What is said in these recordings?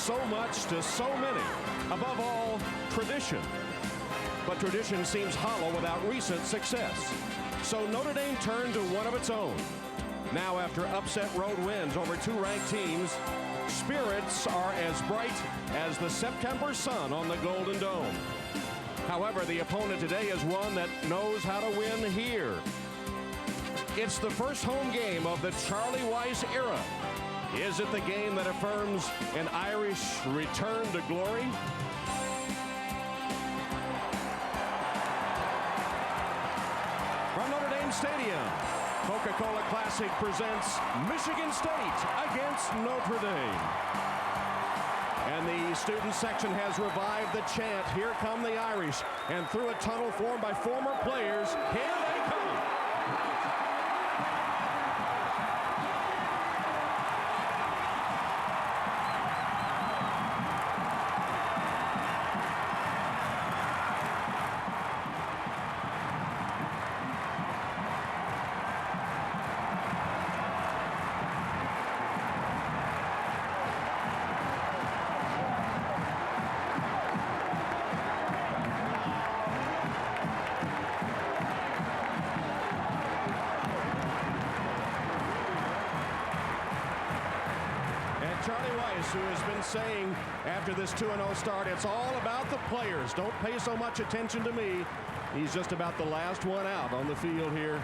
so much to so many. Above all, tradition. But tradition seems hollow without recent success. So Notre Dame turned to one of its own. Now, after upset road wins over two ranked teams, spirits are as bright as the September sun on the Golden Dome. However, the opponent today is one that knows how to win here. It's the first home game of the Charlie Weis era. Is it the game that affirms an Irish return to glory? From Notre Dame Stadium, Coca-Cola Classic presents Michigan State against Notre Dame. And the student section has revived the chant, "Here come the Irish." And through a tunnel formed by former players, here they come. Charlie Weis, who has been saying after this 2-0 start, it's all about the players. Don't pay so much attention to me. He's just about the last one out on the field here,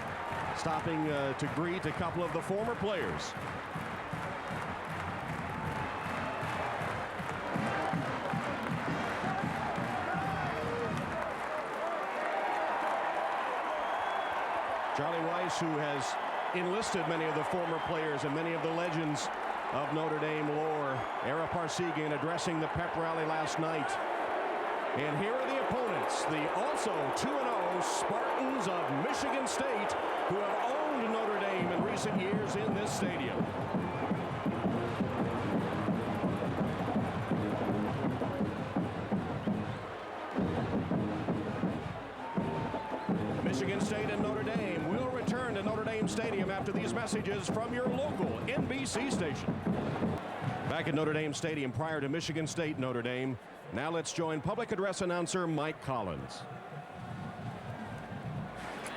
stopping to greet a couple of the former players. Charlie Weis, who has enlisted many of the former players and many of the legends of Notre Dame lore. Ara Parseghian addressing the pep rally last night. And here are the opponents, the also 2-0 Spartans of Michigan State, who have owned Notre Dame in recent years in this stadium. Michigan State and Notre Dame will return to Notre Dame Stadium after these messages from your local NBC station. Back at Notre Dame Stadium prior to Michigan State Notre Dame. Now let's join public address announcer Mike Collins.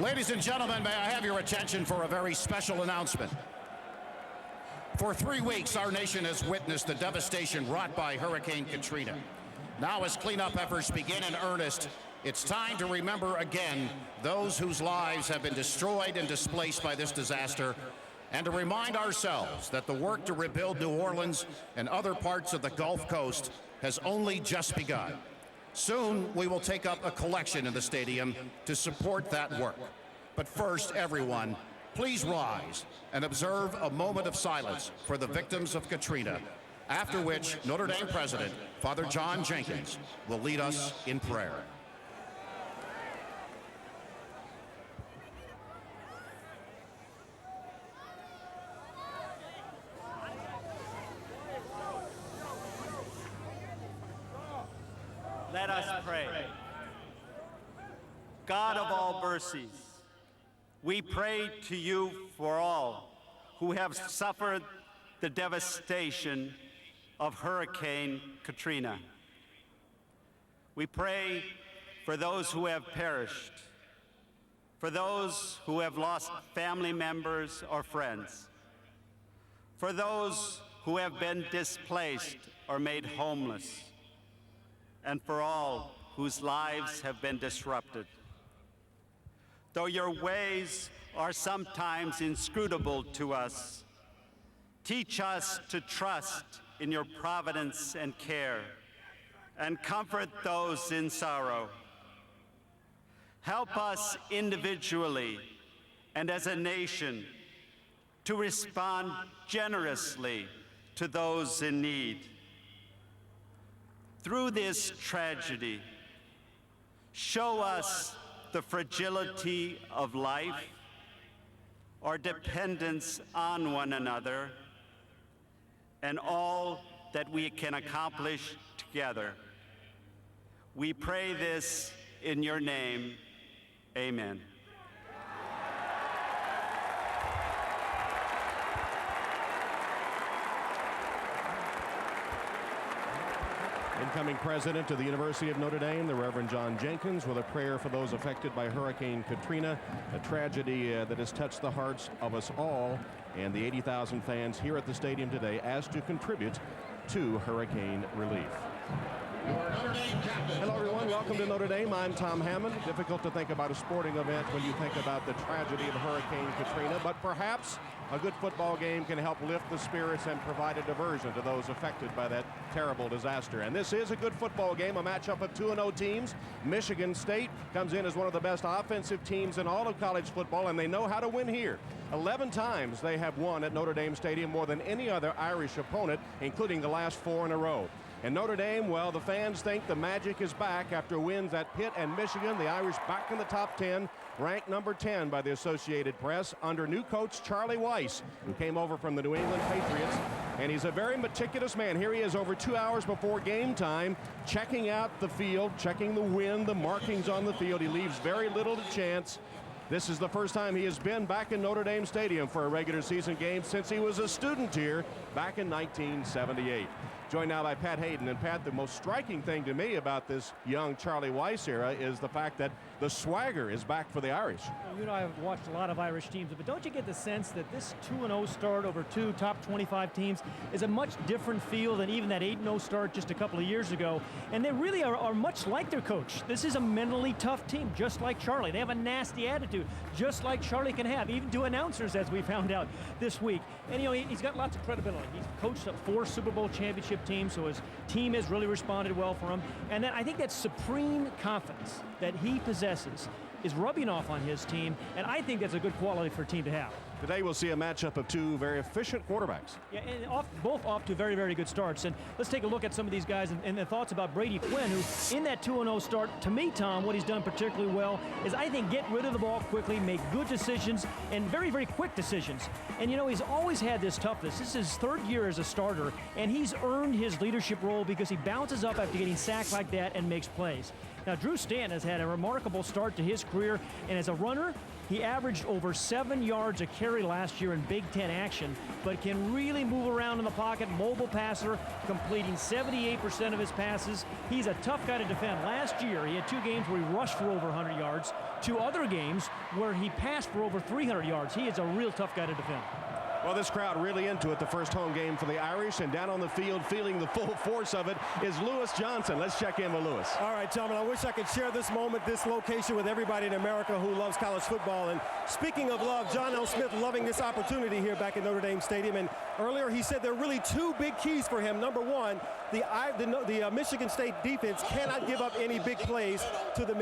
Ladies and gentlemen, may I have your attention for a very special announcement. For 3 weeks, our nation has witnessed the devastation wrought by Hurricane Katrina. Now, as cleanup efforts begin in earnest, it's time to remember again those whose lives have been destroyed and displaced by this disaster, and to remind ourselves that the work to rebuild New Orleans and other parts of the Gulf Coast has only just begun. Soon, we will take up a collection in the stadium to support that work. But first, everyone, please rise and observe a moment of silence for the victims of Katrina, after which Notre Dame President, Father John Jenkins, will lead us in prayer. Let us pray. God of all mercies, we pray to you for all who have suffered the devastation of Hurricane Katrina. We pray for those who have perished, for those who have lost family members or friends, for those who have been displaced or made homeless, and for all whose lives have been disrupted. Though your ways are sometimes inscrutable to us, teach us to trust in your providence and care, and comfort those in sorrow. Help us individually and as a nation to respond generously to those in need. Through this tragedy, show us the fragility of life, our dependence on one another, and all that we can accomplish together. We pray this in your name. Amen. Incoming president of the University of Notre Dame, the Reverend John Jenkins, with a prayer for those affected by Hurricane Katrina, a tragedy that has touched the hearts of us all, and the 80,000 fans here at the stadium today asked to contribute to hurricane relief. Hello, everyone. Welcome to Notre Dame. I'm Tom Hammond. Difficult to think about a sporting event when you think about the tragedy of Hurricane Katrina, but perhaps a good football game can help lift the spirits and provide a diversion to those affected by that terrible disaster. And this is a good football game, a matchup of 2-0 teams. Michigan State comes in as one of the best offensive teams in all of college football, and they know how to win here. 11 times they have won at Notre Dame Stadium, more than any other Irish opponent, including the last 4 in a row. And Notre Dame, well, the fans think the magic is back after wins at Pitt and Michigan. The Irish back in the top 10, ranked number 10 by the Associated Press under new coach Charlie Weis, who came over from the New England Patriots. And he's a very meticulous man. Here he is over 2 hours before game time, checking out the field, checking the wind, the markings on the field. He leaves very little to chance. This is the first time he has been back in Notre Dame Stadium for a regular season game since he was a student here back in 1978. Joined now by Pat Hayden. And Pat, the most striking thing to me about this young Charlie Weis era is the fact that the swagger is back for the Irish. You know, I've watched a lot of Irish teams, but don't you get the sense that this 2-0 start over 2 top 25 teams is a much different feel than even that 8-0 start just a couple of years ago? And they really are much like their coach. This is a mentally tough team, just like Charlie. They have a nasty attitude, just like Charlie can have, even to announcers, as we found out this week. And, you know, he's got lots of credibility. He's coached 4 Super Bowl championship teams, so his team has really responded well for him. And then I think that supreme confidence that he possesses is rubbing off on his team, and I think that's a good quality for a team to have. Today we'll see a matchup of 2 very efficient quarterbacks. Yeah, and both off to very, very good starts. And let's take a look at some of these guys and the thoughts about Brady Quinn, who in that 2-0 start, to me, Tom, what he's done particularly well is, I think, get rid of the ball quickly, make good decisions, and very, very quick decisions. And, you know, he's always had this toughness. This is his 3rd year as a starter, and he's earned his leadership role because he bounces up after getting sacked like that and makes plays. Now, Drew Stanton has had a remarkable start to his career, and as a runner, he averaged over 7 yards a carry last year in Big Ten action, but can really move around in the pocket, mobile passer, completing 78% of his passes. He's a tough guy to defend. Last year, he had 2 games where he rushed for over 100 yards, 2 other games where he passed for over 300 yards. He is a real tough guy to defend. Well, this crowd really into it, the first home game for the Irish, and down on the field feeling the full force of it is Lewis Johnson. Let's check in with Lewis. All right, Tom, and I wish I could share this moment, this location with everybody in America who loves college football. And speaking of love, John L. Smith loving this opportunity here back at Notre Dame Stadium. And earlier he said there are really 2 big keys for him. Number 1, the Michigan State defense cannot give up any big plays to the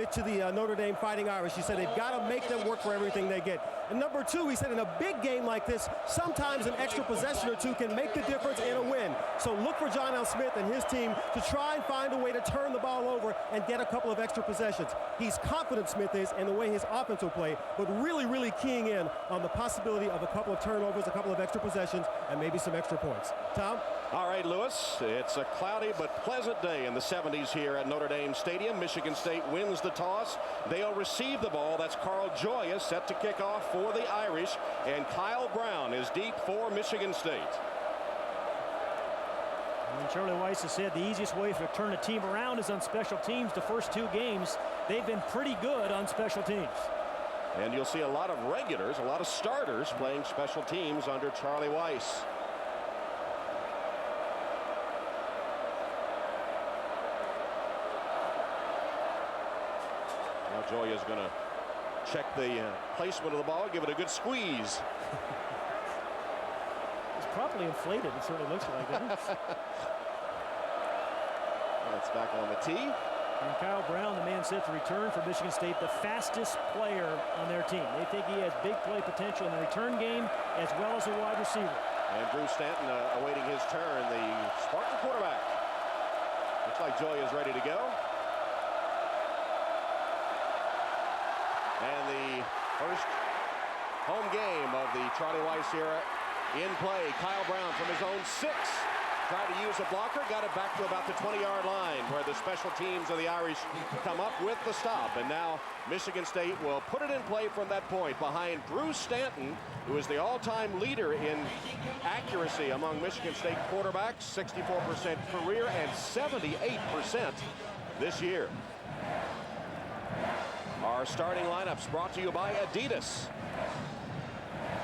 Notre Dame Fighting Irish. He said they've got to make them work for everything they get. And number 2, he said in a big game like this, sometimes an extra possession or 2 can make the difference in a win. So look for John L. Smith and his team to try and find a way to turn the ball over and get a couple of extra possessions. He's confident, Smith is, in the way his offense will play, but really, really keying in on the possibility of a couple of turnovers, a couple of extra possessions, and maybe some extra points. Tom? All right, Lewis, it's a cloudy but pleasant day in the 70s here at Notre Dame Stadium. Michigan State wins the toss. They'll receive the ball. That's Carl Joyous set to kick off for the Irish, and Kyle Brown is deep for Michigan State. And Charlie Weis has said the easiest way to turn a team around is on special teams. The first 2 games, they've been pretty good on special teams. And you'll see a lot of regulars, a lot of starters playing special teams under Charlie Weis. Joy is going to check the placement of the ball, give it a good squeeze. It's properly inflated, it certainly looks like it. That's back on the tee. And Kyle Brown, the man set to return for Michigan State, the fastest player on their team. They think he has big play potential in the return game as well as a wide receiver. And Drew Stanton awaiting his turn, the Spartan quarterback. Looks like Joy is ready to go. And the first home game of the Charlie Weis era in play. Kyle Brown from his own 6 Tried to use a blocker, got it back to about the 20-yard line where the special teams of the Irish come up with the stop. And now Michigan State will put it in play from that point behind Drew Stanton, who is the all-time leader in accuracy among Michigan State quarterbacks, 64% career and 78% this year. Our starting lineups brought to you by Adidas.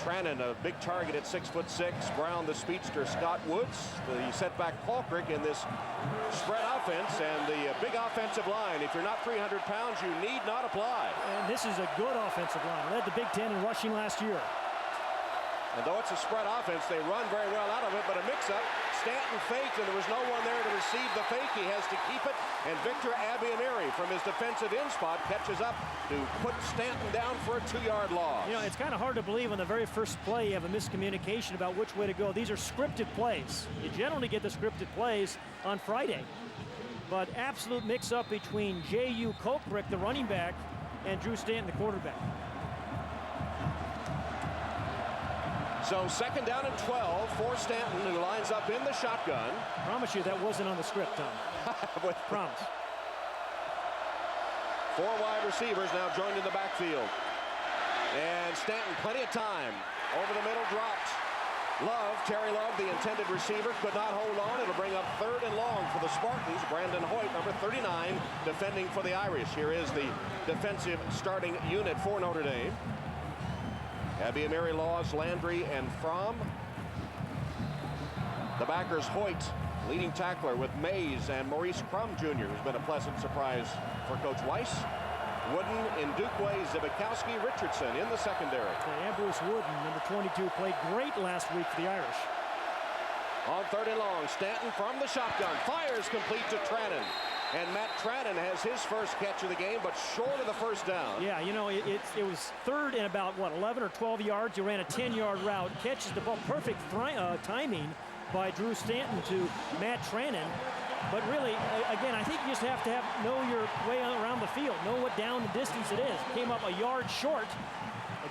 Trannon, a big target at 6'6". Brown, the speedster. Scott Woods, the setback Falkirk in this spread offense, and the big offensive line. If you're not 300 pounds, you need not apply. And this is a good offensive line. Led the Big Ten in rushing last year. And though it's a spread offense, they run very well out of it, but a mix-up. Stanton faked, and there was no one there to receive the fake. He has to keep it, and Victor Abiamiri from his defensive end spot catches up to put Stanton down for a 2-yard loss. You know, it's kind of hard to believe on the very first play you have a miscommunication about which way to go. These are scripted plays. You generally get the scripted plays on Friday. But absolute mix-up between J.U. Kokrick, the running back, and Drew Stanton, the quarterback. So second down and 12 for Stanton, who lines up in the shotgun. Promise you that wasn't on the script, Tom. Promise. 4 wide receivers now joined in the backfield. And Stanton, plenty of time. Over the middle, dropped. Love, Terry Love, the intended receiver, could not hold on. It'll bring up 3rd and long for the Spartans. Brandon Hoyt, number 39, defending for the Irish. Here is the defensive starting unit for Notre Dame. Abiamiri, Laws, Landry, and Fromm. The backers, Hoyt, leading tackler with Mays and Maurice Crum Jr., who's been a pleasant surprise for Coach Weiss. Wooden, Ndukwe, Zibikowski, Richardson in the secondary. Ambrose Wooden, number 22, played great last week for the Irish. On 3rd and long, Stanton from the shotgun, fires complete to Trannon. And Matt Trannon has his first catch of the game, but short of the first down. Yeah, you know, it was 3rd and about, what, 11 or 12 yards. You ran a 10-yard route, catches the ball. Perfect timing by Drew Stanton to Matt Trannon. But really, again, I think you just have to know your way around the field, know what down the distance it is. Came up a yard short.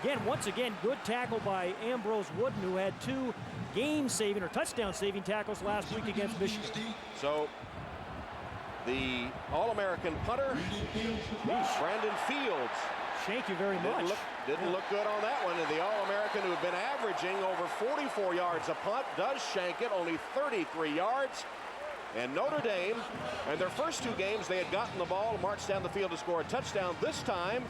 Again, once again, good tackle by Ambrose Wooden, who had 2 game-saving or touchdown-saving tackles last week against Michigan. So the All-American punter, Brandon Fields. Thank you very much. Didn't look good on that one. And the All-American, who had been averaging over 44 yards a punt, does shank it, only 33 yards. And Notre Dame, in their first 2 games, they had gotten the ball, marched down the field to score a touchdown. This time,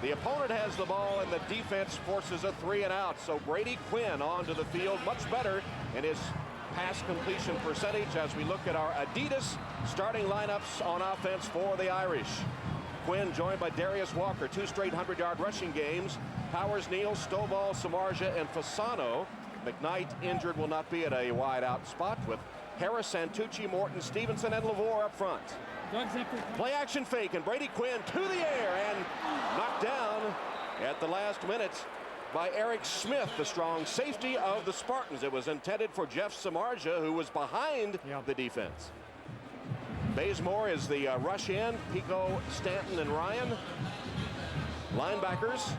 the opponent has the ball, and the defense forces a 3 and out. So Brady Quinn onto the field, much better in his pass completion percentage as we look at our Adidas starting lineups on offense for the Irish. Quinn joined by Darius Walker, 2 straight 100-yard rushing games. Powers, Neal, Stovall, Samardzija, and Fasano. McKnight, injured, will not be at a wide out spot with Harris, Santucci, Morton, Stevenson, and LaVore up front. Play action fake, and Brady Quinn to the air and knocked down at the last minute by Eric Smith, the strong safety of the Spartans. It was intended for Jeff Samardzija, who was behind the defense. Bazemore is the rush in. Pico, Stanton, and Ryan. Linebackers.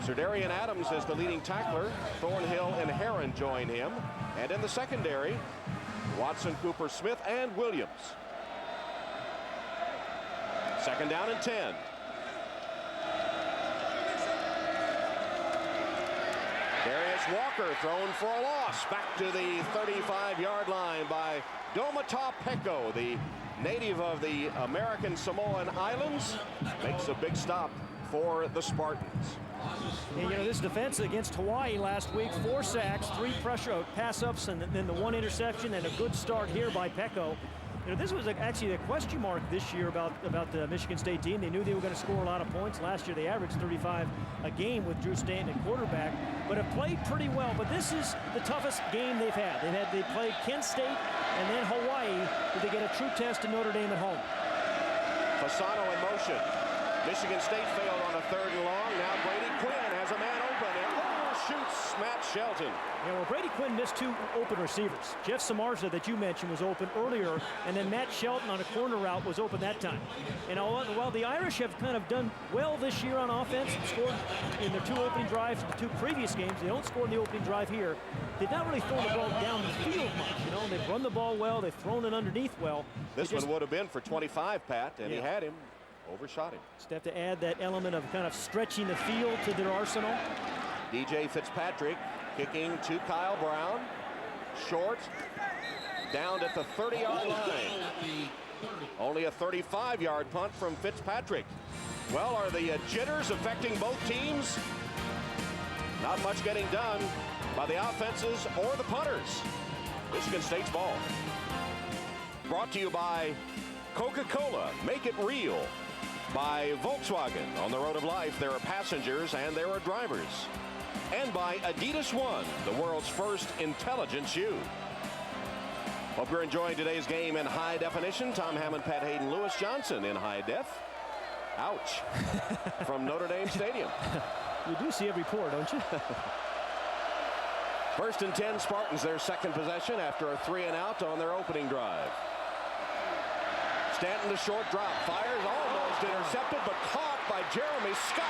Serdarian Adams is the leading tackler. Thornhill and Heron join him. And in the secondary, Watson, Cooper, Smith, and Williams. 2nd down and 10. Darius Walker thrown for a loss. Back to the 35-yard line by Domata Peko, the native of the American Samoan Islands. Makes a big stop for the Spartans. And, you know, this defense against Hawaii last week, 4 sacks, 3 pressure pass-ups, and then the 1 interception, and a good start here by Peko. You know, this was actually a question mark this year about the Michigan State team. They knew they were going to score a lot of points. Last year they averaged 35 a game with Drew Stanton at quarterback, but have played pretty well. But this is the toughest game they've had. They played Kent State and then Hawaii. Did they get a true test to Notre Dame at home? Fasano in motion. Michigan State failed on a 3rd and long. Now Brady Quinn has a man open and shoots Matt Shelton. Yeah, well, Brady Quinn missed 2 open receivers. Jeff Samardzija, that you mentioned, was open earlier, and then Matt Shelton on a corner route was open that time. And while the Irish have kind of done well this year on offense, scored in their 2 opening drives in the 2 previous games, they don't score in the opening drive here. They've not really thrown the ball down the field much, you know. They've run the ball well, they've thrown it underneath well. This one would have been for 25, Pat, and he had him. Overshot him. Just have to add that element of kind of stretching the field to their arsenal. DJ Fitzpatrick kicking to Kyle Brown. Short. Down at the 30-yard line. Only a 35-yard punt from Fitzpatrick. Well, are the jitters affecting both teams? Not much getting done by the offenses or the punters. Michigan State's ball. Brought to you by Coca-Cola. Make it real. By Volkswagen. On the road of life, there are passengers and there are drivers. And by Adidas One, the world's first intelligent shoe. Hope you're enjoying today's game in high definition. Tom Hammond, Pat Hayden, Lewis Johnson in high def. Ouch. From Notre Dame Stadium. You do see every pour, don't you? First and 10, Spartans, their second possession after a 3-and-out on their opening drive. Stanton, the short drop, fires, almost intercepted, but caught by Jeremy Scott.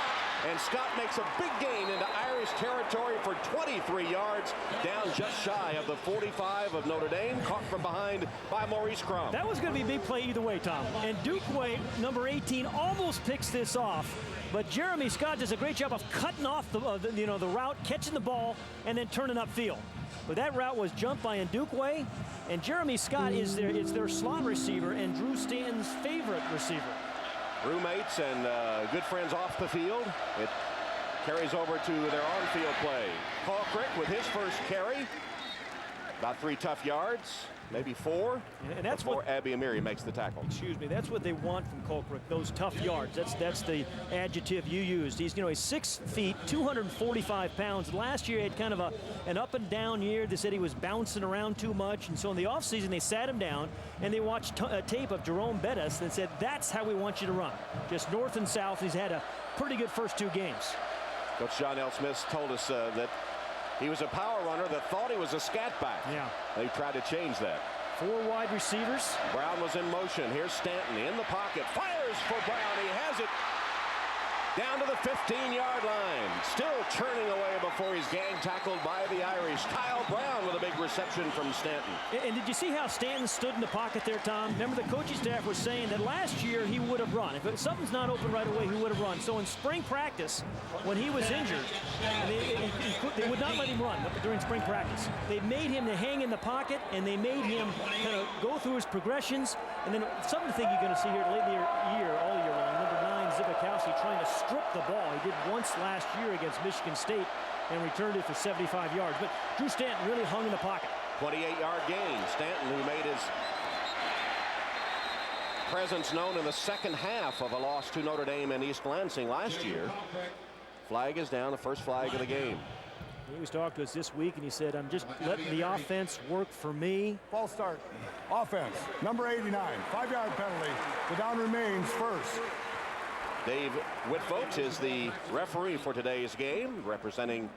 And Scott makes a big gain into Irish territory for 23 yards, down just shy of the 45 of Notre Dame, caught from behind by Maurice Crum. That was going to be a big play either way, Tom. And Duke Way, number 18, almost picks this off. But Jeremy Scott does a great job of cutting off the route, catching the ball, and then turning upfield. But that route was jumped by Ndukwe, and Jeremy Scott is their slot receiver and Drew Stanton's favorite receiver. Roommates and good friends off the field. It carries over to their on-field play. Paul Crick with his first carry. About 3 tough yards, maybe 4. And that's before what Abby Amiri makes the tackle. Excuse me. That's what they want from Colquitt, those tough yards. That's the adjective you used. He's 6 feet, 245 pounds. Last year he had kind of an up and down year. They said he was bouncing around too much, and so in the offseason they sat him down and they watched tape of Jerome Bettis and said, that's how we want you to run. Just north and south. He's had a pretty good first 2 games. Coach John L. Smith told us that he was a power runner that thought he was a scat back. Yeah. They tried to change that. 4 wide receivers. Brown was in motion. Here's Stanton in the pocket. Fires for Brown. He has it down to the 15-yard line. Still churning away before he's gang tackled by the Irish. Kyle Brown with a big reception from Stanton. And did you see how Stanton stood in the pocket there, Tom? Remember the coaching staff was saying that last year he would have run. If something's not open right away, he would have run. So in spring practice, when he was injured, they would not let him run during spring practice. They made him to hang in the pocket, and they made him kind of go through his progressions. And then something I think you're going to see here late in the year, all year long, number 9, Zibikowski, trying to strip the ball. He did once last year against Michigan State and returned it for 75 yards. But Drew Stanton really hung in the pocket. 28-yard gain. Stanton, who made his presence known in the second half of a loss to Notre Dame and East Lansing last year. Flag is down, the first flag of the game. He was talking to us this week, and he said, I'm just letting the offense work for me. False start. Offense, number 89, 5-yard penalty. The down remains first. Dave Whitfolks is the referee for today's game, representing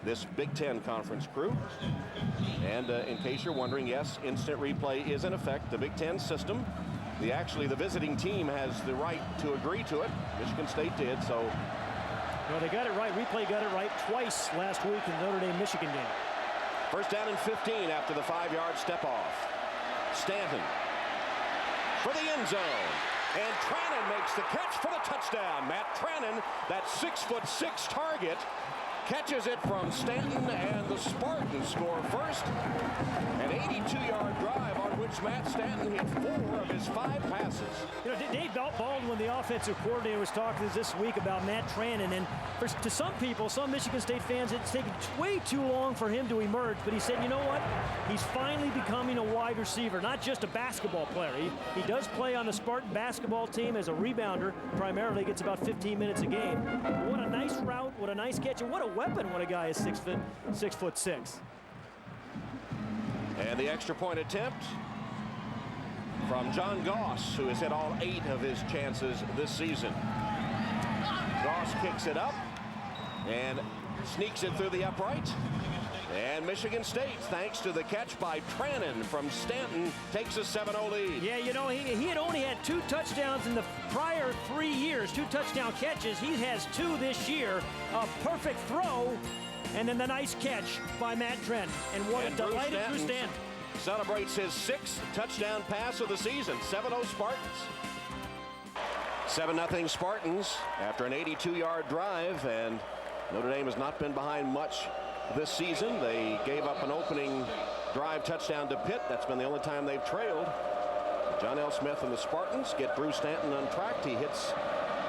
this Big Ten Conference crew. And in case you're wondering, yes, instant replay is in effect. The Big Ten system, the visiting team has the right to agree to it. Michigan State did, so. Well, they got it right. Replay got it right twice last week in the Notre Dame-Michigan game. First down and 15 after the 5-yard step off. Stanton for the end zone. And Trannon makes the catch for the touchdown. Matt Trannon, that 6'6" target, catches it from Stanton, and the Spartans score first. An 82-yard drive on which Matt Stanton hit 4 of his 5 passes. Dave Baldwin, the offensive coordinator, was talking this week about Matt Trannon, and to some people, some Michigan State fans, it's taken way too long for him to emerge, but he said, you know what? He's finally becoming a wide receiver, not just a basketball player. He does play on the Spartan basketball team as a rebounder, primarily gets about 15 minutes a game. What a nice route, what a nice catch, and what a weapon when a guy is 6'6". And the extra point attempt from John Goss, who has hit all 8 of his chances this season. Goss kicks it up and sneaks it through the upright. And Michigan State, thanks to the catch by Trannon from Stanton, takes a 7-0 lead. Yeah, you know, he had only had 2 touchdowns in the prior 3 years, 2 touchdown catches. He has 2 this year. A perfect throw, and then the nice catch by Matt Trannon. And what a delight of Drew Stanton. Celebrates his 6th touchdown pass of the season. 7-0 Spartans. 7-0 Spartans after an 82-yard drive, and Notre Dame has not been behind much this season. They gave up an opening drive touchdown to Pitt. That's been the only time they've trailed. John L. Smith and the Spartans get Drew Stanton untracked. He hits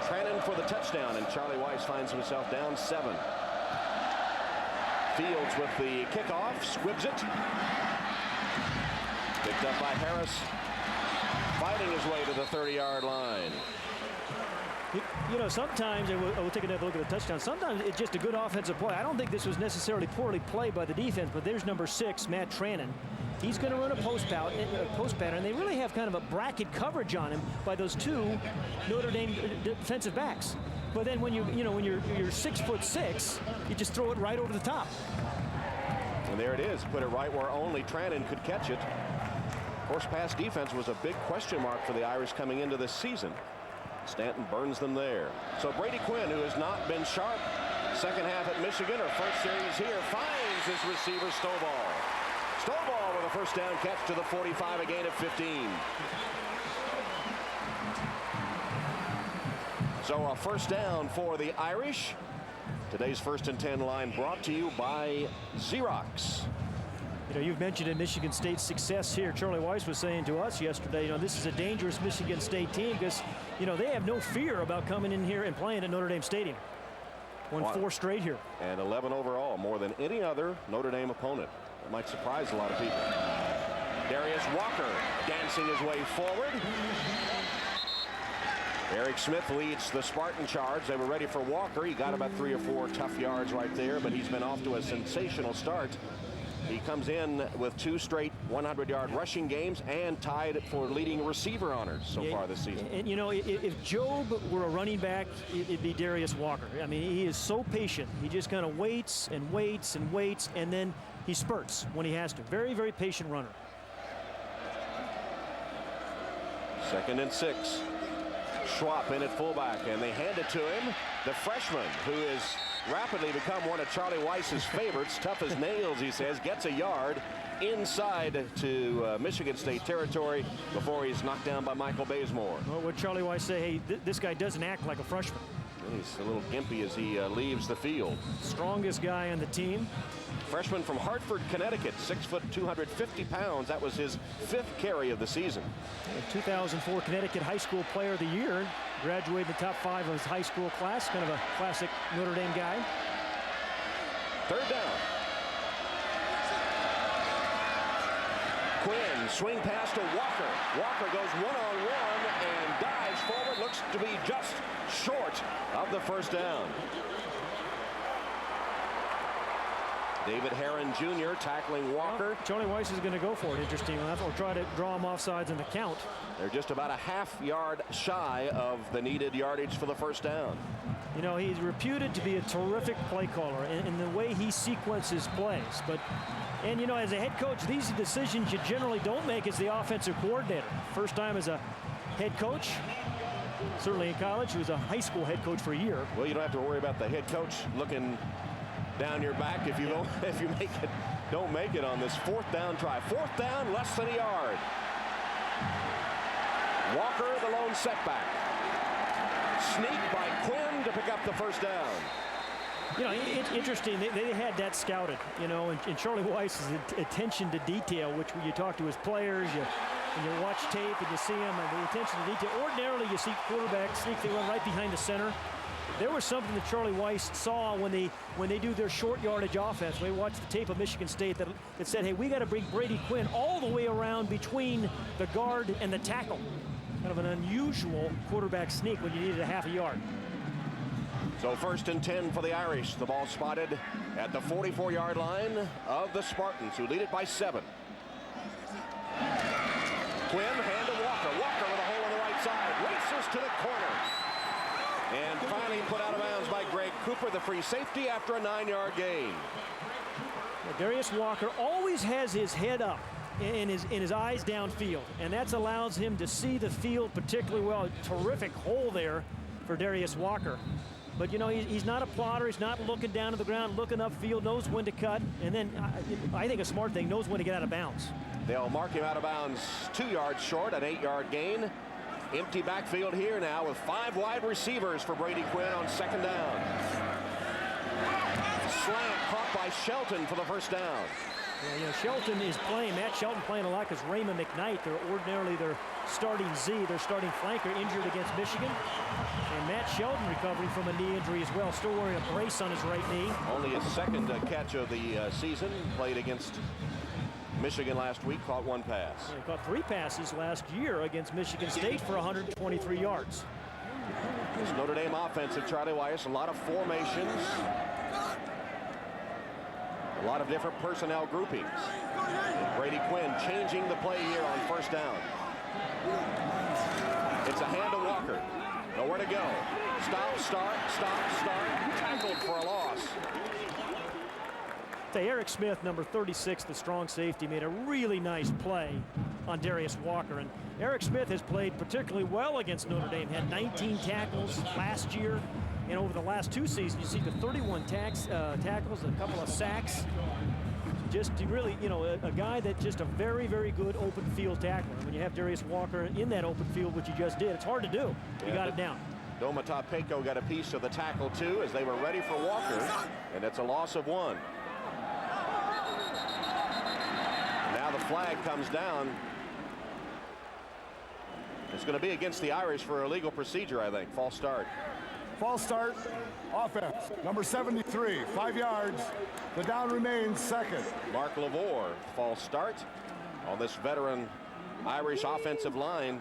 Trannon for the touchdown, and Charlie Weiss finds himself down 7. Fields with the kickoff, squibs it. Picked up by Harris, fighting his way to the 30-yard line. You know, sometimes, we'll take another look at the touchdown, sometimes it's just a good offensive play. I don't think this was necessarily poorly played by the defense, but there's number 6, Matt Trannon. He's going to run a post pattern. They really have kind of a bracket coverage on him by those 2 Notre Dame defensive backs. But then when you're 6'6", you just throw it right over the top. And there it is. Put it right where only Trannon could catch it. Horse pass defense was a big question mark for the Irish coming into this season. Stanton burns them there. So Brady Quinn, who has not been sharp second half at Michigan, or first series here, finds his receiver Stovall. Stovall with a first down catch to the 45, a gain of 15. So a first down for the Irish. Today's 1st and 10 line brought to you by Xerox. You know, you've mentioned in Michigan State's success here. Charlie Weiss was saying to us yesterday, you know, this is a dangerous Michigan State team because, you know, they have no fear about coming in here and playing at Notre Dame Stadium. Won 4 straight here. And 11 overall, more than any other Notre Dame opponent. That might surprise a lot of people. Darius Walker dancing his way forward. Eric Smith leads the Spartan charge. They were ready for Walker. He got about 3 or 4 tough yards right there, but he's been off to a sensational start. He comes in with 2 straight 100-yard rushing games and tied for leading receiver honors so far this season. And you know, if Job were a running back, it'd be Darius Walker. I mean, he is so patient. He just kind of waits and waits and waits, and then he spurts when he has to. Very, very patient runner. 2nd and 6. Schwab in at fullback, and they hand it to him. The freshman, who has rapidly become one of Charlie Weiss's favorites, tough as nails, he says, gets a yard inside to Michigan State territory before he's knocked down by Michael Bazemore. Well, would Charlie Weiss say, hey, this guy doesn't act like a freshman? He's a little gimpy as he leaves the field. Strongest guy on the team. Freshman from Hartford, Connecticut, 6 foot, 250 pounds. That was his 5th carry of the season. 2004 Connecticut High School Player of the Year. Graduated in the top 5 of his high school class. Kind of a classic Notre Dame guy. 3rd down. Quinn, swing pass to Walker. Walker goes one-on-one and dives forward. Looks to be just short of the first down. David Herron Jr. tackling Walker. Well, Charlie Weiss is going to go for it, interestingly enough, or try to draw him off sides in the count. They're just about a half-yard shy of the needed yardage for the first down. You know, he's reputed to be a terrific play caller in the way he sequences plays. And you know, as a head coach, these are decisions you generally don't make as the offensive coordinator. First time as a head coach, certainly in college. He was a high school head coach for a year. Well, you don't have to worry about the head coach looking down your back if you don't make it on this 4th down try. 4th down, less than a yard. Walker, the lone setback. Sneak by Quinn to pick up the first down. You know, it's interesting. They had that scouted, you know, and Charlie Weiss's attention to detail, which when you talk to his players, and you watch tape and you see them, and the attention to detail. Ordinarily, you see quarterbacks sneak, they run right behind the center. There was something that Charlie Weiss saw when they do their short yardage offense. We watched the tape of Michigan State that said, hey, we got to bring Brady Quinn all the way around between the guard and the tackle. Kind of an unusual quarterback sneak when you needed a half a yard. So 1st and 10 for the Irish. The ball spotted at the 44-yard line of the Spartans, who lead it by 7. Quinn, hand to Walker. Walker with a hole on the right side. Races to the corner. And finally put out of bounds by Greg Cooper, the free safety, after a 9-yard gain. Well, Darius Walker always has his head up and his eyes downfield, and that allows him to see the field particularly well. Terrific hole there for Darius Walker. But, you know, he's not a plotter. He's not looking down to the ground, looking upfield, knows when to cut, and then I think a smart thing, knows when to get out of bounds. They'll mark him out of bounds 2 yards short, an 8-yard gain. Empty backfield here now with 5 wide receivers for Brady Quinn on second down. Slant caught by Shelton for the first down. Yeah, you know, Shelton is playing, Matt Shelton playing a lot because Raymond McKnight, they're ordinarily their starting Z, their starting flanker, injured against Michigan. And Matt Shelton recovering from a knee injury as well, still wearing a brace on his right knee. Only his second catch of the season, played against Michigan last week, caught 1 pass. Yeah, he caught 3 passes last year against Michigan State for 123 yards. This Notre Dame offensive, Charlie Weiss, a lot of formations. A lot of different personnel groupings. Brady Quinn changing the play here on first down. It's a hand to Walker. Nowhere to go. Stop, start, tackled for a loss. Eric Smith, number 36, the strong safety, made a really nice play on Darius Walker. And Eric Smith has played particularly well against Notre Dame. Had 19 tackles last year. And over the last 2 seasons, you see the 31 tackles, a couple of sacks. Just really, you know, a guy that just a very, very good open field tackler. When you have Darius Walker in that open field, which you just did, it's hard to do. You got it down. Domata Peko got a piece of the tackle, too, as they were ready for Walker. And it's a loss of 1. Now the flag comes down. It's going to be against the Irish for illegal procedure, I think. False start. False start, offense. Number 73, 5 yards. The down remains second. Mark Lavore, false start on this veteran Irish offensive line.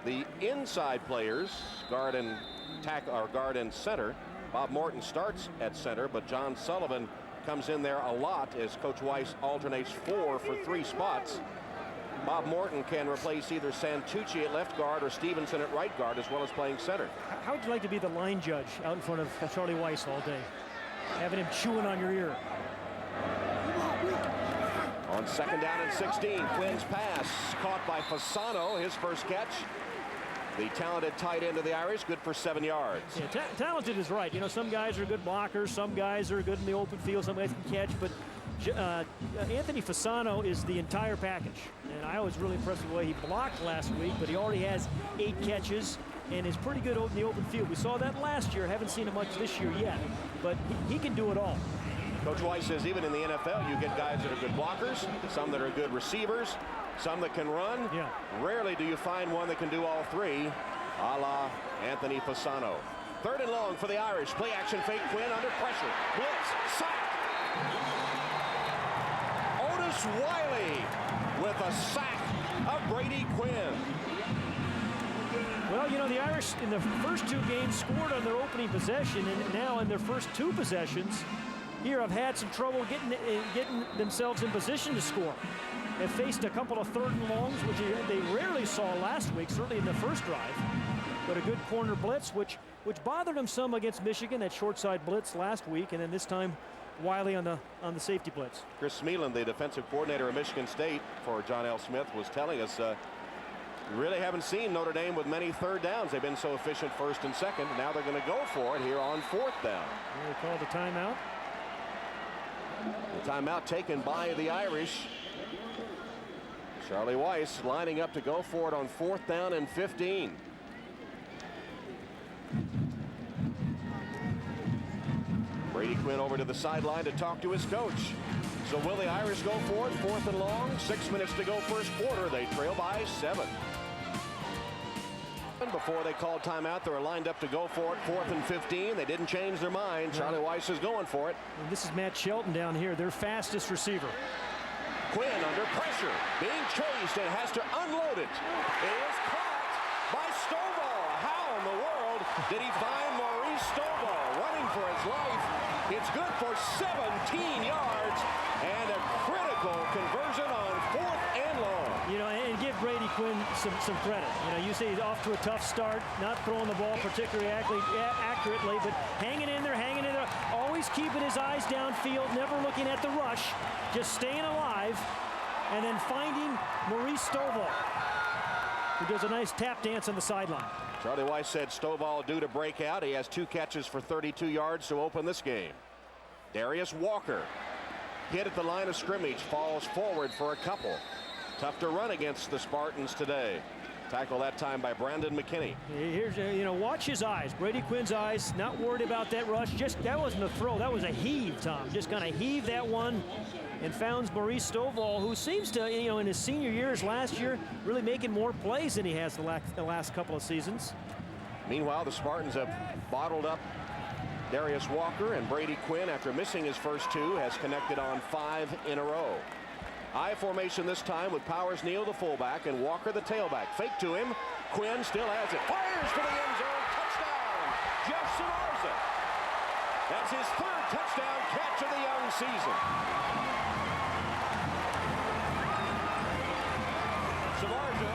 The inside players, guard and center. Bob Morton starts at center, but John Sullivan comes in there a lot as Coach Weiss alternates 4 for 3 spots. Bob Morton can replace either Santucci at left guard or Stevenson at right guard, as well as playing center. How would you like to be the line judge out in front of Charlie Weiss all day? Having him chewing on your ear. On second down and 16, Quinn's pass caught by Fasano, his first catch. The talented tight end of the Irish, good for 7 yards. Yeah, talented is right. You know, some guys are good blockers, some guys are good in the open field, some guys can catch, but Anthony Fasano is the entire package. And I was really impressed with the way he blocked last week, but he already has 8 catches and is pretty good in the open field. We saw that last year. Haven't seen it much this year yet, but he can do it all. Coach Weiss says even in the NFL, you get guys that are good blockers, some that are good receivers, some that can run. Yeah. Rarely do you find one that can do all 3, a la Anthony Fasano. Third and long for the Irish. Play action fake, Quinn under pressure. Blitz, sack. Otis Wiley with a sack of Brady Quinn. Well, you know, the Irish in the first 2 games scored on their opening possession, and now in their first 2 possessions here have had some trouble getting themselves in position to score. They've faced a couple of 3rd and longs, which they rarely saw last week, certainly in the first drive. But a good corner blitz, which bothered them some against Michigan, that short side blitz last week, and then this time Wiley on the safety blitz. Chris Smeland, the defensive coordinator of Michigan State for John L. Smith, was telling us we really haven't seen Notre Dame with many 3rd downs. They've been so efficient 1st and 2nd. Now they're going to go for it here on 4th down. They called the timeout. The timeout taken by the Irish. Charlie Weiss lining up to go for it on 4th down and 15. Brady Quinn over to the sideline to talk to his coach. So will the Irish go for it? 4th and long, 6 minutes to go first quarter. They trail by 7. Before they called timeout, they were lined up to go for it. 4th and 15. They didn't change their mind. Charlie Weiss is going for it. And this is Matt Shelton down here, their fastest receiver. Quinn under pressure, being chased and has to unload it. It is caught by Stovall. How in the world did he find Maurice Stovall running for his life? It's good for 17 yards and a critical conversion on 4th and long. You know, and give Brady Quinn some credit. You know, you say he's off to a tough start, not throwing the ball particularly accurately, but hanging in there, always always keeping his eyes downfield, never looking at the rush, just staying alive, and then finding Maurice Stovall, who does a nice tap dance on the sideline. Charlie Weiss said Stovall due to break out. He has 2 catches for 32 yards to open this game. Darius Walker hit at the line of scrimmage, falls forward for a couple. Tough to run against the Spartans today. Tackle that time by Brandon McKinney. Here's, watch his eyes. Brady Quinn's eyes, not worried about that rush. That wasn't a throw, that was a heave, Tom. Just kind of heaved that one and found Maurice Stovall, who seems to, in his senior years last year, really making more plays than he has the last couple of seasons. Meanwhile, the Spartans have bottled up Darius Walker, and Brady Quinn, after missing his first 2, has connected on 5 in a row. I formation this time with Powers Neal, the fullback, and Walker, the tailback. Fake to him. Quinn still has it. Fires to the end zone. Touchdown, Jeff Samardzija. That's his 3rd touchdown catch of the young season. Samardzija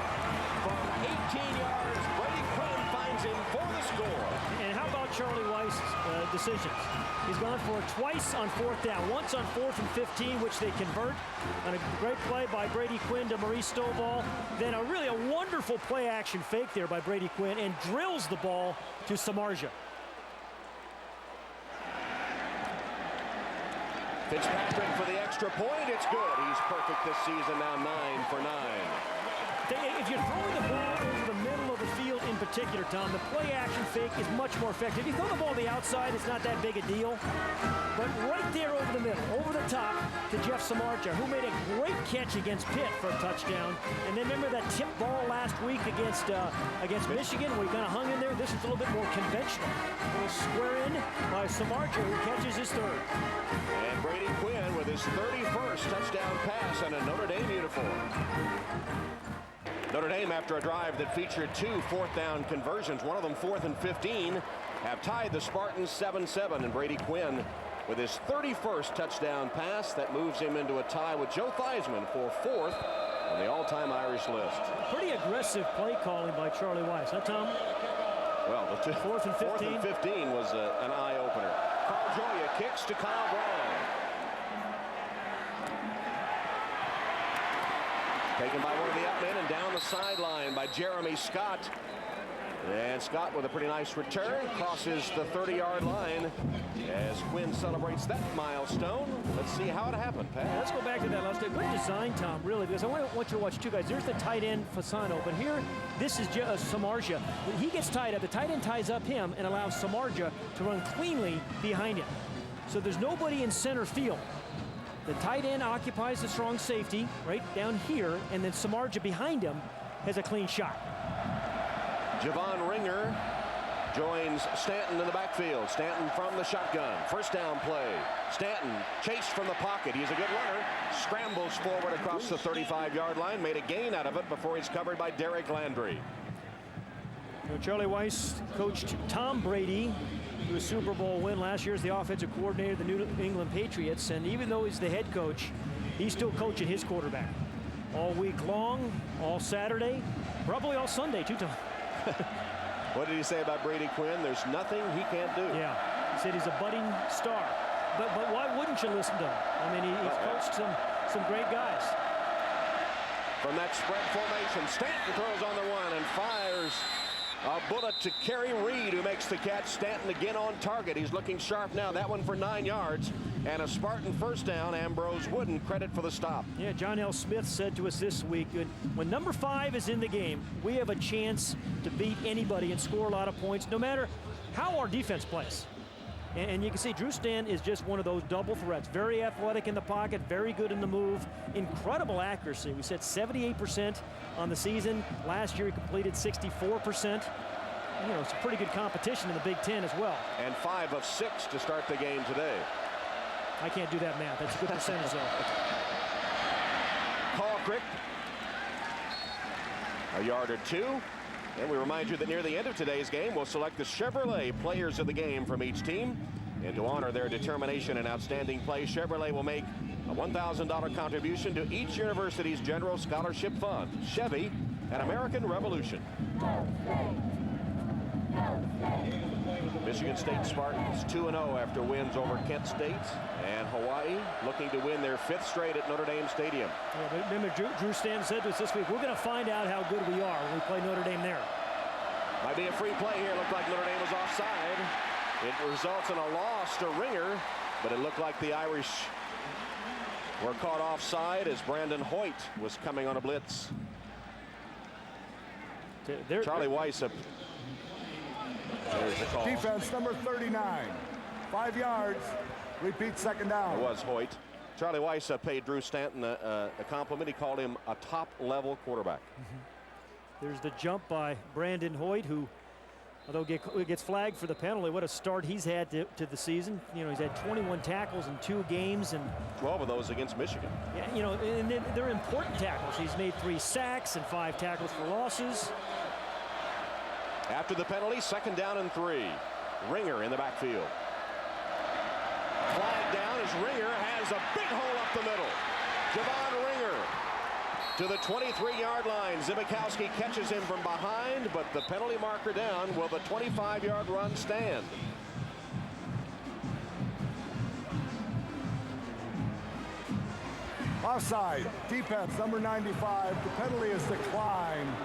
from 18 yards. Brady Quinn finds him for the score. And how about Charlie Weiss's decisions? He's gone for it twice on 4th down. Once on 4th and 15, which they convert on a great play by Brady Quinn to Maurice Stovall. Then a really wonderful play-action fake there by Brady Quinn, and drills the ball to Samardzija. Fitzpatrick for the extra point. It's good. He's perfect this season, now 9 for 9. If you're throwing the ball over the middle of the field in particular, Tom, the play-action fake is much more effective. If you throw the ball to the outside, it's not that big a deal. But right there over the middle, over the top to Jeff Samardzija, who made a great catch against Pitt for a touchdown. And then remember that tip ball last week against Michigan, where he kind of hung in there? This is a little bit more conventional. A little square in by Samardzija, who catches his 3rd. And Brady Quinn with his 31st touchdown pass in a Notre Dame uniform. Notre Dame, after a drive that featured 2 4th down conversions, one of them 4th and 15, have tied the Spartans 7-7. And Brady Quinn with his 31st touchdown pass, that moves him into a tie with Joe Theismann for 4th on the all-time Irish list. Pretty aggressive play calling by Charlie Weiss, huh, Tom? Well, the 4th and 15. 4th and 15 was an eye-opener. Carl Joya kicks to Kyle Brown. Taken by one of the up men and down the sideline by Jeremy Scott. And Scott with a pretty nice return crosses the 30-yard line as Quinn celebrates that milestone. Let's see how it happened, Pat. Let's go back to that last day. Good design, Tom, really, because I want you to watch 2 guys. There's the tight end, Fasano, but here, this is Samardzija. He gets tied up. The tight end ties up him and allows Samardzija to run cleanly behind him. So there's nobody in center field. The tight end occupies the strong safety right down here, and then Samardzija behind him has a clean shot. Javon Ringer joins Stanton in the backfield. Stanton from the shotgun. 1st down play. Stanton chased from the pocket. He's a good runner. Scrambles forward across the 35-yard line. Made a gain out of it before he's covered by Derek Landry. Charlie Weiss coached Tom Brady to a Super Bowl win last year as the offensive coordinator of the New England Patriots. And even though he's the head coach, he's still coaching his quarterback all week long, all Saturday, probably all Sunday too, Tom. What did he say about Brady Quinn? There's nothing he can't do. Yeah, he said he's a budding star. But why wouldn't you listen to him? I mean, he's coached some great guys. From that spread formation, Stanton throws on the 1 and fires a bullet to Kerry Reed, who makes the catch. Stanton again on target. He's looking sharp now. That one for 9 yards. And a Spartan 1st down. Ambrose Wooden credit for the stop. Yeah, John L. Smith said to us this week, when number 5 is in the game, we have a chance to beat anybody and score a lot of points, no matter how our defense plays. And you can see Drew Stanton is just one of those double threats. Very athletic in the pocket, very good in the move, incredible accuracy. We said 78% on the season. Last year he completed 64%. It's a pretty good competition in the Big Ten as well. And 5 of 6 to start the game today. I can't do that math. That's a good percentage, though. Colquitt, a yard or 2. And we remind you that near the end of today's game, we'll select the Chevrolet players of the game from each team. And to honor their determination and outstanding play, Chevrolet will make a $1,000 contribution to each university's general scholarship fund. Chevy, an American Revolution. Michigan State Spartans 2-0 after wins over Kent State, and Hawaii looking to win their 5th straight at Notre Dame Stadium. Yeah, remember, Drew Stanton said to us this week, we're going to find out how good we are when we play Notre Dame there. Might be a free play here. Looked like Notre Dame was offside. It results in a loss to Ringer, but it looked like the Irish were caught offside as Brandon Hoyt was coming on a blitz. Charlie Weiss up. There's the call. Defense number 39. 5 yards. Repeat, second down. It was Hoyt. Charlie Weiss paid Drew Stanton a compliment. He called him a top-level quarterback. There's the jump by Brandon Hoyt, who, although gets flagged for the penalty, what a start he's had to the season. You know, he's had 21 tackles in 2 games, and 12 of those against Michigan. Yeah, you know, and they're important tackles. He's made 3 sacks and 5 tackles for losses. After the penalty, 2nd down and 3. Ringer in the backfield. Flag down as Ringer has a big hole up the middle. Javon Ringer to the 23-yard line. Zibikowski catches him from behind, but the penalty marker down. Will the 25-yard run stand? Offside. Defense number 95. The penalty is declined.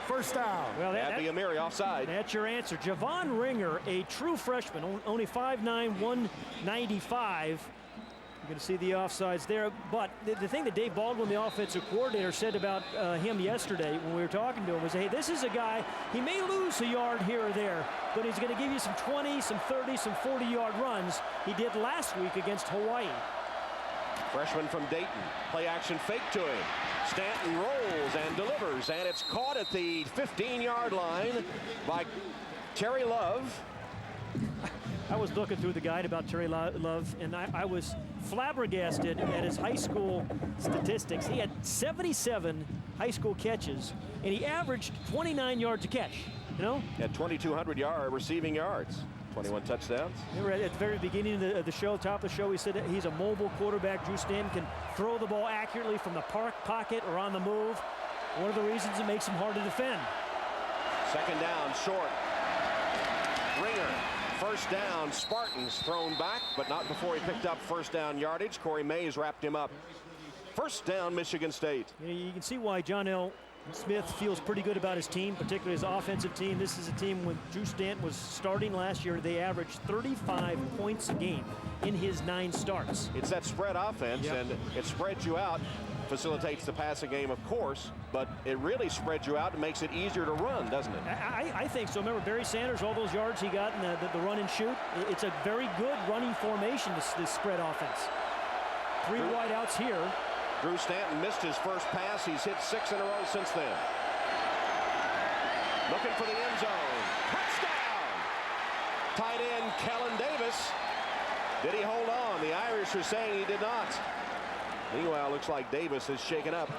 First down. Well, that'd be Amiri offside. That's your answer. Javon Ringer, a true freshman, only 5'9", 195. You're going to see the offsides there. But the thing that Dave Baldwin, the offensive coordinator, said about him yesterday when we were talking to him was, hey, this is a guy, he may lose a yard here or there, but he's going to give you some 20, some 30, some 40-yard runs. He did last week against Hawaii. Freshman from Dayton. Play action fake to him. Stanton rolls and delivers, and it's caught at the 15-yard line by Terry Love. I was looking through the guide about Terry Love, and I was flabbergasted at his high school statistics. He had 77 high school catches, and he averaged 29 yards a catch, you know? At 2,200 receiving yards. 21 touchdowns. Remember at the very beginning of the show, top of the show, he said that he's a mobile quarterback. Drew Stanton can throw the ball accurately from the pocket or on the move. One of the reasons it makes him hard to defend. 2nd down, short. Ringer, 1st down, Spartans thrown back, but not before he picked up 1st down yardage. Corey Mays wrapped him up. 1st down, Michigan State. You can see why John L. Smith feels pretty good about his team, particularly his offensive team. This is a team when Drew Stanton was starting last year, they averaged 35 points a game in his 9 starts. It's that spread offense, and it spreads you out, facilitates the passing game, of course, but it really spreads you out and makes it easier to run, doesn't it? I think so. Remember Barry Sanders, all those yards he got in the run and shoot. It's a very good running formation, this spread offense. 3 wideouts here. Drew Stanton missed his first pass. He's hit 6 in a row since then. Looking for the end zone. Touchdown! Tight end Kellen Davis. Did he hold on? The Irish are saying he did not. Meanwhile, looks like Davis is shaken up.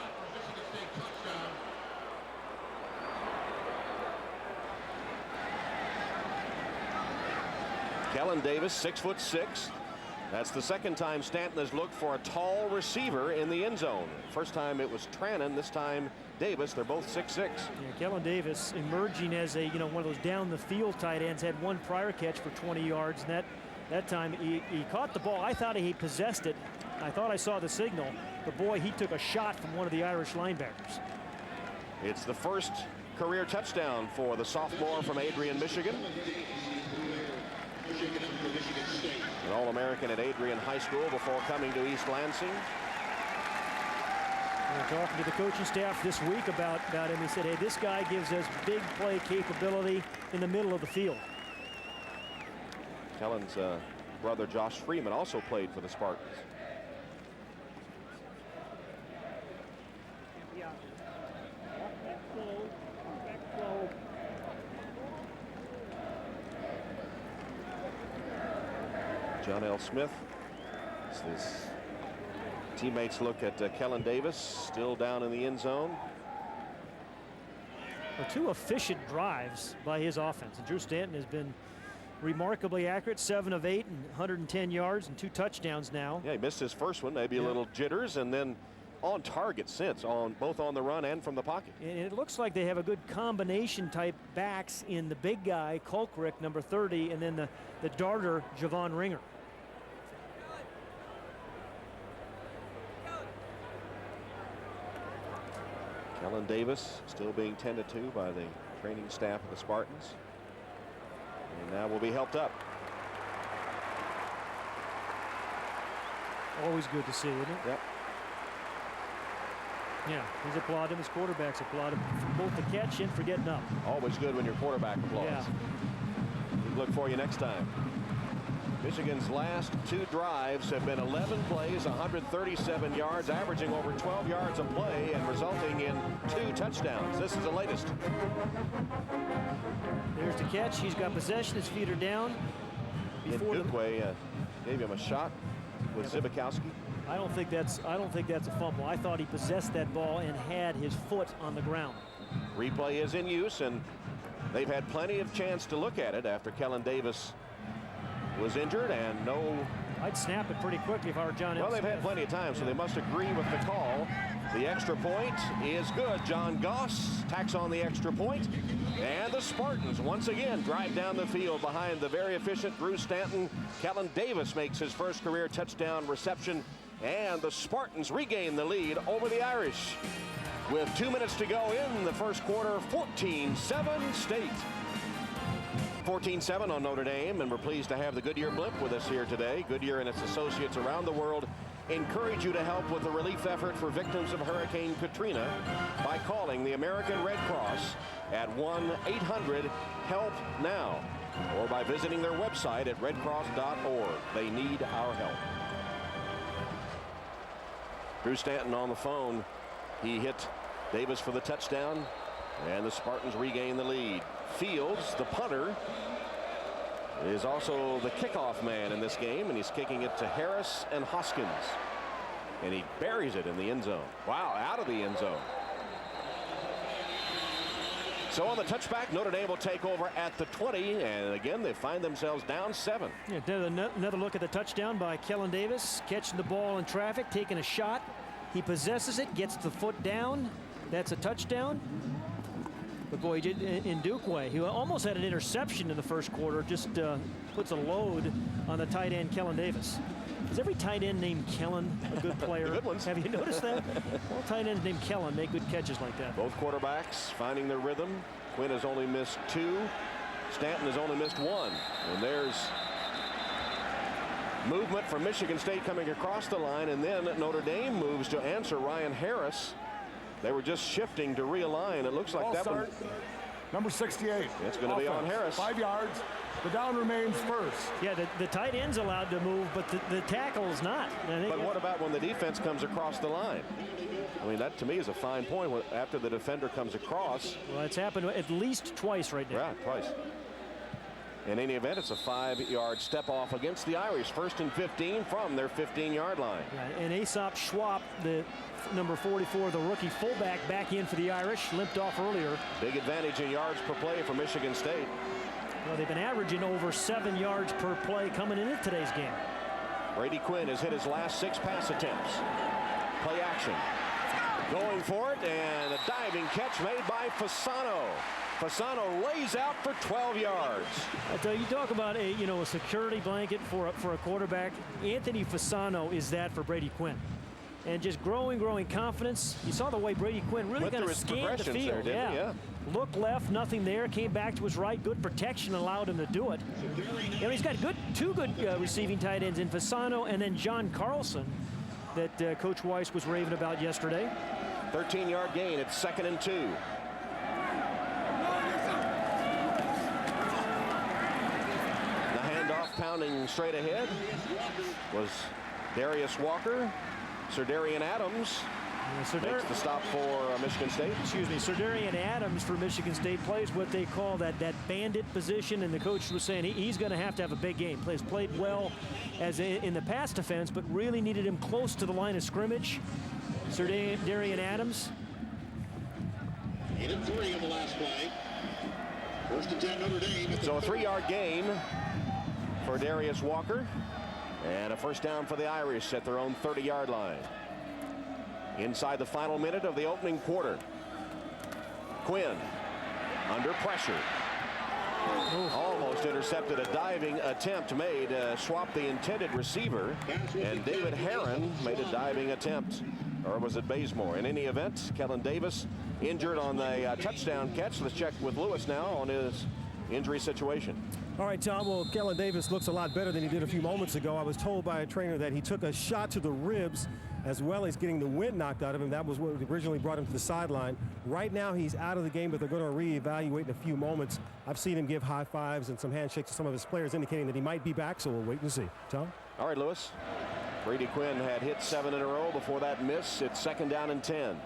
Kellen Davis, 6'6". That's the 2nd time Stanton has looked for a tall receiver in the end zone. First time it was Trannon, this time Davis. They're both 6'6". Yeah, Kellen Davis emerging as a one of those down the field tight ends, had 1 prior catch for 20 yards, and that time he caught the ball. I thought he possessed it. I thought I saw the signal, but boy, he took a shot from one of the Irish linebackers. It's the first career touchdown for the sophomore from Adrian, Michigan. An All-American at Adrian High School before coming to East Lansing. We were talking to the coaching staff this week about him. He said, hey, this guy gives us big play capability in the middle of the field. Kellen's brother Josh Freeman also played for the Spartans. John L. Smith. As his teammates look at Kellen Davis, still down in the end zone. Well, 2 efficient drives by his offense. And Drew Stanton has been remarkably accurate, 7 of 8 and 110 yards and 2 touchdowns now. Yeah, he missed his first one, maybe a little jitters, and then on target since, both on the run and from the pocket. And it looks like they have a good combination type backs in the big guy, Kulkrick, number 30, and then the darter, Javon Ringer. Kellen Davis still being tended to by the training staff of the Spartans. And now will be helped up. Always good to see, isn't it? Yep. Yeah, he's applauding him. His quarterbacks applaud him for both the catch and for getting up. Always good when your quarterback applauds. Yeah. We look for you next time. Michigan's last 2 drives have been 11 plays, 137 yards, averaging over 12 yards a play and resulting in 2 touchdowns. This is the latest. There's the catch. He's got possession. His feet are down. Before Ndukwe gave him a shot with Zibikowski. I don't think that's a fumble. I thought he possessed that ball and had his foot on the ground. Replay is in use, and they've had plenty of chance to look at it after Kellen Davis was injured, and no. I'd snap it pretty quickly if I were John L. Well, they've had plenty of time, so they must agree with the call. The extra point is good. John Goss tacks on the extra point, and the Spartans once again drive down the field behind the very efficient Drew Stanton. Kellen Davis makes his first career touchdown reception, and the Spartans regain the lead over the Irish. With 2 minutes to go in the first quarter, 14-7 State. 14-7 on Notre Dame, and we're pleased to have the Goodyear Blimp with us here today. Goodyear and its associates around the world encourage you to help with the relief effort for victims of Hurricane Katrina by calling the American Red Cross at 1-800-HELP-NOW or by visiting their website at redcross.org. They need our help. Drew Stanton on the phone. He hit Davis for the touchdown, and the Spartans regain the lead. Fields, the punter, is also the kickoff man in this game, and he's kicking it to Harris and Hoskins. And he buries it in the end zone. Wow, out of the end zone. So on the touchback, Notre Dame will take over at the 20, and again, they find themselves down 7. Yeah, another look at the touchdown by Kellen Davis, catching the ball in traffic, taking a shot. He possesses it, gets the foot down. That's a touchdown. But boy, he did in Ndukwe. He almost had an interception in the first quarter. Just puts a load on the tight end, Kellen Davis. Is every tight end named Kellen a good player? Good ones. Have you noticed that? All tight ends named Kellen make good catches like that. Both quarterbacks finding their rhythm. Quinn has only missed 2. Stanton has only missed 1. And there's movement from Michigan State coming across the line, and then Notre Dame moves to answer Ryan Harris. They were just shifting to realign. It looks like Ball that start. one. Number 68. It's going to be on Harris. 5 yards. The down remains first. Yeah, the tight end's allowed to move, but the tackle's not. But what about when the defense comes across the line? I mean, that to me is a fine point after the defender comes across. Well, it's happened at least twice right now. Yeah, twice. In any event, it's a 5-yard step off against the Irish. 1st and 15 from their 15-yard line. Yeah, and Aesop Schwab, the number 44, the rookie fullback, back in for the Irish, limped off earlier. Big advantage in yards per play for Michigan State. Well, they've been averaging over 7 yards per play coming into today's game. Brady Quinn has hit his last 6 pass attempts. Play action. Going for it, and a diving catch made by Fasano. Fasano lays out for 12 yards. I tell you, talk about a security blanket for a quarterback. Anthony Fasano is that for Brady Quinn. And just growing confidence. You saw the way Brady Quinn really kind of scanned the field. There, yeah. Looked left, nothing there. Came back to his right. Good protection allowed him to do it. He's got two good receiving tight ends in Fasano and then John Carlson that Coach Weiss was raving about yesterday. 13-yard gain. It's 2nd and 2. The handoff pounding straight ahead was Darius Walker. Serdarian Adams makes the stop for Michigan State. Excuse me, Serdarian Adams for Michigan State plays what they call that bandit position, and the coach was saying he's going to have a big game. Played well as in the pass defense, but really needed him close to the line of scrimmage. Serdarian Adams. 8 and 3 in the last play. 1st and 10 Notre Dame. So a 3-yard gain for Darius Walker. And a 1st down for the Irish at their own 30-yard line. inside the final minute of the opening quarter. Quinn under pressure. Almost intercepted a diving attempt made, swapped the intended receiver, and David Herron made a diving attempt. Or was it Bazemore? In any event, Kellen Davis injured on the touchdown catch. Let's check with Lewis now on his injury situation. All right, Tom. Well, Kellen Davis looks a lot better than he did a few moments ago. I was told by a trainer that he took a shot to the ribs as well as getting the wind knocked out of him. That was what originally brought him to the sideline. Right now, he's out of the game, but they're going to reevaluate in a few moments. I've seen him give high fives and some handshakes to some of his players, indicating that he might be back, so we'll wait and see. Tom? All right, Lewis. Brady Quinn had hit 7 in a row before that miss. It's 2nd down and 10.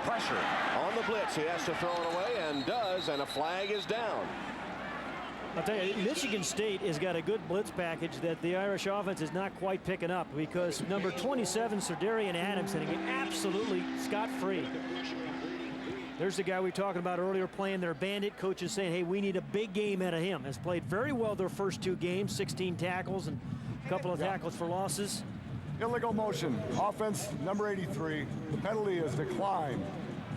Pressure on the blitz. He has to throw it away and does, and a flag is down. I'll tell you, Michigan State has got a good blitz package that the Irish offense is not quite picking up, because number 27, Sardarian Adams, hitting it absolutely scot-free. There's the guy we were talking about earlier playing their bandit. Coach is saying, hey, we need a big game out of him. Has played very well their first 2 games, 16 tackles and a couple of tackles for losses. Illegal motion. Offense number 83. The penalty is declined.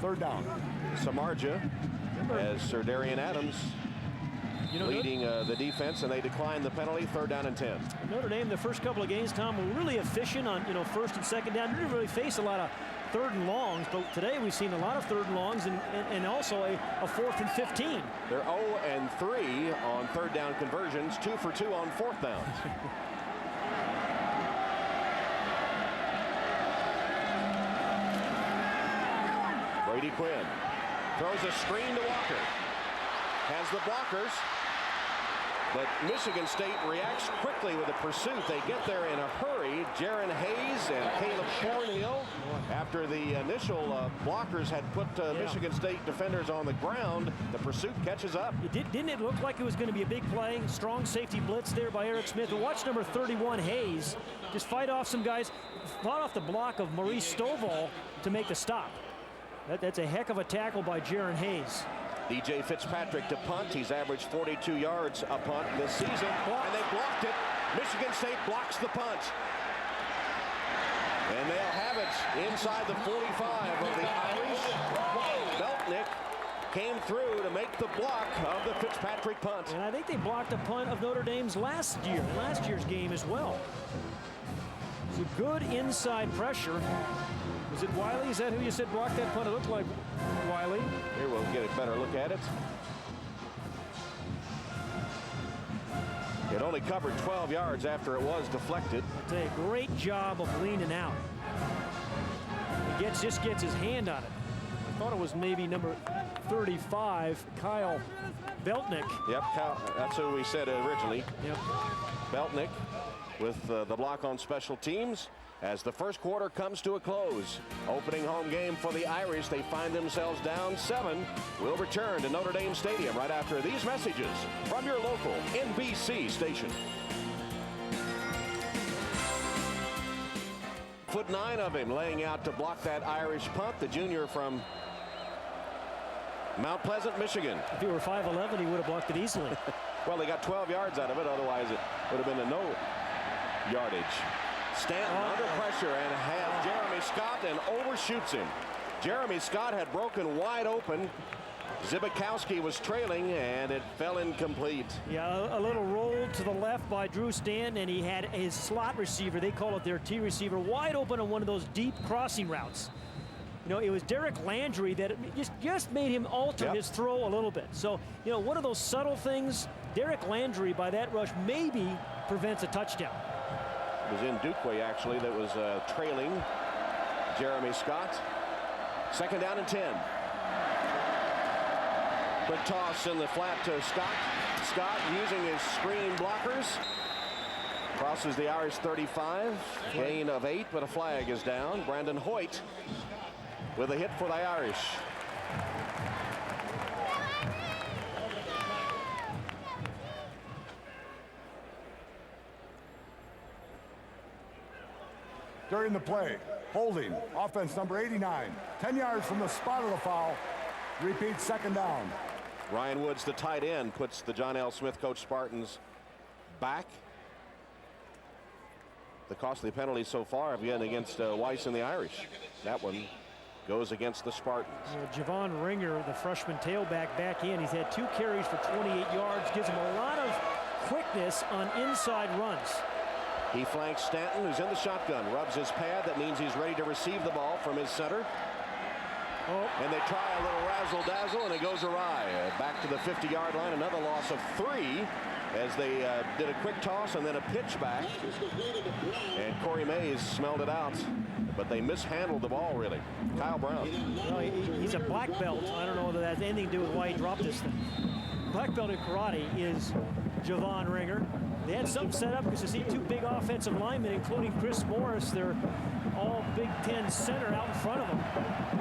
3rd down. Samardzija as Sardarian Adams leading the defense, and they declined the penalty. 3rd down and 10. Notre Dame, the first couple of games, Tom, were really efficient on 1st and 2nd down. Didn't really face a lot of 3rd and longs, but today we've seen a lot of 3rd and longs and also a 4th and 15. They're 0 and 3 on 3rd down conversions, 2 for 2 on 4th downs. Brady Quinn throws a screen to Walker. Has the blockers, but Michigan State reacts quickly with a pursuit. They get there in a hurry. Jaron Hayes and Caleb Cornhill, after the initial blockers had put Michigan State defenders on the ground, the pursuit catches up. Didn't it look like it was going to be a big play? Strong safety blitz there by Eric Smith. But watch number 31, Hayes, just fight off some guys, fought off the block of Maurice Stovall to make the stop. That's a heck of a tackle by Jaron Hayes. DJ Fitzpatrick to punt. He's averaged 42 yards a punt this season, and they blocked it. Michigan State blocks the punt. And they'll have it inside the 45 of the Irish. Beltnick came through to make the block of the Fitzpatrick punt. And I think they blocked a punt of Notre Dame's last year's game as well. It's a good inside pressure. Is it Wiley? Is that who you said blocked that punt? It looked like Wiley. Here, we'll get a better look at it. It only covered 12 yards after it was deflected. I'll tell you, great job of leaning out. He just gets his hand on it. I thought it was maybe number 35, Kyle Beltnick. Yep, that's who we said originally. Yep. Beltnick with the block on special teams. As the first quarter comes to a close, opening home game for the Irish, they find themselves down 7. We'll return to Notre Dame Stadium right after these messages from your local NBC station. 6'9" of him laying out to block that Irish punt, the junior from Mount Pleasant, Michigan. If he were 5'11", he would have blocked it easily. Well, they got 12 yards out of it, otherwise it would have been a no yardage. Stanton under pressure and had Jeremy Scott and overshoots him. Jeremy Scott had broken wide open. Zibikowski was trailing and it fell incomplete. Yeah, a little roll to the left by Drew Stanton, and he had his slot receiver, they call it their T receiver, wide open on one of those deep crossing routes. It was Derek Landry that just made him alter his throw a little bit. So, one of those subtle things, Derek Landry by that rush maybe prevents a touchdown. It was in Dukeway, actually, that was trailing Jeremy Scott. 2nd down and 10. Quick toss in the flat to Scott. Scott using his screen blockers. Crosses the Irish 35. Gain of 8, but a flag is down. Brandon Hoyt with a hit for the Irish. During the play, holding, offense number 89, 10 yards from the spot of the foul. Repeat, 2nd down. Ryan Woods, the tight end, puts the John L. Smith coach Spartans back. the costly penalties so far have been against Weiss and the Irish. That one goes against the Spartans. Javon Ringer, the freshman tailback, back in. He's had 2 carries for 28 yards. Gives him a lot of quickness on inside runs. He flanks Stanton, who's in the shotgun. Rubs his pad. That means he's ready to receive the ball from his center. And they try a little razzle-dazzle, and it goes awry. Back to the 50-yard line. Another loss of 3 as they did a quick toss and then a pitch back. And Corey Mays smelled it out, but they mishandled the ball, really. Kyle Brown. Well, he's a black belt. I don't know whether that has anything to do with why he dropped this thing. Black belt in karate is Javon Ringer. They had something set up because you see 2 big offensive linemen, including Chris Morris. They're all Big Ten center out in front of them.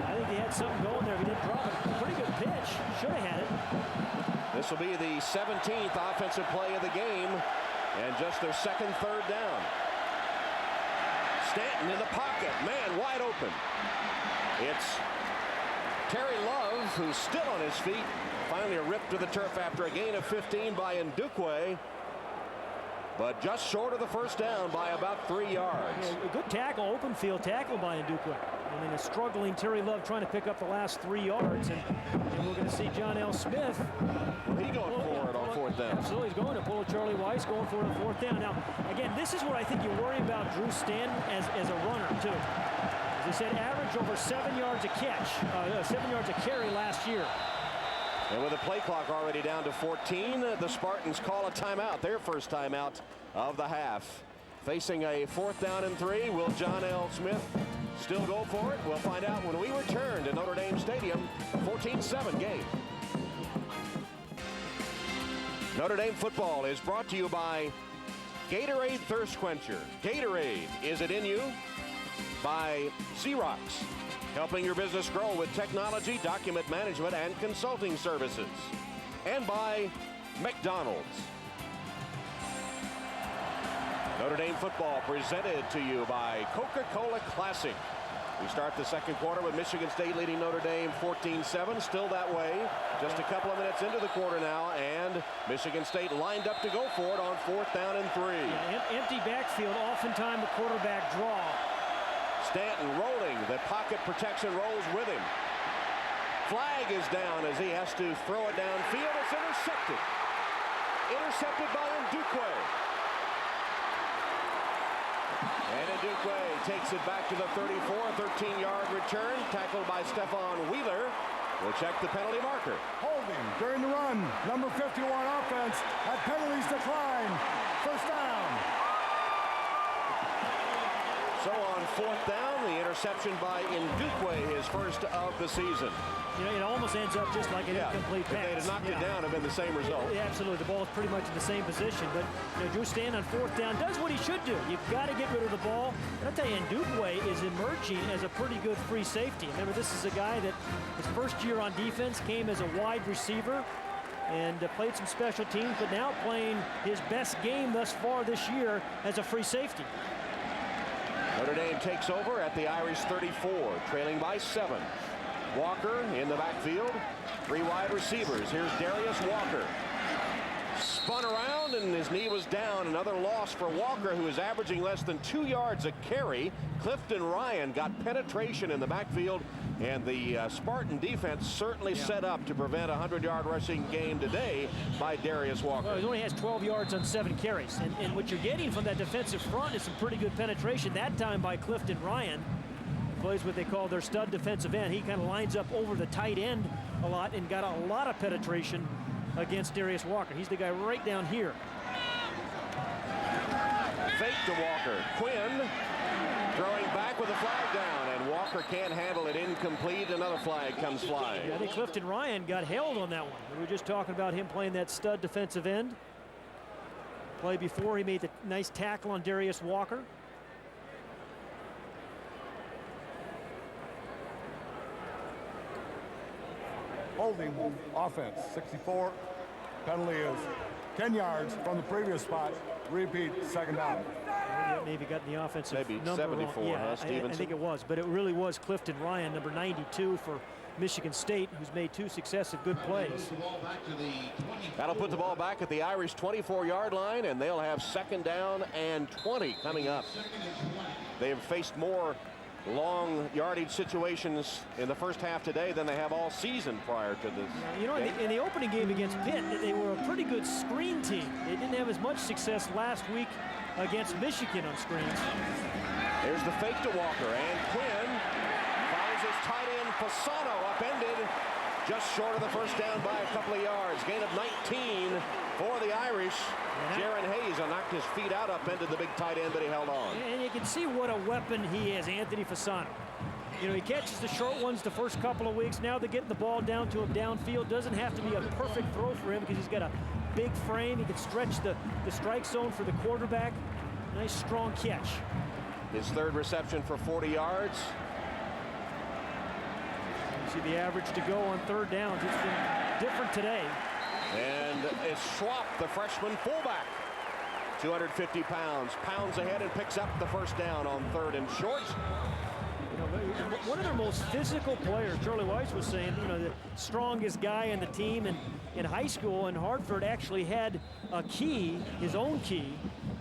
I think they had something going there. He didn't drop it. Pretty good pitch. Should have had it. This will be the 17th offensive play of the game, and just their second third down. Stanton in the pocket. Man, wide open. It's Terry Love, who's still on his feet. Finally a rip to the turf after a gain of 15 by Ndukwe. But just short of the first down by about 3 yards. A good tackle, open field tackle by Ndukwe. I mean, a struggling Terry Love trying to pick up the last 3 yards. And we're going to see John L. Smith. He going for it on fourth down. Absolutely, he's going to pull a Charlie Weiss, going for it on fourth down. Now, again, this is what I think you worry about Drew Stanton as a runner, too. As he said, average over 7 yards a catch, 7 yards a carry last year. And with the play clock already down to 14, the Spartans call a timeout, their first timeout of the half. Facing a 4th down and 3, will John L. Smith still go for it? We'll find out when we return to Notre Dame Stadium. 14-7 game. Notre Dame football is brought to you by Gatorade Thirst Quencher. Gatorade, is it in you? By Xerox, helping your business grow with technology, document management, and consulting services. And by McDonald's. Notre Dame football presented to you by Coca-Cola Classic. We start the second quarter with Michigan State leading Notre Dame 14-7. Still that way. Just a couple of minutes into the quarter now, and Michigan State lined up to go for it on 4th down and 3. Yeah, empty backfield, oftentimes the quarterback draw. Stanton rolling. The pocket protection rolls with him. Flag is down as he has to throw it downfield. It's intercepted. Intercepted by Ndukwe. And Ndukwe takes it back to the 34, 13-yard return, tackled by Stephon Wheeler. We'll check the penalty marker. Holding during the run. Number 51 offense. At penalties decline. First down. So on 4th down, the interception by Ndukwe, his first of the season. You know, it almost ends up just like an incomplete pass. If they'd have knocked it down, it would have been the same result. Yeah, absolutely. The ball is pretty much in the same position. But Drew Stanton on 4th down does what he should do. You've got to get rid of the ball. And I'll tell you, Ndukwe is emerging as a pretty good free safety. Remember, this is a guy that his first year on defense came as a wide receiver and played some special teams, but now playing his best game thus far this year as a free safety. Notre Dame takes over at the Irish 34, trailing by 7. Walker in the backfield. 3 wide receivers. Here's Darius Walker. Spun around and his knee was down. Another loss for Walker, who is averaging less than 2 yards a carry. Clifton Ryan got penetration in the backfield, and the Spartan defense certainly set up to prevent a 100-yard rushing game today by Darius Walker. Well, he only has 12 yards on 7 carries, and what you're getting from that defensive front is some pretty good penetration, that time by Clifton Ryan. He plays what they call their stud defensive end. He kind of lines up over the tight end a lot and got a lot of penetration against Darius Walker. He's the guy right down here. Fake to Walker. Quinn throwing back with a flag down, and Walker can't handle it. Incomplete. Another flag comes flying. Yeah, I think Clifton Ryan got held on that one. We were just talking about him playing that stud defensive end. Play before, he made the nice tackle on Darius Walker. Holding offense. 64. Penalty is 10 yards from the previous spot. Repeat, second down. Maybe got the offensive maybe number 74, wrong. Yeah, huh, Stevenson? I think it was, but it really was Clifton Ryan, number 92 for Michigan State, who's made 2 successive good plays. That'll put the ball back at the Irish 24-yard line, and they'll have 2nd down and 20 coming up. They have faced more long yardage situations in the first half today than they have all season prior to this. You know, in the opening game against Pitt, they were a pretty good screen team. They didn't have as much success last week against Michigan on screens. There's the fake to Walker, and Quinn finds his tight end Fasano upended just short of the first down by a couple of yards. Gain of 19 for the Irish. Jaron Hayes knocked his feet out, upended the big tight end, but he held on. And you can see what a weapon he is, Anthony Fasano. You know, he catches the short ones the first couple of weeks. Now they're getting the ball down to him downfield. Doesn't have to be a perfect throw for him because he's got a big frame. He can stretch the strike zone for the quarterback. Nice strong catch. His 3rd reception for 40 yards. You see the average to go on 3rd downs. It's been different today. And it's Schwab, the freshman fullback. 250 pounds. Pounds ahead and picks up the first down on 3rd and short. You know, one of their most physical players, Charlie Weiss was saying, you know, the strongest guy in the team in high school in Hartford actually had a key, his own key,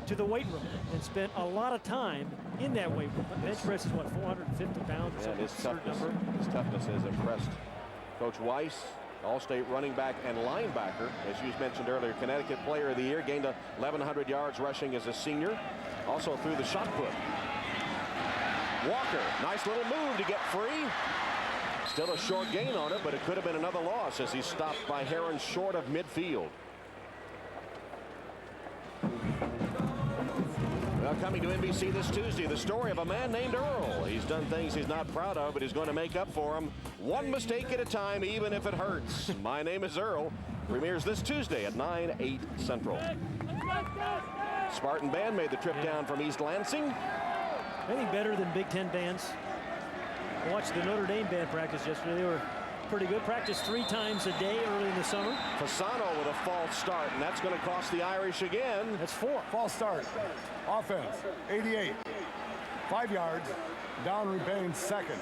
to the weight room and spent a lot of time in that weight room. Bench press is what, 450 pounds or something? His toughness has impressed Coach Weiss, All-State running back and linebacker. As you mentioned earlier, Connecticut Player of the Year, gained 1,100 yards rushing as a senior. Also threw the shot put. Walker, nice little move to get free. Still a short gain on it, but it could have been another loss as he's stopped by Heron short of midfield. Well, coming to NBC this Tuesday, the story of a man named Earl. He's done things he's not proud of, but he's going to make up for them. One mistake at a time, even if it hurts. My Name is Earl premieres this Tuesday at 9/8 Central. Spartan band made the trip down from East Lansing. Anything better than Big Ten bands? I watched the Notre Dame band practice yesterday. They were pretty good. Practice 3 times a day early in the summer. Fasano with a false start, and that's going to cost the Irish again. That's 4. False start. Offense, 88. 5 yards. Down remains 2nd.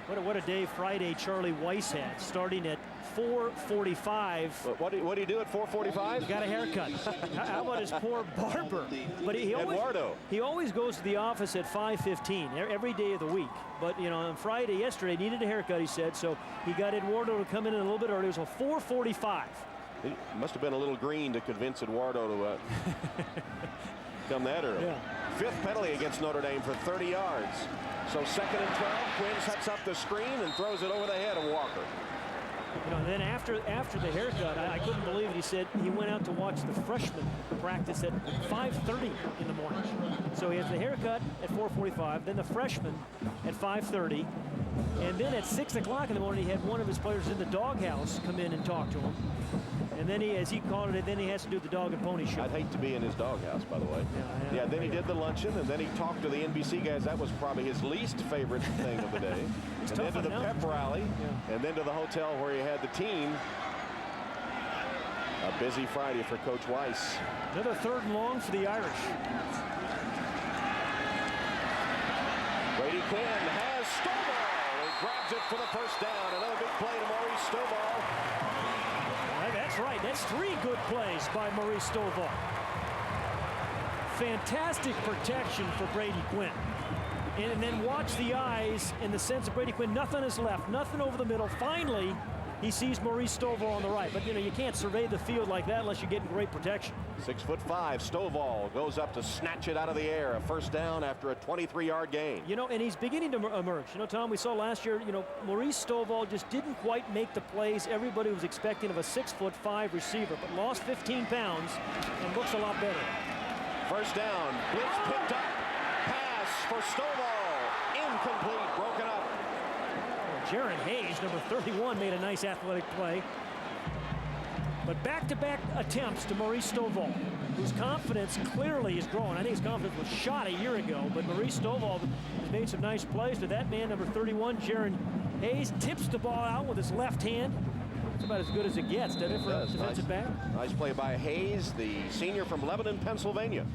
What a day Friday Charlie Weiss had, starting at 4:45. But what do you do at 4:45? Got a haircut. How about his poor barber? But Eduardo. He always goes to the office at 5:15 every day of the week. But you know, on Friday yesterday needed a haircut, he said, so he got Eduardo to come in a little bit early. It was a 4:45. He must have been a little green to convince Eduardo to come that early. Yeah. 5th penalty against Notre Dame for 30 yards. So 2nd and 12. Quinn sets up the screen and throws it over the head of Walker. You know, and then after the haircut, I couldn't believe it. He said he went out to watch the freshmen practice at 5:30 in the morning. So he has the haircut at 4:45, then the freshman at 5:30, and then at 6 o'clock in the morning he had one of his players in the doghouse come in and talk to him. And then he, as he called it, then he has to do the dog and pony show. I'd hate to be in his doghouse, by the way. Yeah, Then he did the luncheon, and then he talked to the NBC guys. That was probably his least favorite thing of the day. He's and tough then to the on pep rally, and then to the hotel where he had the team. A busy Friday for Coach Weiss. Another 3rd and long for the Irish. Brady Quinn has Stovall. He grabs it for the first down. Another big play to Maurice Stovall. That's right. That's 3 good plays by Maurice Stovall. Fantastic protection for Brady Quinn. And then watch the eyes in the sense of Brady Quinn. Nothing is left. Nothing over the middle. Finally, he sees Maurice Stovall on the right. But, you know, you can't survey the field like that unless you're getting great protection. 6'5", Stovall goes up to snatch it out of the air. A first down after a 23-yard gain. You know, and he's beginning to emerge. You know, Tom, we saw last year, you know, Maurice Stovall just didn't quite make the plays everybody was expecting of a 6'5" receiver, but lost 15 pounds and looks a lot better. First down, blitz picked up. Pass for Stovall. Incomplete, broken up. Jaron Hayes, number 31, made a nice athletic play. But back-to-back attempts to Maurice Stovall, whose confidence clearly is growing. I think his confidence was shot a year ago, but Maurice Stovall has made some nice plays. But that man, number 31, Jaron Hayes, tips the ball out with his left hand. It's about as good as it gets, doesn't it, for a defensive back? Nice play by Hayes, the senior from Lebanon, Pennsylvania.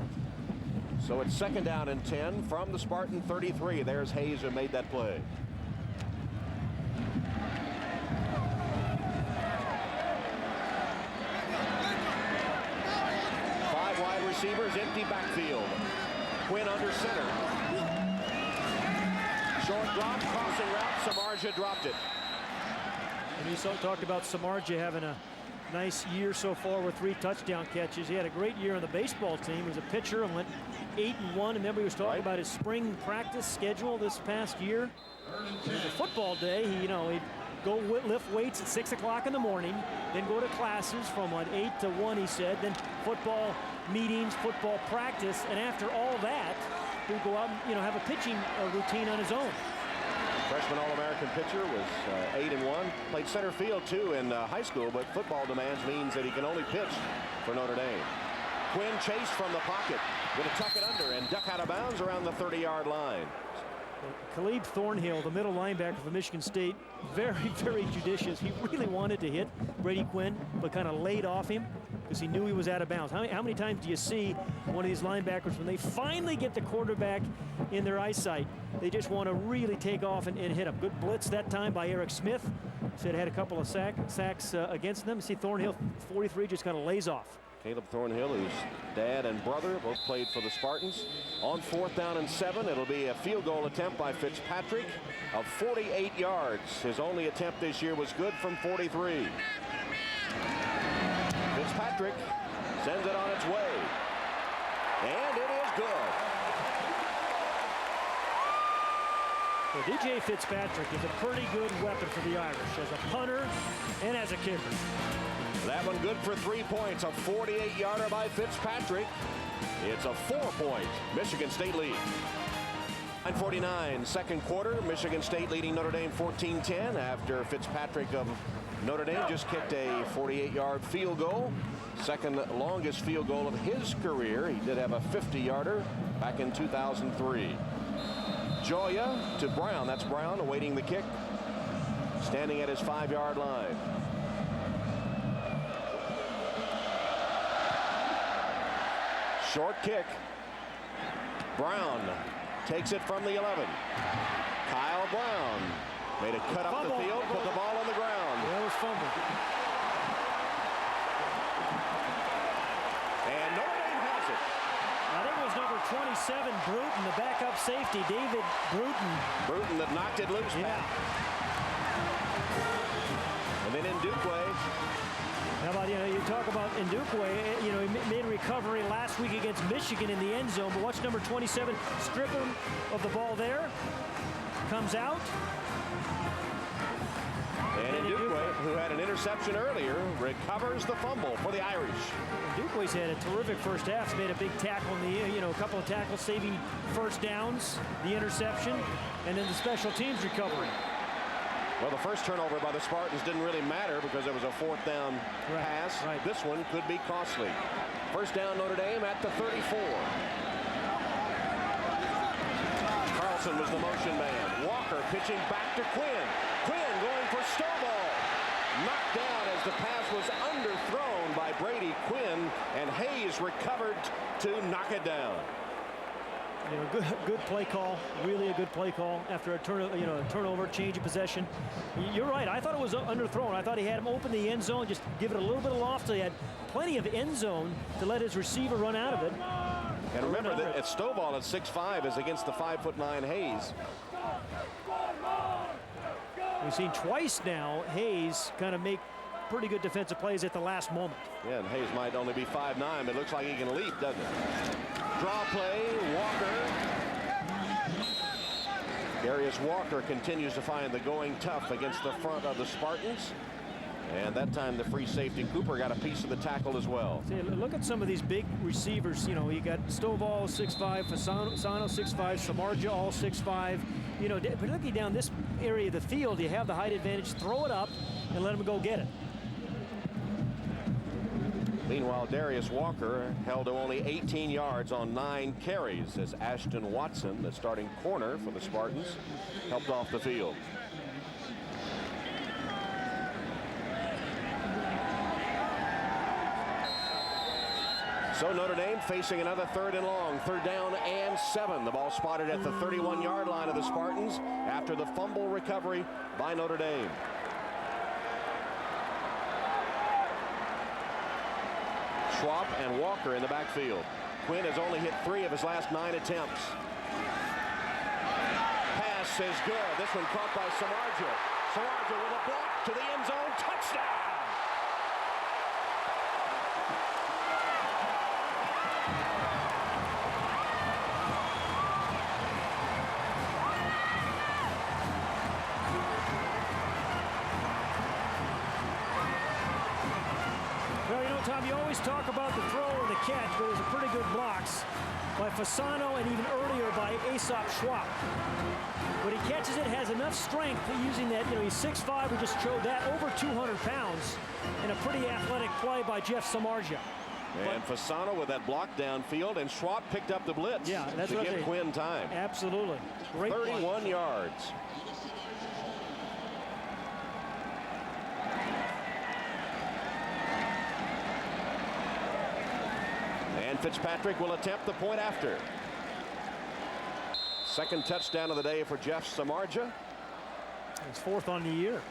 So it's 2nd down and 10 from the Spartan 33. There's Hayes who made that play. empty backfield. Quinn under center. Short drop, crossing route. Samardzija dropped it. And you talked about Samardzija having a nice year so far with 3 touchdown catches. He had a great year on the baseball team. He was a pitcher and went 8-1. Remember, he was talking about his spring practice schedule this past year. It was a football day. He'd go lift weights at 6 o'clock in the morning, then go to classes from like 8 to 1, he said, then football meetings, football practice, and after all that, he'd go out and have a pitching routine on his own. Freshman All-American pitcher was 8-1. Played center field too in high school, but football demands means that he can only pitch for Notre Dame. Quinn chased from the pocket, going to tuck it under and duck out of bounds around the 30-yard line. Caleb Thornhill, the middle linebacker for Michigan State, very, very judicious. He really wanted to hit Brady Quinn, but kind of laid off him because he knew he was out of bounds. How many times do you see one of these linebackers, when they finally get the quarterback in their eyesight, they just want to really take off and hit him? Good blitz that time by Eric Smith. Said had a couple of sacks against them. You see Thornhill, 43, just kind of lays off. Caleb Thornhill, whose dad and brother both played for the Spartans. On 4th down and 7, it'll be a field goal attempt by Fitzpatrick of 48 yards. His only attempt this year was good from 43. Fitzpatrick sends it on its way. And it is good. Well, DJ Fitzpatrick is a pretty good weapon for the Irish as a punter and as a kicker. That one good for 3 points. A 48-yarder by Fitzpatrick. It's a 4-point Michigan State lead. 9:49, second quarter. Michigan State leading Notre Dame 14-10 after Fitzpatrick of Notre Dame just kicked a 48-yard field goal. Second longest field goal of his career. He did have a 50-yarder back in 2003. Joya to Brown. That's Brown awaiting the kick. Standing at his 5-yard line. Short kick. Brown takes it from the 11. Kyle Brown made a cut up the field, put the ball on the ground. Yeah, it was fumbled. And Notre Dame has it. I think it was number 27, Bruton, the backup safety, David Bruton. Bruton that knocked it loose. Yeah. And then Ndukwe. How about, you talk about Ndukwe, he made a recovery last week against Michigan in the end zone, but watch number 27 strip him of the ball there. Comes out. And Ndukwe, who had an interception earlier, recovers the fumble for the Irish. Ndukwe's had a terrific first half. He's made a big tackle in the, a couple of tackles saving first downs, the interception, and then the special teams recovery. Well, the first turnover by the Spartans didn't really matter because it was a 4th down pass. Right. This one could be costly. First down Notre Dame at the 34. Carlson was the motion man. Walker pitching back to Quinn. Quinn going for Stovall. Knocked down as the pass was underthrown by Brady Quinn, and Hayes recovered to knock it down. Good play call, really a good play call after a turnover, change of possession. You're right. I thought it was underthrown. I thought he had him open the end zone, just give it a little bit of loft, so he had plenty of end zone to let his receiver run out of it. And remember that at Stovall at 6'5" is against the 5'9" Hayes. We've seen twice now Hayes kind of make pretty good defensive plays at the last moment. Yeah, and Hayes might only be 5'9", but it looks like he can leap, doesn't it? Draw play, Walker. Darius Walker continues to find the going tough against the front of the Spartans. And that time the free safety Cooper got a piece of the tackle as well. See, look at some of these big receivers. You got Stovall 6'5", Fasano 6'5", Samardzija all 6'5". Particularly down this area of the field, you have the height advantage. Throw it up and let them go get it. Meanwhile, Darius Walker held to only 18 yards on 9 carries as Ashton Watson, the starting corner for the Spartans, helped off the field. So Notre Dame facing another 3rd and long, 3rd down and 7. The ball spotted at the 31-yard line of the Spartans after the fumble recovery by Notre Dame. Schwab and Walker in the backfield. Quinn has only hit 3 of his last 9 attempts. Pass is good. This one caught by Samardzija. Samardzija with a block to the end zone. Touchdown! Well, you know, Tom, you always talk about the throw and the catch, but there's a pretty good blocks by Fasano and even earlier by Aesop Schwab. When he catches it, has enough strength using that. You know, he's 6'5", we just showed that, over 200 pounds, and a pretty athletic play by Jeff Samardzija. And Fasano with that block downfield, and Schwab picked up the blitz to give Quinn time. Absolutely. Great 31 yards. And Fitzpatrick will attempt the point after. Second touchdown of the day for Jeff Samardzija. It's 4th on the year.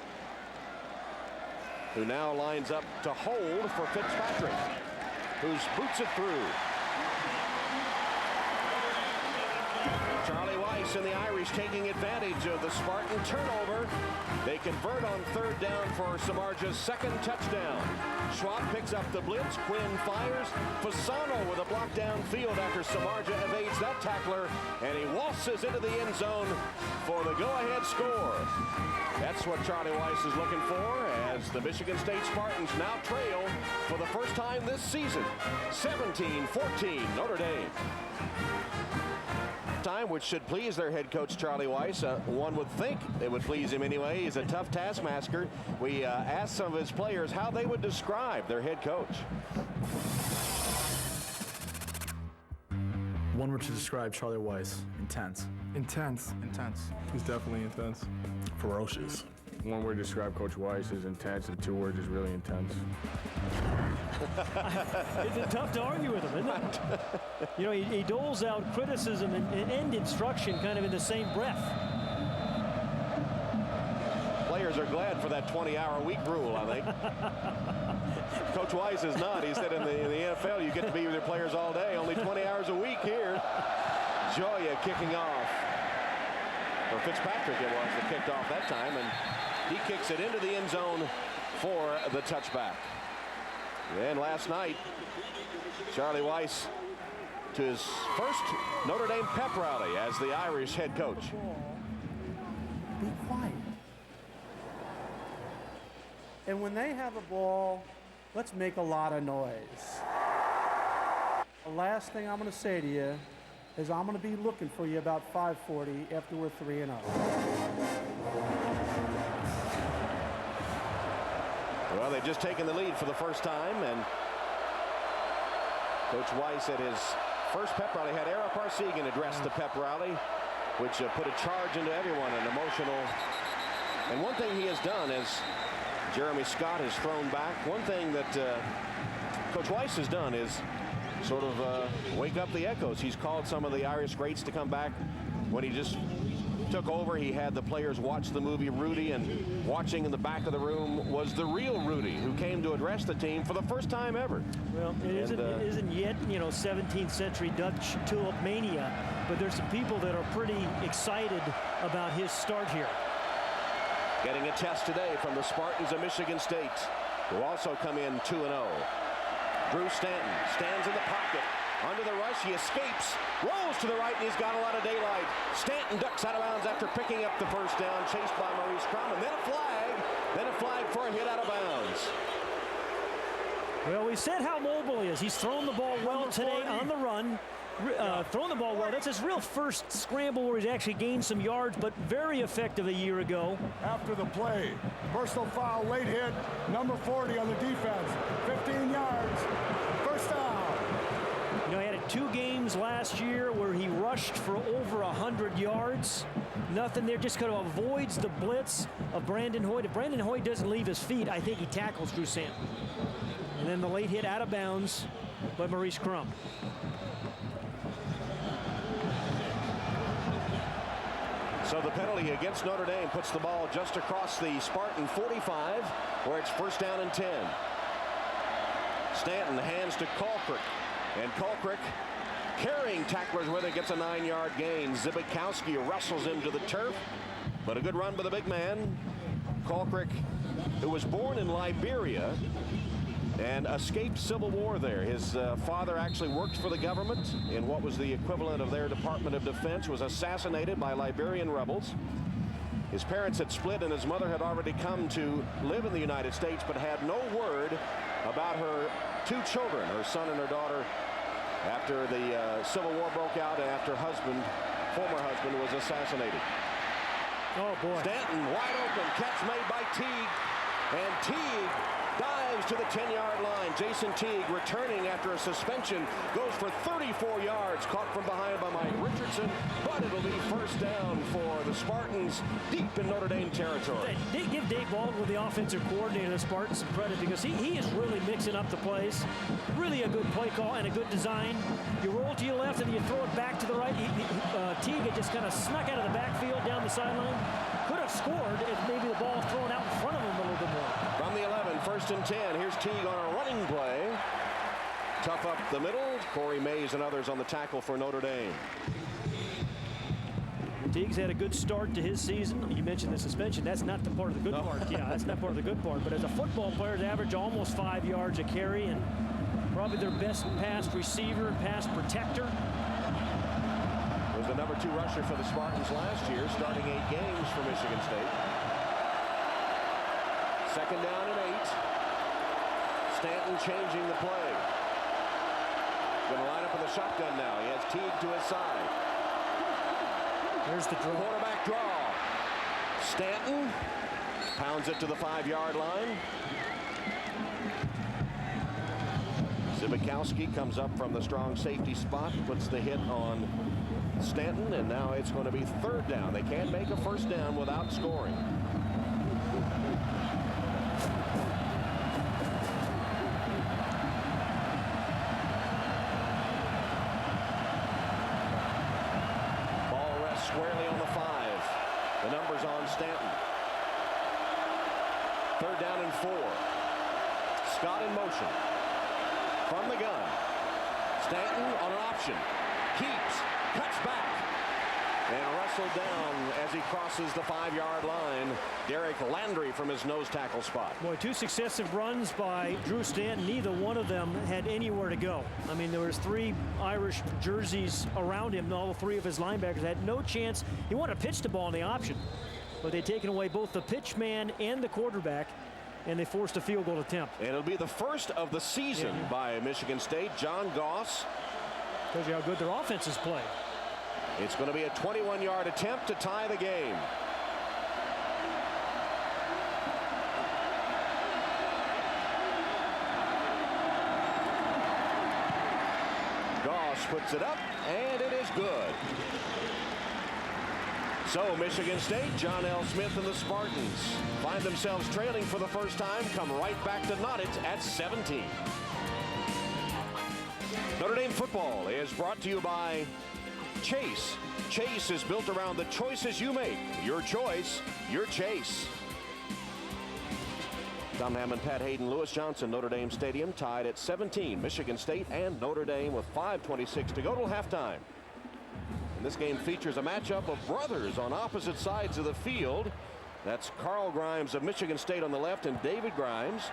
Who now lines up to hold for Fitzpatrick, who's boots it through. Charlie Weiss and the Irish taking advantage of the Spartan turnover. They convert on 3rd down for Samardzija's second touchdown. Schwab picks up the blitz. Quinn fires. Fasano with a block downfield after Samardzija evades that tackler, and he waltzes into the end zone for the go-ahead score. That's what Charlie Weiss is looking for as the Michigan State Spartans now trail for the first time this season. 17-14 Notre Dame. Time, which should please their head coach Charlie Weiss. One would think it would please him anyway. He's a tough taskmaster. We asked some of his players how they would describe their head coach. One word to describe Charlie Weiss: intense. Intense. Intense. He's definitely intense. Ferocious. One word to describe Coach Weiss is intense, and 2 words is really intense. It's tough to argue with him, isn't it? You know, he doles out criticism and instruction kind of in the same breath. Players are glad for that 20-hour-a-week rule, I think. Coach Weiss is not. He said in the NFL, you get to be with your players all day. Only 20 hours a week here. Joya kicking off. Or Fitzpatrick it was that kicked off that time, and he kicks it into the end zone for the touchback. And last night, Charlie Weiss to his first Notre Dame pep rally as the Irish head coach. Be quiet. And when they have a ball, let's make a lot of noise. The last thing I'm going to say to you is I'm going to be looking for you about 5:40 after we're 3-0. Well, they've just taken the lead for the first time, and Coach Weiss at his first pep rally had Ara Parsegan address the pep rally, which put a charge into everyone, an emotional. And one thing he has done is Jeremy Scott has thrown back. One thing that Coach Weiss has done is sort of wake up the echoes. He's called some of the Irish greats to come back. When he just took over, he had the players watch the movie Rudy, and watching in the back of the room was the real Rudy, who came to address the team for the first time ever. Well, it isn't yet, you know, 17th century Dutch tulip mania, but there's some people that are pretty excited about his start here. Getting a test today from the Spartans of Michigan State, who also come in 2-0. Drew Stanton stands in the pocket. Under the rush, he escapes, rolls to the right, and he's got a lot of daylight. Stanton ducks out of bounds after picking up the first down, chased by Maurice Crum, and then a flag for a hit out of bounds. Well, we said how mobile he is. He's thrown the ball well today on the run. Thrown the ball well. That's his real first scramble where he's actually gained some yards, but very effective a year ago. After the play, personal foul, late hit, number 40 on the defense, 15 yards, first down. You know, he had 2 games last year where he rushed for over 100 yards. Nothing there, just kind of avoids the blitz of Brandon Hoyt. If Brandon Hoyt doesn't leave his feet, I think he tackles Drew Stanton. And then the late hit out of bounds by Maurice Crum. So the penalty against Notre Dame puts the ball just across the Spartan 45, where it's first down and 10. Stanton hands to Colquitt, and Colquitt Carrying tacklers with it, gets a 9-yard gain. Zibikowski wrestles him to the turf, but a good run by the big man. Kalkrick, who was born in Liberia and escaped civil war there. His father actually worked for the government in what was the equivalent of their Department of Defense, was assassinated by Liberian rebels. His parents had split, and his mother had already come to live in the United States, but had no word about her 2 children, her son and her daughter, after the Civil War broke out and after former husband was assassinated. Oh, boy. Stanton wide open, catch made by Teague, and Teague dives to the 10-yard line. Jason Teague, returning after a suspension, goes for 34 yards, caught from behind by Mike Richardson, but it'll be first down for the Spartans deep in Notre Dame territory. They give Dave Baldwin, the offensive coordinator of the Spartans, some credit because he is really mixing up the plays. Really a good play call and a good design. You roll to your left and you throw it back to the right. Teague had just kind of snuck out of the backfield down the sideline. Could have scored if maybe the ball thrown out in front of him a little bit more. From the 11, first and 10. Here's Teague on a running play. Tough up the middle. Corey Mays and others on the tackle for Notre Dame. Teague's had a good start to his season. You mentioned the suspension. That's not the part of the good part. Yeah, that's not part of the good part. But as a football player, they average almost 5 yards a carry, and probably their best pass receiver and pass protector. Was the number 2 rusher for the Spartans last year, starting 8 games for Michigan State. Second down and 8. Stanton changing the play. Going to line up in the shotgun now. He has Teague to his side. There's the draw. Quarterback draw. Stanton pounds it to the 5-yard line. Zibikowski comes up from the strong safety spot, puts the hit on Stanton, and now it's going to be third down. They can't make a first down without scoring. Squarely on the 5. The numbers on Stanton. Third down and 4. Scott in motion. From the gun. Stanton on an option. Keeps. Cuts back. And wrestled down as he crosses the 5-yard line. Derek Landry from his nose tackle spot. Boy, 2 successive runs by Drew Stanton. Neither one of them had anywhere to go. I mean, there was 3 Irish jerseys around him. All 3 of his linebackers had no chance. He wanted to pitch the ball in the option, but they'd taken away both the pitch man and the quarterback, and they forced a field goal attempt. And it'll be the first of the season by Michigan State. John Goss. Tells you how good their offenses play. It's going to be a 21-yard attempt to tie the game. Goss puts it up, and it is good. So Michigan State, John L. Smith and the Spartans find themselves trailing for the first time, come right back to knot it at 17. Notre Dame football is brought to you by Chase. Chase is built around the choices you make. Your choice, your Chase. Tom Hammond, Pat Hayden, Lewis Johnson, Notre Dame Stadium tied at 17. Michigan State and Notre Dame with 5:26 to go till halftime. And this game features a matchup of brothers on opposite sides of the field. That's Carl Grimes of Michigan State on the left and David Grimes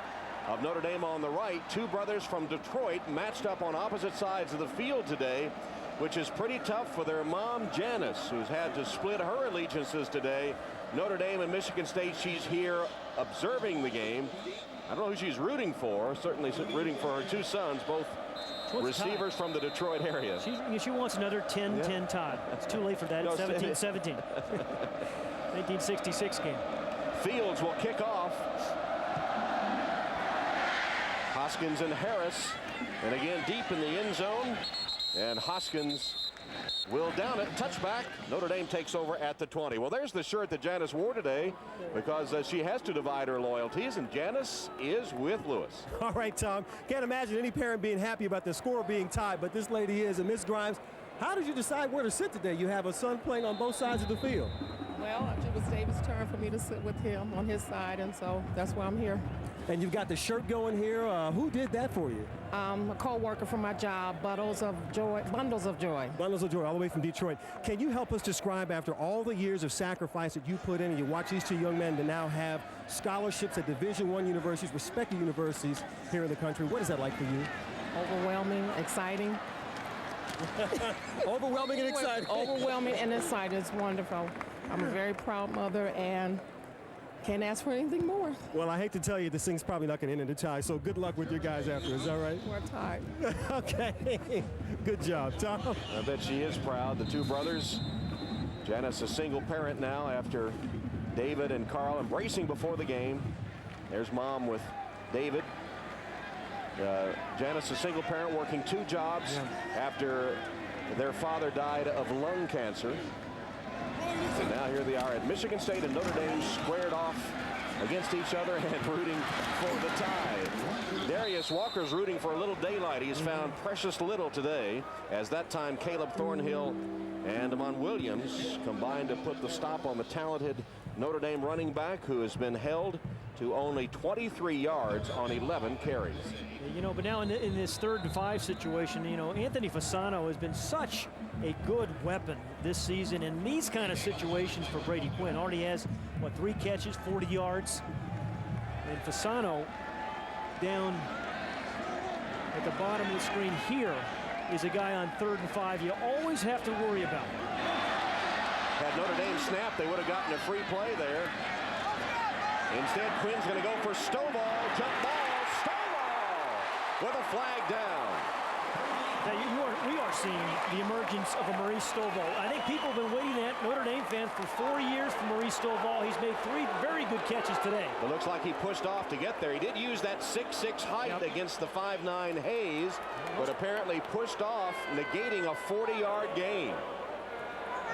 of Notre Dame on the right. 2 brothers from Detroit matched up on opposite sides of the field today, which is pretty tough for their mom, Janice, who's had to split her allegiances today. Notre Dame and Michigan State, she's here observing the game. I don't know who she's rooting for. Certainly rooting for her 2 sons, both receivers from the Detroit area. She wants another 10-10 tie. It's too late for that. It's 17-17. 1966 game. Fields will kick off. Hoskins and Harris. And again, deep in the end zone. And Hoskins will down it. Touchback. Notre Dame takes over at the 20. Well, there's the shirt that Janice wore today because she has to divide her loyalties, and Janice is with Lewis. All right, Tom. Can't imagine any parent being happy about the score being tied, but this lady is. And Miss Grimes, how did you decide where to sit today? You have a son playing on both sides of the field. Well, it was David's turn for me to sit with him on his side, and so that's why I'm here. And you've got the shirt going here. Who did that for you? A co-worker from my job, Bundles of Joy. Bundles of Joy, all the way from Detroit. Can you help us describe, after all the years of sacrifice that you put in, and you watch these two young men to now have scholarships at Division I universities, respected universities here in the country, what is that like for you? Overwhelming, exciting. Overwhelming and exciting. Overwhelming and exciting. It's wonderful. I'm a very proud mother and can't ask for anything more. Well, I hate to tell you, this thing's probably not going to end in a tie, so good luck with your guys after. Is that right? We're tied. Okay. Good job, Tom. I bet she is proud. The two brothers. Janice, a single parent now after David and Carl embracing before the game. There's mom with David. Janice, a single parent, working 2 jobs after their father died of lung cancer. And now here they are at Michigan State and Notre Dame squared off against each other and rooting for the tie. Darius Walker's rooting for a little daylight. He's found precious little today, as that time Caleb Thornhill and Amon Williams combined to put the stop on the talented Notre Dame running back, who has been held to only 23 yards on 11 carries. You know, but now in this 3rd and 5 situation, you know, Anthony Fasano has been such a good weapon this season in these kind of situations for Brady Quinn. Already has, what, 3 catches, 40 yards. And Fasano down at the bottom of the screen here is a guy on 3rd and 5 you always have to worry about. Had Notre Dame snapped, they would have gotten a free play there. Instead, Quinn's going to go for Stovall. Jump ball, Stovall with a flag down. Now we are seeing the emergence of a Maurice Stovall. I think people have been waiting at Notre Dame fans for 4 years for Maurice Stovall. He's made 3 very good catches today. It looks like he pushed off to get there. He did use that 6'6" height against the 5'9" Hayes, but apparently pushed off, negating a 40-yard gain.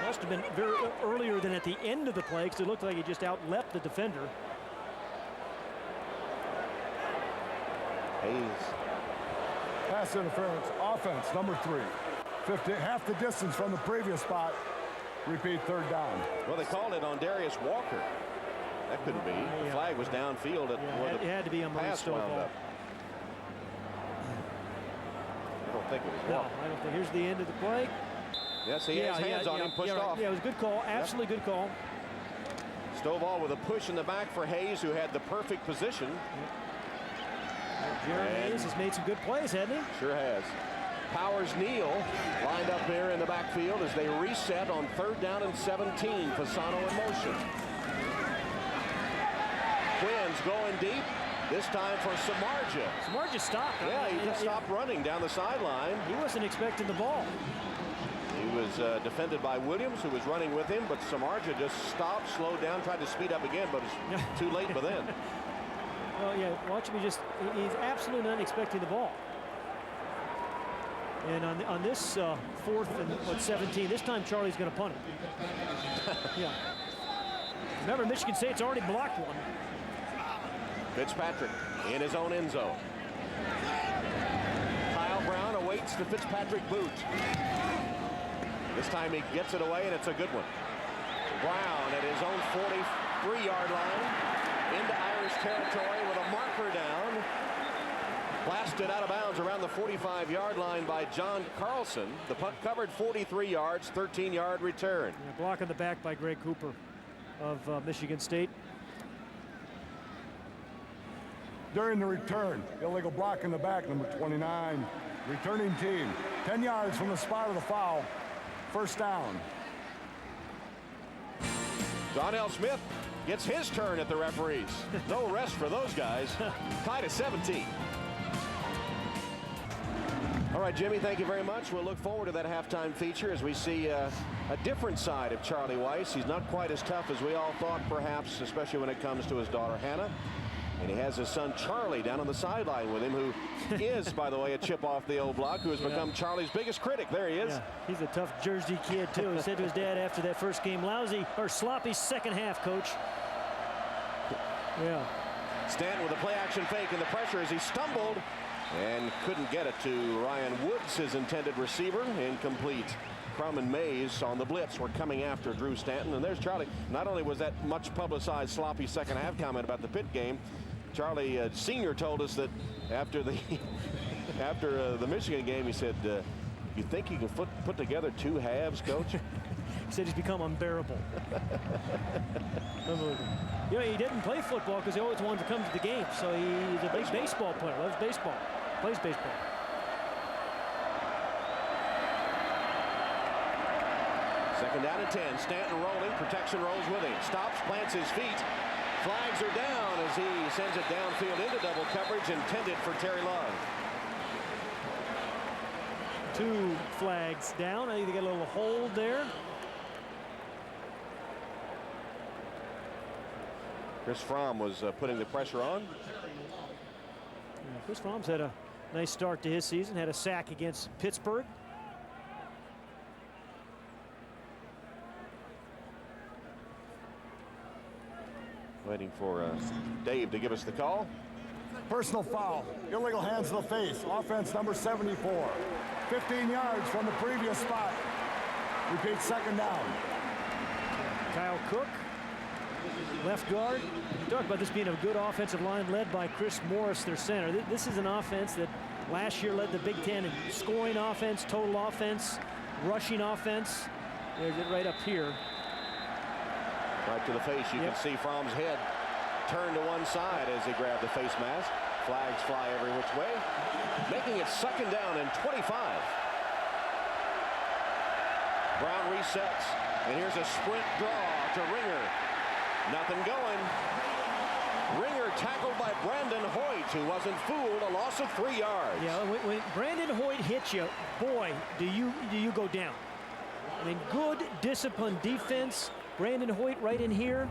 Must have been very earlier than at the end of the play, because it looked like he just outleapt the defender. Hayes. Pass interference, offense, number 3. 50, half the distance from the previous spot. Repeat, 3rd down. Well, they called it on Darius Walker. That couldn't be. The flag was downfield at where it had to be on Maurice Stovall. I don't think it was No, Walker. I don't think. Here's the end of the play. Yes, he has hands on him, pushed off. Yeah, it was a good call. Absolutely good call. Stovall with a push in the back for Hayes, who had the perfect position. Jeremy Hayes has made some good plays, hasn't he? Sure has. Powers Neal lined up there in the backfield as they reset on 3rd down and 17. Fasano in motion. Quinn's going deep. This time for Samardzija. Samardzija stopped. Yeah, he just stopped running down the sideline. He wasn't expecting the ball. He was defended by Williams, who was running with him, but Samardzija just stopped, slowed down, tried to speed up again, but it's too late by then. Well, yeah, watch me just, he's absolutely not expecting the ball. And on this 4th and 17, this time Charlie's going to punt it. Yeah. Remember, Michigan State's already blocked one. Fitzpatrick in his own end zone. Kyle Brown awaits the Fitzpatrick boot. This time he gets it away, and it's a good one. Brown at his own 43-yard line into Irish territory with a marker down. Blasted out of bounds around the 45-yard line by John Carlson. The punt covered 43 yards, 13-yard return. Yeah, block in the back by Greg Cooper of Michigan State. During the return, illegal block in the back, number 29. Returning team, 10 yards from the spot of the foul. 1st down. Donnell Smith gets his turn at the referees. No rest for those guys. Tied at 17. All right, Jimmy, thank you very much. We'll look forward to that halftime feature as we see a different side of Charlie Weis. He's not quite as tough as we all thought, perhaps, especially when it comes to his daughter, Hannah. And he has his son, Charlie, down on the sideline with him, who is, by the way, a chip off the old block, who has become Charlie's biggest critic. There he is. Yeah, he's a tough Jersey kid, too. He said to his dad after that first game, lousy or sloppy 2nd half, coach. Yeah. Stanton with a play-action fake and the pressure as he stumbled and couldn't get it to Ryan Woods, his intended receiver. Incomplete. Crum and Mays on the blitz were coming after Drew Stanton, and there's Charlie. Not only was that much publicized sloppy 2nd half comment about the Pitt game, Charlie Sr. told us that after the the Michigan game, he said, "You think you can put together 2 halves, Coach?" He said he's become unbearable. You know, he didn't play football because he always wanted to come to the game. So he's a big baseball player. Loves baseball. Plays baseball. Second down and 10. Stanton rolling. Protection rolls with him. Stops, plants his feet. Flags are down as he sends it downfield into double coverage intended for Terry Love. 2 flags down. I think they got a little hold there. Chris Fromm was putting the pressure on. Yeah, Chris Fromm's had a nice start to his season. Had a sack against Pittsburgh. Waiting for Dave to give us the call. Personal foul. Illegal hands to the face. Offense number 74. 15 yards from the previous spot. Repeat, second down. Kyle Cook, left guard. You talk about this being a good offensive line led by Chris Morris, their center. This is an offense that last year led the Big Ten in scoring offense, total offense, rushing offense. There's it right up here. Right to the face. You can see Fromm's head turn to one side as he grabbed the face mask. Flags fly every which way, making it second down and 25. Brown resets, and here's a sprint draw to Ringer. Nothing going. Ringer tackled by Brandon Hoyt, who wasn't fooled. A loss of 3 yards. Yeah, when Brandon Hoyt hits you, boy, do you go down. I mean, good disciplined defense. Brandon Hoyt right in here,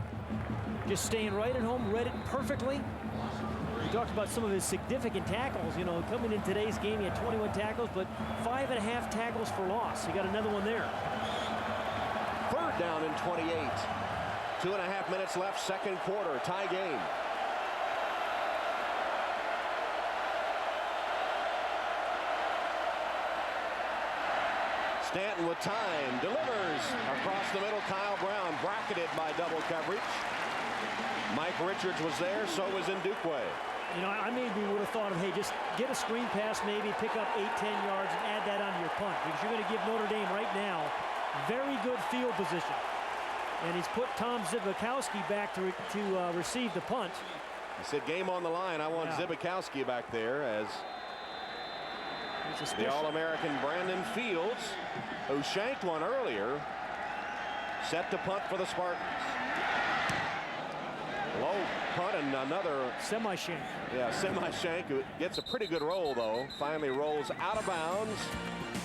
just staying right at home, read it perfectly. We talked about some of his significant tackles. You know, coming in today's game, he had 21 tackles, but 5.5 tackles for loss. He got another one there. Third down and 28. 2.5 minutes left, second quarter, tie game. Stanton with time, delivers across the middle. Kyle Brown bracketed by double coverage. Mike Richards was there, so was Ndukwe. You know, I maybe would have thought of, hey, just get a screen pass, maybe pick up 8-10 yards and add that onto your punt, because you're going to give Notre Dame right now very good field position. And he's put Tom Zibikowski back to receive the punt. He said, game on the line. I want Zibikowski back there as the All-American Brandon Fields, who shanked one earlier, set to punt for the Spartans. Low punt and another semi-shank. Yeah, semi-shank. Gets a pretty good roll, though. Finally rolls out of bounds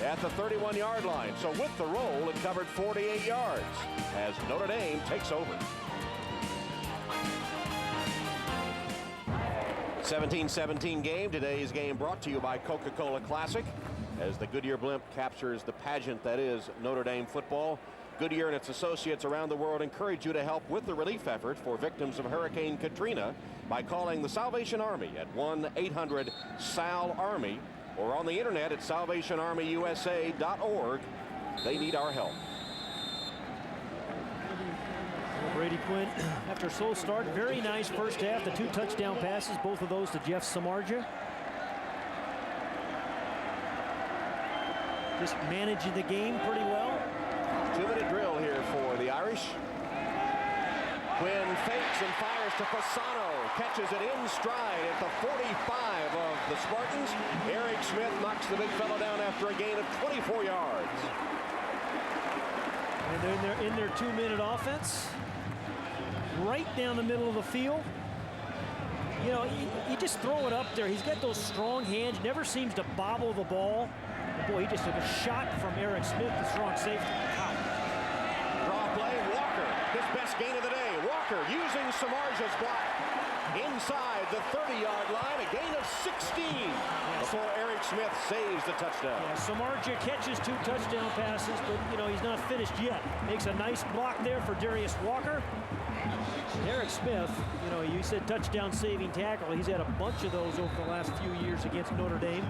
at the 31-yard line. So with the roll, it covered 48 yards as Notre Dame takes over. 17-17 game. Today's game brought to you by Coca-Cola Classic as the Goodyear blimp captures the pageant that is Notre Dame football. Goodyear and its associates around the world encourage you to help with the relief effort for victims of Hurricane Katrina by calling the Salvation Army at 1-800-SAL-ARMY or on the internet at salvationarmyusa.org. They need our help. Brady Quinn, after a slow start, very nice first half. The 2 touchdown passes, both of those to Jeff Samardzija. Just managing the game pretty well. 2-minute drill here for the Irish. Quinn fakes and fires to Fasano. Catches it in stride at the 45 of the Spartans. Eric Smith knocks the big fellow down after a gain of 24 yards. And they're in their 2-minute offense. Right down the middle of the field. You know, you just throw it up there. He's got those strong hands, never seems to bobble the ball. And boy, he just took a shot from Eric Smith, the strong safety. Wow. Draw play, Walker, his best gain of the day. Walker using Samardzija's block inside the 30-yard line, a gain of 16 before Eric Smith saves the touchdown. Yeah, Samardzija catches 2 touchdown passes, but, you know, he's not finished yet. Makes a nice block there for Darius Walker. Eric Smith, you know, you said touchdown saving tackle. He's had a bunch of those over the last few years against Notre Dame.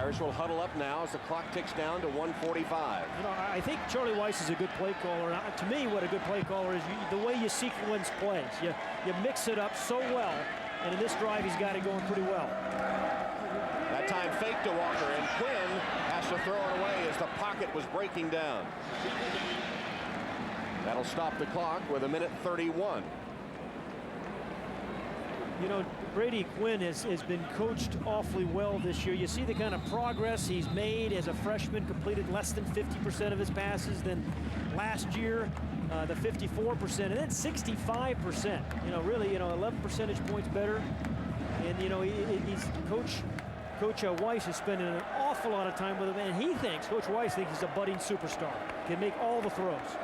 Irish will huddle up now as the clock ticks down to 1:45. You know, I think Charlie Weiss is a good play caller. To me, what a good play caller is the way you sequence plays. You mix it up so well, and in this drive, he's got it going pretty well. That time fake to Walker, and Quinn has to throw it away as the pocket was breaking down. That'll stop the clock with 1:31. You know, Brady Quinn has been coached awfully well this year. You see the kind of progress he's made as a freshman, completed less than 50% of his passes than last year, the 54%, and then 65%. You know, really, 11 percentage points better. And, you know, Coach Weiss is spending an awful lot of time with him, and Coach Weiss thinks he's a budding superstar. Can make all the throws.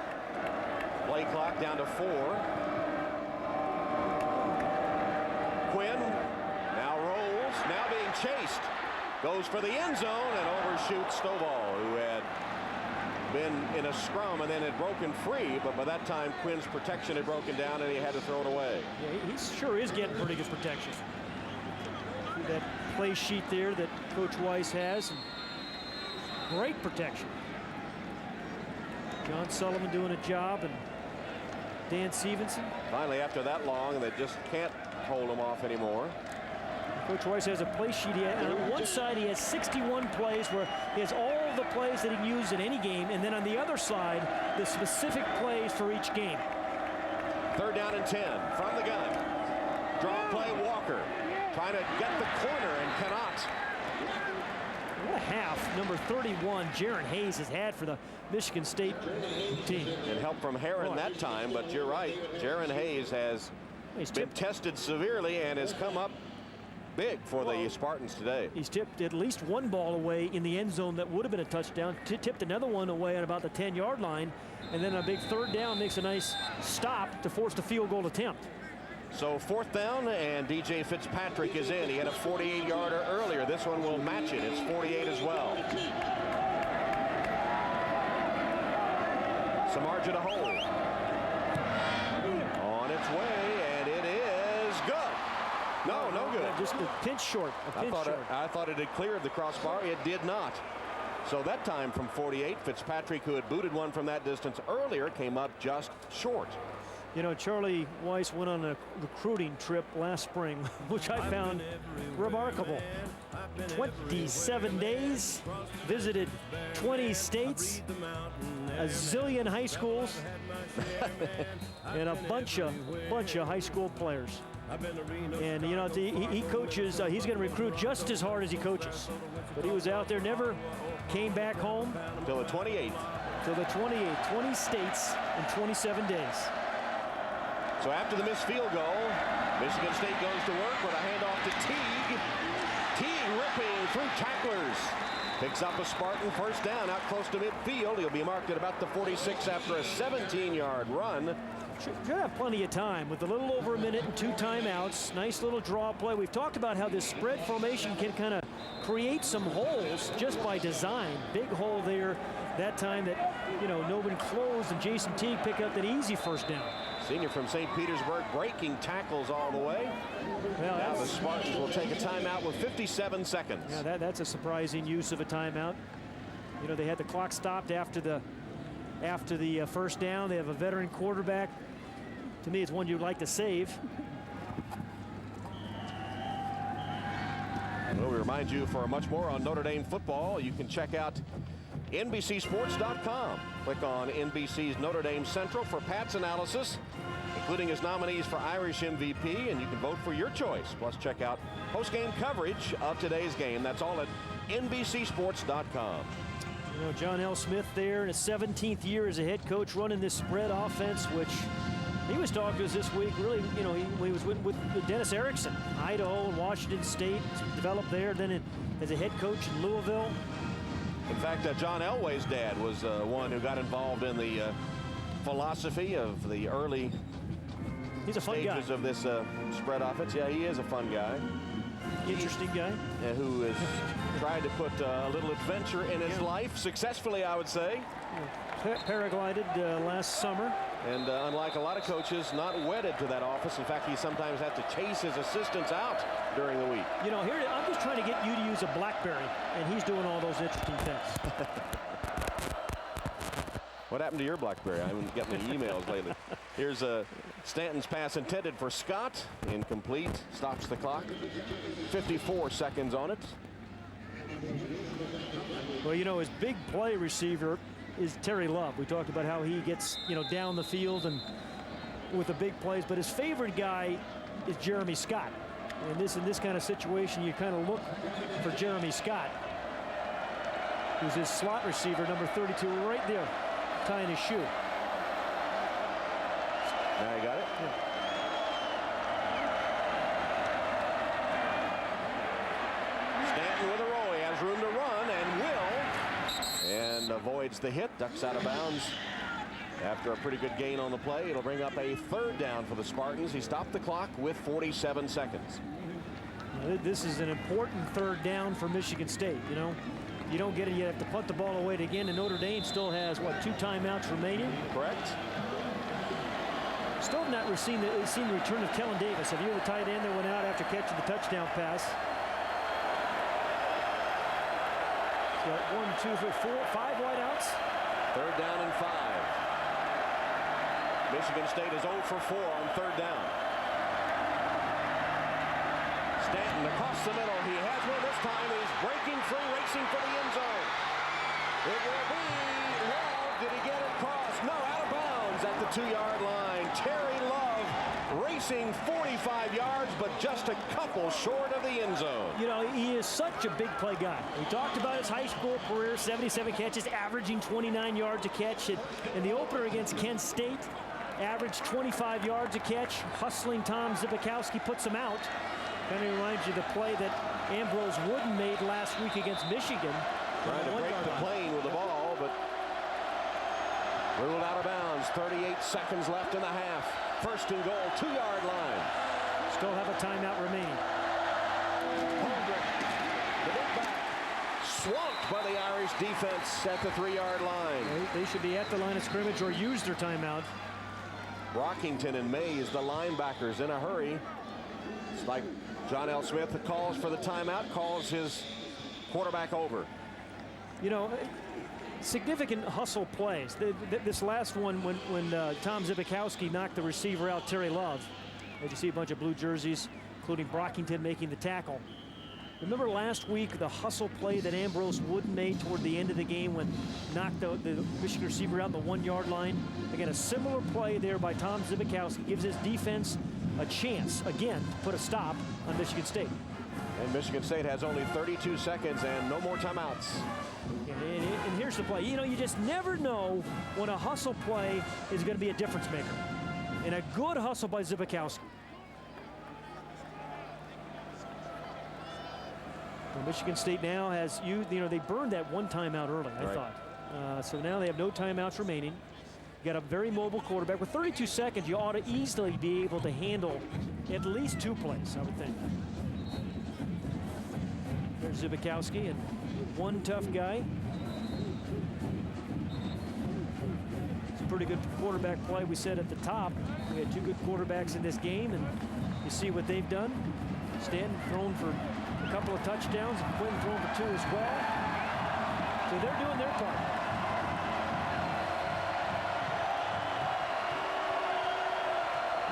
Play clock down to 4. Quinn now rolls, now being chased. Goes for the end zone and overshoots Stovall, who had been in a scrum and then had broken free, but by that time Quinn's protection had broken down and he had to throw it away. Yeah, he sure is getting pretty good protection. That play sheet there that Coach Weiss has. Great protection. John Sullivan doing a job, and Dan Stevenson. Finally, after that long, they just can't hold him off anymore. Coach Weiss has a play sheet. On one side, he has 61 plays where he has all the plays that he can use in any game, and then on the other side, the specific plays for each game. 3rd down and 10 from the gun. Draw play, Walker. Trying to get the corner and cannot. What a half number 31 Jaron Hayes has had for the Michigan State team. And help from Herron that time, but you're right. Jaron Hayes has been tested severely and has come up big for the Spartans today. He's tipped at least one ball away in the end zone that would have been a touchdown. Tipped another one away at about the 10-yard line, and then a big 3rd down makes a nice stop to force the field goal attempt. So 4th down, and DJ Fitzpatrick is in. He had a 48-yarder earlier. This one will match it. It's 48 as well. Some margin to hold. On its way, and it is good. No good. Just a pinch short. I thought it had cleared the crossbar. It did not. So that time from 48, Fitzpatrick, who had booted one from that distance earlier, came up just short. You know, Charlie Weiss went on a recruiting trip last spring, which I found remarkable. 27 days, visited 20 states, a zillion high schools, and a bunch of high school players. And, you know, he coaches, he's going to recruit just as hard as he coaches. But he was out there, never came back home. Till the 28th. Till the 28th, 20 states in 27 days. So after the missed field goal, Michigan State goes to work with a handoff to Teague. Teague ripping through tacklers. Picks up a Spartan 1st down out close to midfield. He'll be marked at about the 46 after a 17-yard run. Should have plenty of time with a little over a minute and 2 timeouts. Nice little draw play. We've talked about how this spread formation can kind of create some holes just by design. Big hole there that time that, you know, no one closed, and Jason Teague picked up that easy 1st down. Senior from St. Petersburg, breaking tackles all the way. Well, now the Spartans will take a timeout with 57 seconds. Yeah, that's a surprising use of a timeout. You know, they had the clock stopped after the 1st down. They have a veteran quarterback. To me, it's one you'd like to save. Well, we remind you, for much more on Notre Dame football, you can check out NBCSports.com. Click on NBC's Notre Dame Central for Pat's analysis, including his nominees for Irish MVP, and you can vote for your choice. Plus, check out post-game coverage of today's game. That's all at NBCSports.com. You know, John L. Smith there in his 17th year as a head coach running this spread offense, which he was talking to us this week. Really, you know, he was with Dennis Erickson, Idaho and Washington State, developed there, then as a head coach in Louisville. In fact, John Elway's dad was one who got involved in the philosophy of the early stages of this spread offense. Yeah, he is a fun guy. Interesting guy. Who has tried to put a little adventure in his life, successfully, I would say. paraglided last summer. And unlike a lot of coaches, not wedded to that office. In fact, he sometimes has to chase his assistants out during the week. You know, here I'm just trying to get you to use a BlackBerry, and he's doing all those interesting things. What happened to your BlackBerry? I haven't gotten any emails lately. Here's Stanton's pass intended for Scott. Incomplete. Stops the clock. 54 seconds on it. Well, you know, his big play receiver is Terry Love. We talked about how he gets, you know, down the field and with the big plays, but his favorite guy is Jeremy Scott. And in this kind of situation, you kind of look for Jeremy Scott, who's his slot receiver, number 32, right there, tying his shoe. Now you got it? Yeah. Stanton with a roll. He has room to run and will. And avoids the hit. Ducks out of bounds. After a pretty good gain on the play, it'll bring up a third down for the Spartans. He stopped the clock with 47 seconds. This is an important third down for Michigan State. You know, you don't get it, you have to punt the ball away again, and Notre Dame still has, what, 2 timeouts remaining? Correct. Still have not seen the return of Kellen Davis. Have you the tight end that went out after catching the touchdown pass? So 1, 2, 3, 4, 5 wideouts. Third down and 5. Michigan State is 0 for 4 on third down. Stanton across the middle. He has one this time. He's breaking free, racing for the end zone. It will be Love. Did he get it across? No, out of bounds at the 2-yard line. Terry Love racing 45 yards, but just a couple short of the end zone. You know, he is such a big play guy. We talked about his high school career, 77 catches, averaging 29 yards a catch. In the opener against Kent State, averaged 25 yards a catch. Hustling Tom Zibikowski puts him out. Kind of reminds you of the play that Ambrose Wooden made last week against Michigan. Trying to break the plane with the ball, but ruled out of bounds. 38 seconds left in the half. First and goal, 2-yard line. Still have a timeout remaining. The big back swamped by the Irish defense at the 3-yard line. They should be at the line of scrimmage or use their timeout. Brockington and Mays, the linebackers, in a hurry. It's like John L. Smith calls for the timeout, calls his quarterback over. You know, significant hustle plays. This last one, when Tom Zibikowski knocked the receiver out, Terry Love. As you see a bunch of blue jerseys, including Brockington making the tackle. Remember last week the hustle play that Ambrose Wooden made toward the end of the game when knocked the Michigan receiver out on the 1-yard line? Again, a similar play there by Tom Zibikowski gives his defense a chance, again, to put a stop on Michigan State. And Michigan State has only 32 seconds and no more timeouts. And here's the play. You know, you just never know when a hustle play is going to be a difference maker. And a good hustle by Zibikowski. Well, Michigan State now has, you know, they burned that 1 timeout early, I thought. So now they have no timeouts remaining. You got a very mobile quarterback. With 32 seconds, you ought to easily be able to handle at least 2 plays, I would think. There's Zibikowski, and one tough guy. It's a pretty good quarterback play. We said at the top, we had 2 good quarterbacks in this game, and you see what they've done. Stanton thrown for a couple of touchdowns, and Quinn thrown for 2 as well. So they're doing their part.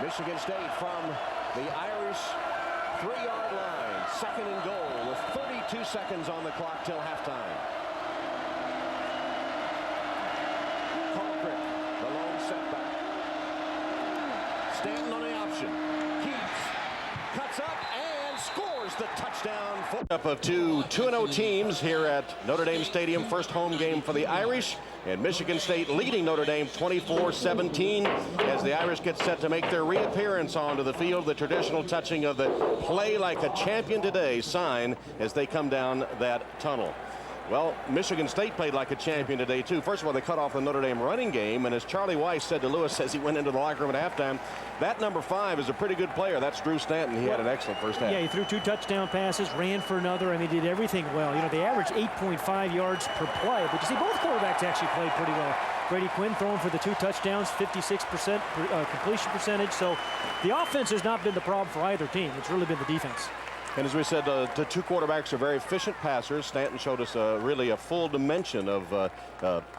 Michigan State from the Irish 3-yard line. Second and goal with 32 seconds on the clock till halftime. Colquitt, the lone setback. Stanton on the option. Keeps, cuts up, and scores the touchdown. Up of 2 2-0 teams here at Notre Dame Stadium. First home game for the Irish. And Michigan State leading Notre Dame 24-17 as the Irish get set to make their reappearance onto the field. The traditional touching of the "Play Like a Champion Today" sign as they come down that tunnel. Well, Michigan State played like a champion today, too. First of all, they cut off the Notre Dame running game. And as Charlie Weiss said to Lewis as he went into the locker room at halftime, that number 5 is a pretty good player. That's Drew Stanton. He had an excellent first half. Yeah, he threw 2 touchdown passes, ran for another. I mean, he did everything well. You know, they averaged 8.5 yards per play. But you see, both quarterbacks actually played pretty well. Brady Quinn throwing for the 2 touchdowns, 56% completion percentage. So the offense has not been the problem for either team. It's really been the defense. And as we said, the two quarterbacks are very efficient passers. Stanton showed us really a full dimension of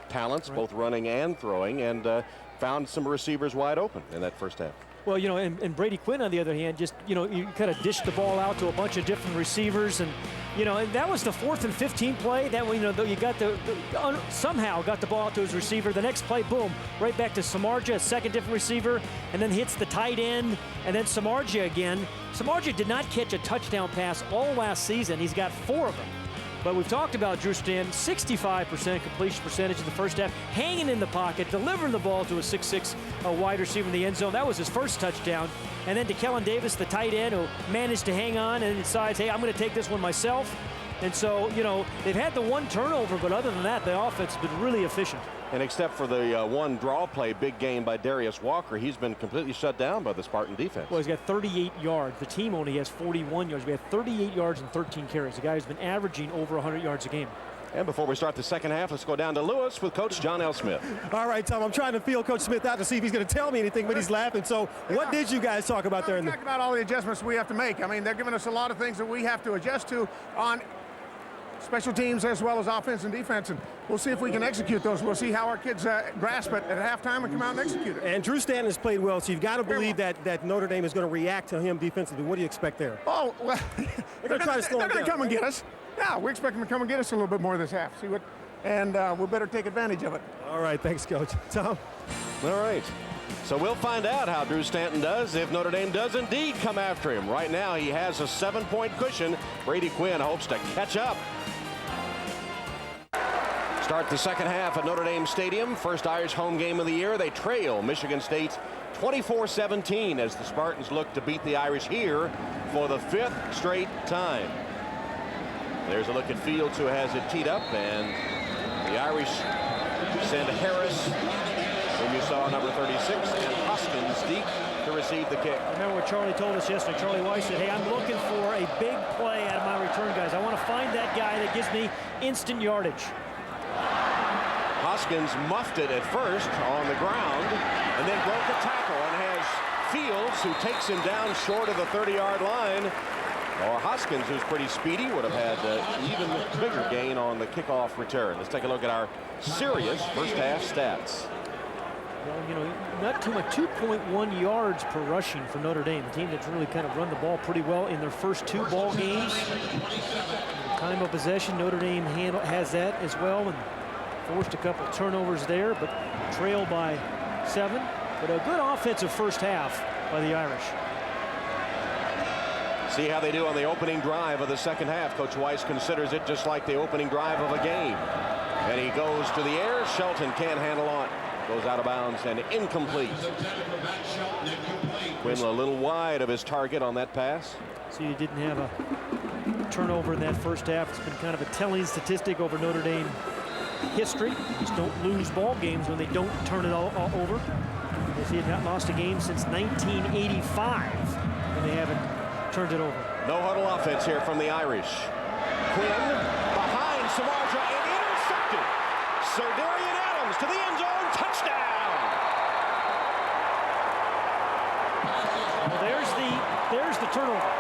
talents, both running and throwing, and found some receivers wide open in that first half. Well, you know, and Brady Quinn, on the other hand, just, you know, you kind of dished the ball out to a bunch of different receivers. And, you know, and that was the 4th and 15 play. That, you know, you got somehow got the ball out to his receiver. The next play, boom, right back to Samardzija, a second different receiver, and then hits the tight end, and then Samardzija again. Samardzija did not catch a touchdown pass all last season. He's got 4 of them. But we've talked about Drew Stanton, 65% completion percentage in the first half, hanging in the pocket, delivering the ball to a 6'6" wide receiver in the end zone. That was his first touchdown. And then to Kellen Davis, the tight end, who managed to hang on and decides, hey, I'm going to take this one myself. And so, you know, they've had the 1 turnover, but other than that, the offense has been really efficient. And except for the 1 draw play, big gain by Darius Walker, he's been completely shut down by the Spartan defense. Well, he's got 38 yards. The team only has 41 yards. We have 38 yards and 13 carries. The guy has been averaging over 100 yards a game. And before we start the second half, let's go down to Lewis with Coach John L. Smith. All right, Tom, I'm trying to feel Coach Smith out to see if he's going to tell me anything, but he's laughing. So what did you guys talk about there? Talk about all the adjustments we have to make. I mean, they're giving us a lot of things that we have to adjust to on special teams as well as offense and defense, and we'll see if we can execute those. We'll see how our kids grasp it at halftime and come out and execute it. And Drew Stanton has played well, so you've got to believe that Notre Dame is going to react to him defensively. What do you expect there? Oh, well, they're going to try to slow him down. They're going to come and get us. Yeah, we expect them to come and get us a little bit more this half. See what, and we better take advantage of it. All right, thanks, Coach. Tom? All right. So we'll find out how Drew Stanton does if Notre Dame does indeed come after him. Right now, he has a 7-point cushion. Brady Quinn hopes to catch up. Start the second half at Notre Dame Stadium. First Irish home game of the year. They trail Michigan State 24-17 as the Spartans look to beat the Irish here for the 5th straight time. There's a look at Fields, who has it teed up, and the Irish send Harris, whom you saw, number 36, and Hoskins deep to receive the kick. Remember what Charlie told us yesterday. Charlie Weiss said, hey, I'm looking for a big play out of my return guys. I want to find that guy that gives me instant yardage. Hoskins muffed it at first on the ground and then broke a tackle and has Fields, who takes him down short of the 30-yard line. Or Hoskins, who's pretty speedy, would have had even bigger gain on the kickoff return. Let's take a look at our serious first half stats. Well, you know, not too much, 2.1 yards per rushing for Notre Dame, a team that's really kind of run the ball pretty well in their first 2 ball games. Time of possession, Notre Dame has that as well, and forced a couple turnovers there, but trailed by 7. But a good offensive first half by the Irish. See how they do on the opening drive of the second half. Coach Weiss considers it just like the opening drive of a game. And he goes to the air. Shelton can't handle on. Goes out of bounds and incomplete. Quinn a little wide of his target on that pass. So you didn't have a turnover in that first half. It's been kind of a telling statistic over Notre Dame history. Just don't lose ball games when they don't turn it all over. They have not lost a game since 1985 when they haven't turned it over. No huddle offense here from the Irish. Quinn behind Samardzija and intercepted. Sardarian Adams to the end zone, touchdown. Well, there's the turnover.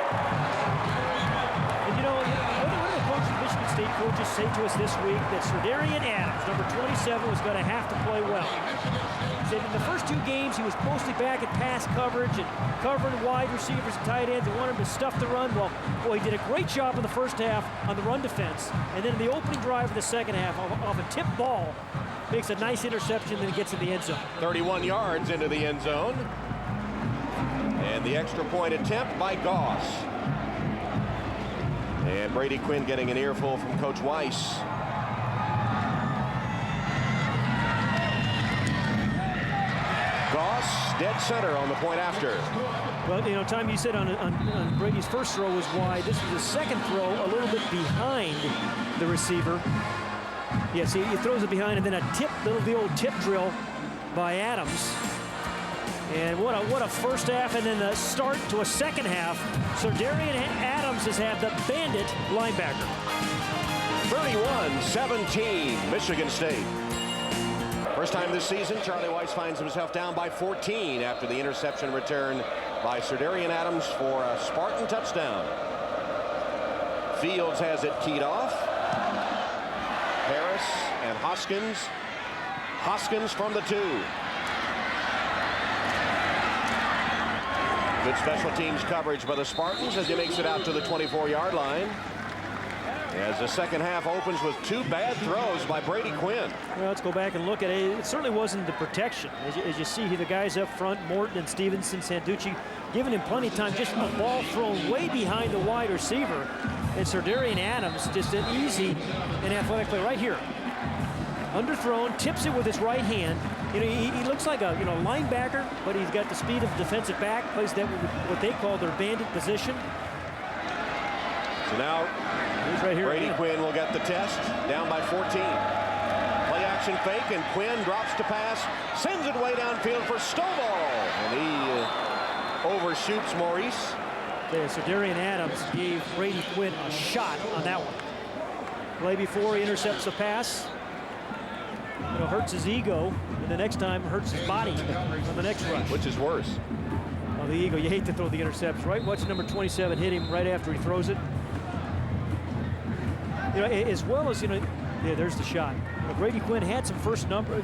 And you know, what did the coach of Michigan State coaches say to us this week? That Sardarian Adams, number 27, was going to have to play well. Said in the first 2 games he was mostly back at pass coverage and covering wide receivers and tight ends. They wanted him to stuff the run. Well, boy, he did a great job in the first half on the run defense. And then in the opening drive of the second half, off a tip ball, makes a nice interception, then gets in the end zone. 31 yards into the end zone. And the extra point attempt by Goss. And Brady Quinn getting an earful from Coach Weiss. Goss dead center on the point after. Well, you know, Tom, you said on Brady's first throw was wide. This was his second throw, a little bit behind the receiver. Yes, he throws it behind, and then the old tip drill by Adams. And what a first half, and then the start to a second half. Sardarian Adams has had the bandit linebacker. 31-17, Michigan State. For First time this season, Charlie Weiss finds himself down by 14 after the interception return by Sardarian Adams for a Spartan touchdown. Fields has it keyed off. Harris and Hoskins. Hoskins from the 2. Good special teams coverage by the Spartans as he makes it out to the 24-yard line. As the second half opens with 2 bad throws by Brady Quinn. Well, let's go back and look at it. It certainly wasn't the protection. As you see the guys up front, Morton and Stevenson, Sanducci, giving him plenty of time. Just a ball thrown way behind the wide receiver. And Sardarian Adams just an easy and athletic play right here. Underthrown, tips it with his right hand. You know, he looks like a linebacker, but he's got the speed of defensive back. Plays that what they call their bandit position. So now he's right here. Brady Quinn will get the test, down by 14. Play action fake, and Quinn drops to pass, sends it way downfield for Stovall, and he overshoots Maurice. Sardarian Adams gave Brady Quinn a shot on that one. Play before he intercepts the pass. You know, hurts his ego, and the next time hurts his body on the next rush. Which is worse? Well, the ego, you hate to throw the interception, right? Watch number 27 hit him right after he throws it. You know, as well as, yeah, there's the shot. Brady Quinn had some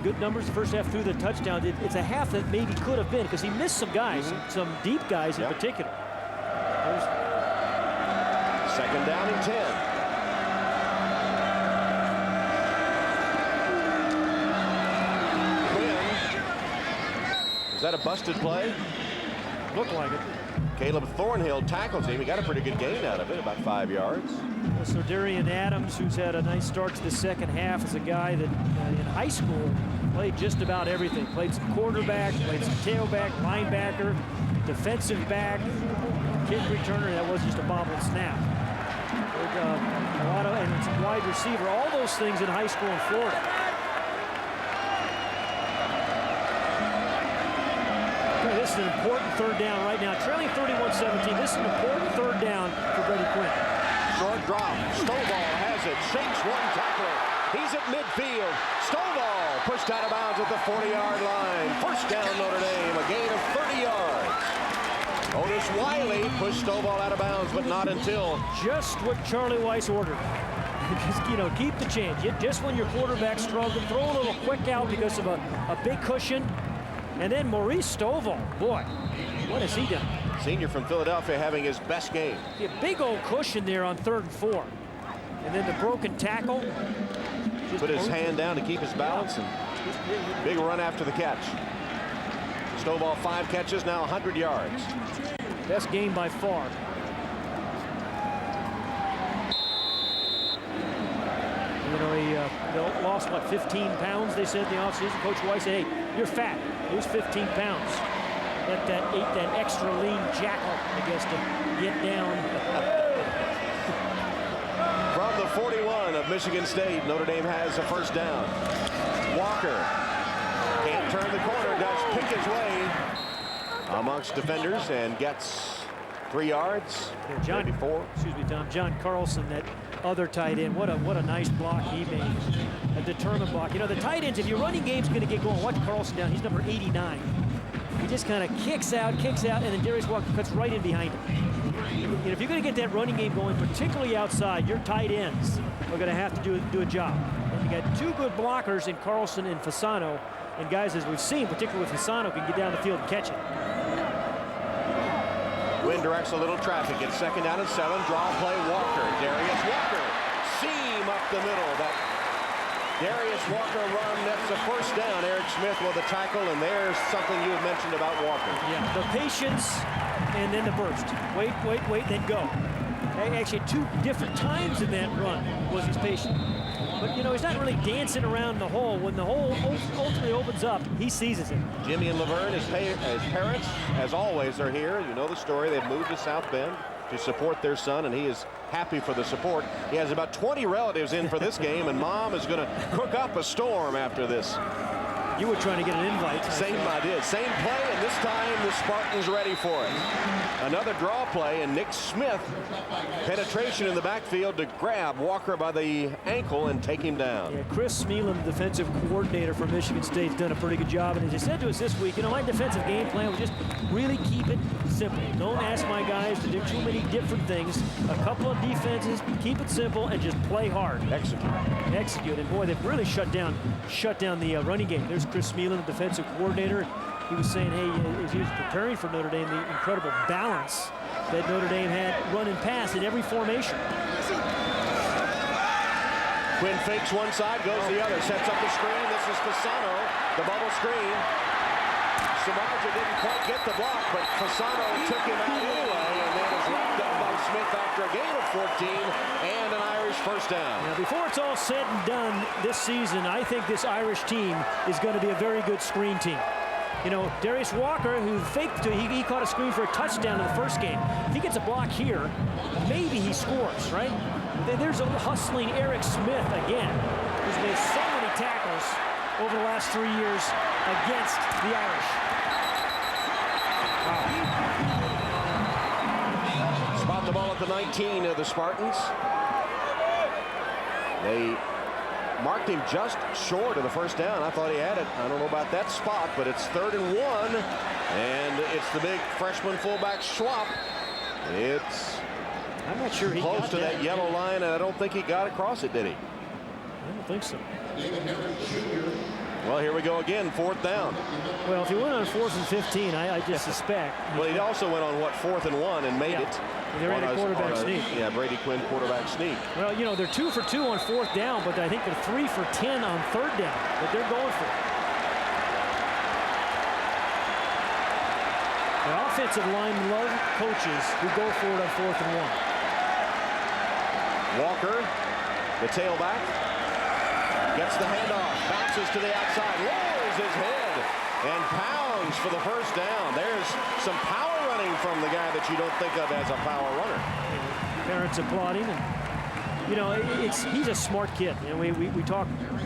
good numbers the first half through the touchdown. It's a half that maybe could have been because he missed some guys, some deep guys in particular. Second down and 10. Is that a busted play? Looked like it. Caleb Thornhill tackles him. He got a pretty good gain out of it, about 5 yards. Well, Sardarian Adams, who's had a nice start to the second half, is a guy that in high school played just about everything. Played some quarterback, played some tailback, linebacker, defensive back, kick returner. That was just a bobble snap. A lot of, and some wide receiver, all those things in high school in Florida. This is an important third down right now. Trailing 31-17. This is an important third down for Brady Quinn. Short drop. Stovall has it. Shakes one tackler. He's at midfield. Stovall pushed out of bounds at the 40-yard line. First down Notre Dame. A gain of 30 yards. Otis Wiley pushed Stovall out of bounds, but not until. Just what Charlie Weiss ordered. Just, keep the change. Just when your quarterback's struggling, throw a little quick out because of a big cushion. And then Maurice Stovall, boy, what has he done? Senior from Philadelphia having his best game. A big old cushion there on 3rd and 4. And then the broken tackle. Put his hand down to keep his balance, and big run after the catch. Stovall 5 catches, now 100 yards. Best game by far. He lost, 15 pounds, they said in the offseason. Coach Weiss said, hey, you're fat. Lose 15 pounds. Ate that extra lean jackal, I guess, to get down. From the 41 of Michigan State, Notre Dame has a first down. Walker can't turn the corner, does pick his way amongst defenders and gets 3 yards. John Carlson, that other tight end, what a nice block he made. A determined block. The tight ends, if your running game's going to get going, watch Carlson down. He's number 89. He just kind of kicks out, and then Darius Walker cuts right in behind him. If you're going to get that running game going, particularly outside, your tight ends are going to have to do a job. And you got 2 good blockers in Carlson and Fasano, and guys, as we've seen, particularly with Fasano, can get down the field and catch it. Quinn directs a little traffic. It's 2nd down and 7. Draw play Walker. Darius Walker. Seam up the middle. That Darius Walker run, that's a first down. Eric Smith with a tackle, and there's something you had mentioned about Walker. Yeah, the patience and then the burst. Wait, then go. Actually, 2 different times in that run was his patient. But, he's not really dancing around the hole. When the hole ultimately opens up, he seizes it. Jimmy and Laverne, his parents, as always, are here. You know the story. They've moved to South Bend to support their son, and he is happy for the support. He has about 20 relatives in for this game, and Mom is going to cook up a storm after this. You were trying to get an invite. Same idea. Same play, and this time the Spartans ready for it. Another draw play, and Nick Smith, penetration in the backfield to grab Walker by the ankle and take him down. Yeah, Chris Smeelan, the defensive coordinator for Michigan State, has done a pretty good job. And as he said to us this week, you know, my defensive game plan was just really keep it simple. Don't ask my guys to do too many different things. A couple of defenses, keep it simple, and just play hard. Execute. And boy, they've really shut down the running game. There's Chris Smeelan, the defensive coordinator. He was saying, hey, as he was preparing for Notre Dame, the incredible balance that Notre Dame had run and pass in every formation. Quinn fakes one side, goes the other, sets up the screen. This is Fasano, the bubble screen. Samardzija didn't quite get the block, but Fasano took him out anyway, and then was wrapped up by Smith after a gain of 14 and an Irish first down. Now, before it's all said and done this season, I think this Irish team is going to be a very good screen team. You know, Darius Walker, who faked, he caught a screen for a touchdown in the first game. If he gets a block here, maybe he scores, right? There's a hustling Eric Smith again, who's made so many tackles over the last 3 years against the Irish. Wow. Spot the ball at the 19 of the Spartans. They marked him just short of the first down. I thought he had it. I don't know about that spot, but it's 3rd and 1, and it's the big freshman fullback Schwab. I'm not sure he close got to that yellow line, and I don't think he got across it, did he? I don't think so. Well, here we go again, 4th down. Well, if he went on 4th and 15, I just suspect. Well, he also went on, 4th and 1 and made it. They ran a quarterback sneak. Yeah, Brady Quinn quarterback sneak. Well, you know, they're 2 for 2 on 4th down, but I think they're 3 for 10 on 3rd down. But they're going for it. The offensive line love coaches who go for it on 4th and 1. Walker, the tailback, gets the handoff, bounces to the outside, lowers his head, and pounds for the first down. There's some power running from the guy that you don't think of as a power runner. Parents applauding, and you know, he's a smart kid. You know, we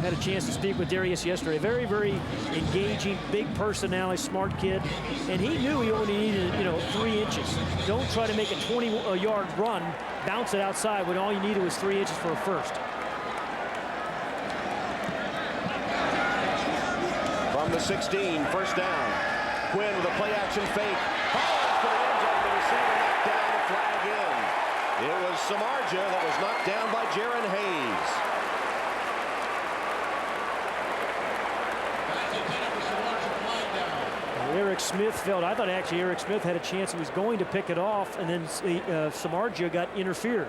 had a chance to speak with Darius yesterday. Very, very engaging, big personality, smart kid, and he knew he only needed, 3 inches. Don't try to make a 20-yard run, bounce it outside when all you needed was 3 inches for a first. From the 16, first down. Quinn with a play-action fake. Falls to the end zone. The receiver knocked down, the flag in. It was Samardzija that was knocked down by Jaron Hayes. Eric Smith I thought actually Eric Smith had a chance. He was going to pick it off, and then Samardzija got interfered.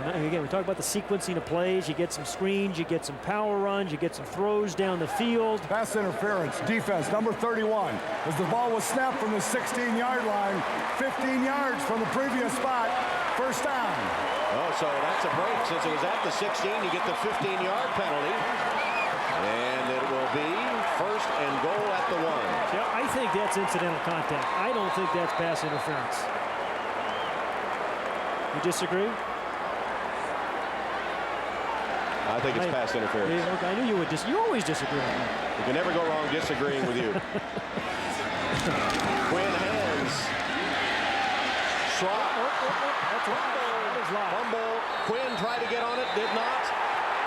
And again, we talk about the sequencing of plays. You get some screens, you get some power runs, you get some throws down the field. Pass interference, defense, number 31. As the ball was snapped from the 16-yard line, 15 yards from the previous spot, first down. Oh, so that's a break. Since it was at the 16, you get the 15-yard penalty. And it will be first and goal at the 1. Yeah, I think that's incidental contact. I don't think that's pass interference. You disagree? I think it's pass interference. Yeah, okay, I knew you would. You always disagree with me. You can never go wrong disagreeing with you. Quinn hands. Schwab. Fumble. Quinn tried to get on it, did not.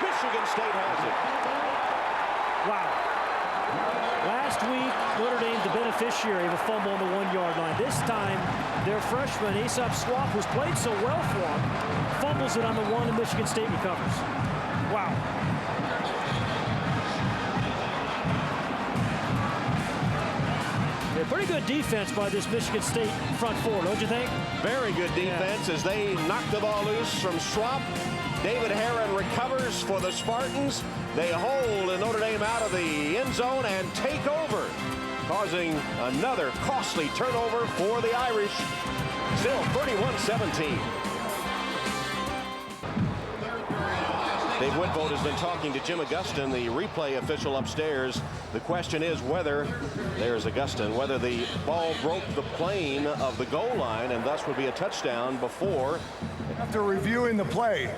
Michigan State has it. Wow. Last week, Notre Dame's the beneficiary of a fumble on the 1-yard line. This time, their freshman, Aesop Swap, who's played so well for them, fumbles it on the 1 and Michigan State recovers. Wow. Yeah, pretty good defense by this Michigan State front four, don't you think? Very good defense as they knock the ball loose from Schwab. David Herron recovers for the Spartans. They hold Notre Dame out of the end zone and take over, causing another costly turnover for the Irish. Still 31-17. Dave Whitvold has been talking to Jim Augustin, the replay official upstairs. The question is whether, there's Augustin, whether the ball broke the plane of the goal line and thus would be a touchdown before. After reviewing the play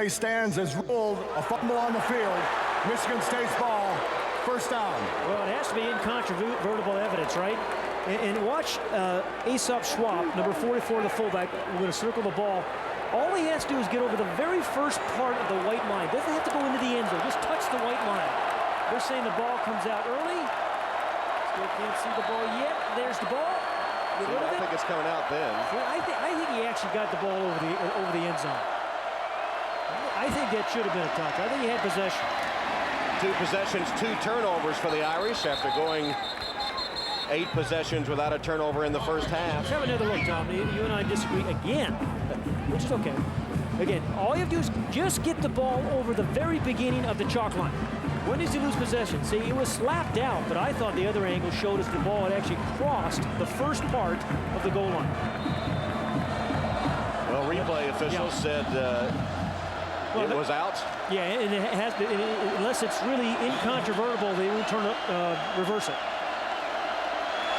stands as ruled a fumble on the field Michigan State's ball. First down. Well, it has to be incontrovertible evidence, right? And watch Aesop Schwab, number 44, the fullback, going to circle the ball. All he has to do is get over the very first part of the white line. Doesn't have to go into the end zone. Just touch the white line. They're saying the ball comes out early. Still can't see the ball yet. There's the ball. I think it's coming out then. I think he actually got the ball over the end zone. I think that should have been a touch. I think he had possession. 2 possessions, 2 turnovers for the Irish after going 8 possessions without a turnover in the first half. Let's have another look, Tom. You and I disagree again, which is okay. Again, all you have to do is just get the ball over the very beginning of the chalk line. When does he lose possession? See, it was slapped out, but I thought the other angle showed us the ball had actually crossed the first part of the goal line. Well, replay officials said it was out. Yeah, and it has to, unless it's really incontrovertible, they won't turn up, reverse it.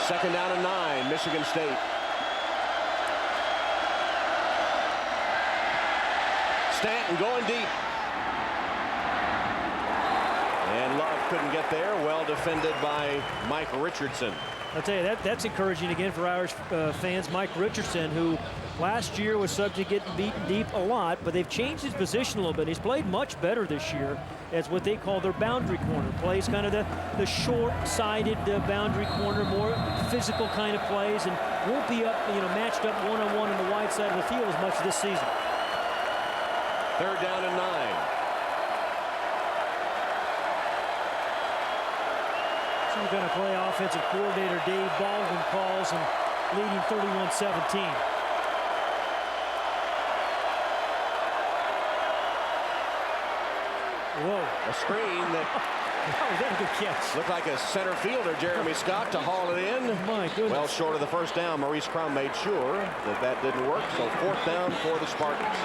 Second down and 9, Michigan State. Stanton going deep. And Love couldn't get there. Well defended by Mike Richardson. I'll tell you, that's encouraging again for Irish fans. Mike Richardson, who last year was subject to getting beaten deep a lot, but they've changed his position a little bit. He's played much better this year as what they call their boundary corner. Plays kind of the short-sided boundary corner, more physical kind of plays, and won't be up, matched up one-on-one on the wide side of the field as much this season. Third down and 9. So we're going to play offensive coordinator Dave Baldwin calls and leading 31-17. Whoa. A screen that was that a good catch? Looked like a center fielder, Jeremy Scott, to haul it in. My goodness. Well short of the first down. Maurice Crum made sure that didn't work. So 4th down for the Spartans.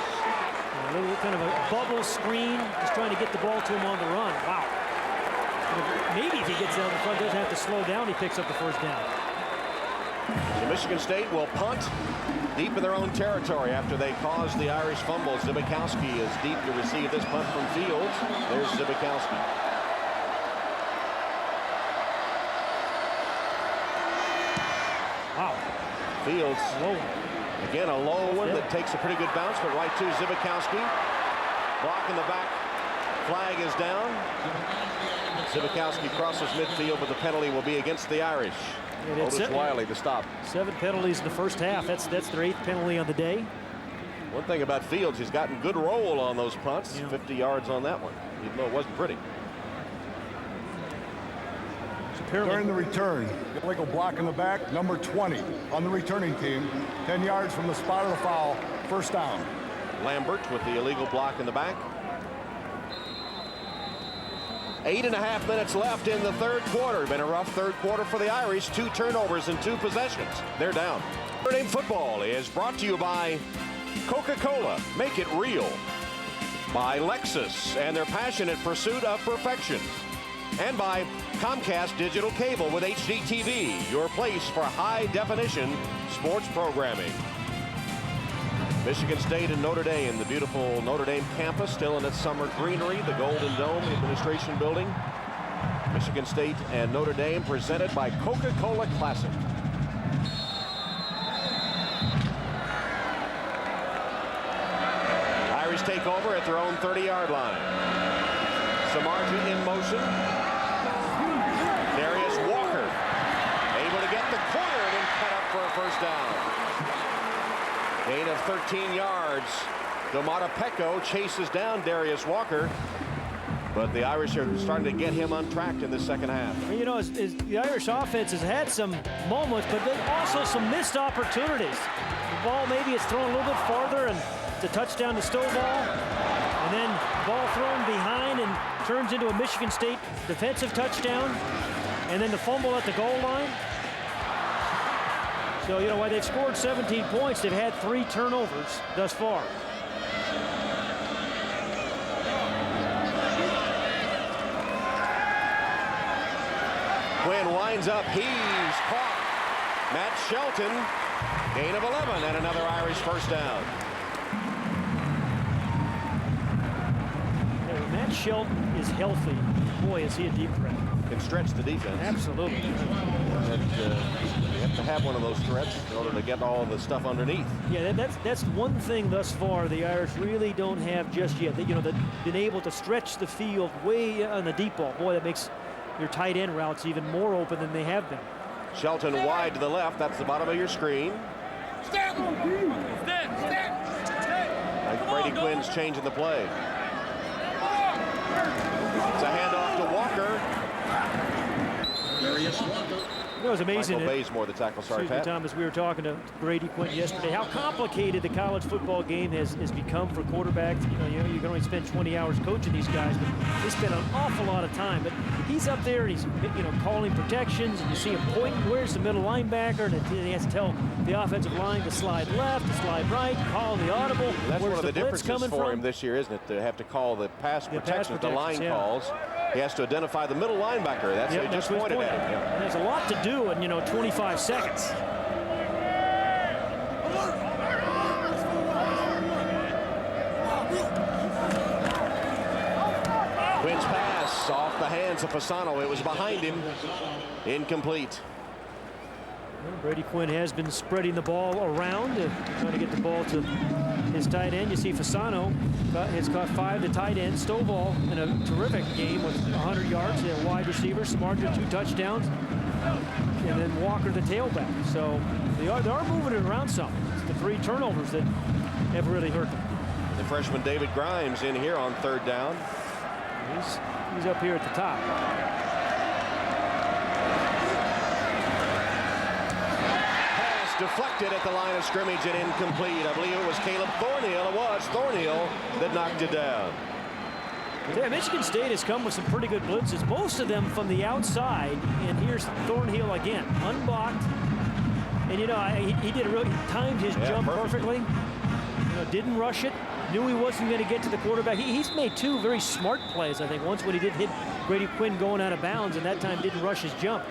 A little kind of a bubble screen, just trying to get the ball to him on the run. Wow. Maybe if he gets out in front, doesn't have to slow down, he picks up the first down. So Michigan State will punt deep in their own territory after they caused the Irish fumble. Zbikowski is deep to receive this punt from Fields. There's Zbikowski. Wow. Fields. Low. Again, a low one that takes a pretty good bounce, but right to Zbikowski. Block in the back. Flag is down. Zbikowski crosses midfield, but the penalty will be against the Irish. Otis Wiley to stop. 7 penalties in the first half. That's their 8th penalty on the day. One thing about Fields, he's gotten good roll on those punts. 50 yards on that one, even though it wasn't pretty. During the return, illegal block in the back, number 20 on the returning team, 10 yards from the spot of the foul, first down. Lambert with the illegal block in the back. 8.5 minutes left in the third quarter. Been a rough third quarter for the Irish. 2 turnovers and 2 possessions. They're down. Notre Dame football is brought to you by Coca-Cola. Make it real. By Lexus and their passionate pursuit of perfection. And by Comcast Digital Cable with HDTV, your place for high-definition sports programming. Michigan State and Notre Dame, the beautiful Notre Dame campus, still in its summer greenery, the Golden Dome Administration Building. Michigan State and Notre Dame presented by Coca-Cola Classic. Irish take over at their own 30-yard line. Samardzija in motion. Darius Walker able to get the corner and then cut up for a first down. Gain of 13 yards. Domata Pecco chases down Darius Walker, but the Irish are starting to get him untracked in the second half. The Irish offense has had some moments, but then also some missed opportunities. The ball maybe is thrown a little bit farther, and it's a touchdown to Stovall, and then ball thrown behind and turns into a Michigan State defensive touchdown, and then the fumble at the goal line. So, while they've scored 17 points, they've had 3 turnovers thus far. Quinn winds up. He's caught. Matt Shelton, gain of 11, and another Irish first down. Matt Shelton is healthy, boy, is he a deep threat. Can stretch the defense. Absolutely. And, you have to have one of those threats in order to get all the stuff underneath. Yeah, that's one thing thus far the Irish really don't have just yet. They've been able to stretch the field way on the deep ball. Boy, that makes your tight end routes even more open than they have been. Shelton wide to the left. That's the bottom of your screen. Like Brady Quinn's changing the play. It's a handoff to Walker. It was amazing. Michael Bazemore, the tackle sergeant. Thomas, we were talking to Brady Quinn yesterday, how complicated the college football game has become for quarterbacks. You can only spend 20 hours coaching these guys, but they spend an awful lot of time. But he's up there and he's calling protections, and you see him pointing where's the middle linebacker, and he has to tell the offensive line to slide left, to slide right, call the audible. That's one of the blitz differences for him this year, isn't it? To have to call the pass protections, the line calls. He has to identify the middle linebacker. That's what he just pointed at. And there's a lot to do in 25 seconds. Quinn's pass off the hands of Fasano. It was behind him. Incomplete. Brady Quinn has been spreading the ball around, trying to get the ball to his tight end. You see Fasano has caught 5 to tight end. Stovall in a terrific game with 100 yards. They have wide receivers, Samardzija 2 touchdowns, and then Walker the tailback. So they are moving it around some. It's the 3 turnovers that have really hurt them. The freshman David Grimes in here on 3rd down. He's up here at the top. Deflected at the line of scrimmage and incomplete. I believe it was Caleb Thornhill. It was Thornhill that knocked it down. Yeah, Michigan State has come with some pretty good blitzes, most of them from the outside. And here's Thornhill again, unblocked. And he did he timed his jump perfectly. Didn't rush it. Knew he wasn't going to get to the quarterback. He's made 2 very smart plays, I think. Once when he did hit Brady Quinn going out of bounds, and that time didn't rush his jump.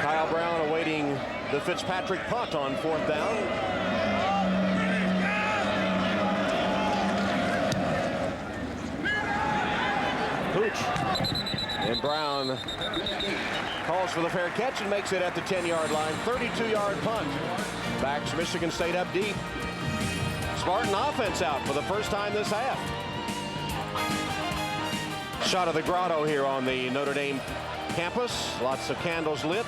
Kyle Brown awaiting the Fitzpatrick punt on 4th down. Hooch. And Brown calls for the fair catch and makes it at the 10-yard line. 32-yard punt. Backs Michigan State up deep. Spartan offense out for the first time this half. Shot of the grotto here on the Notre Dame campus. Lots of candles lit.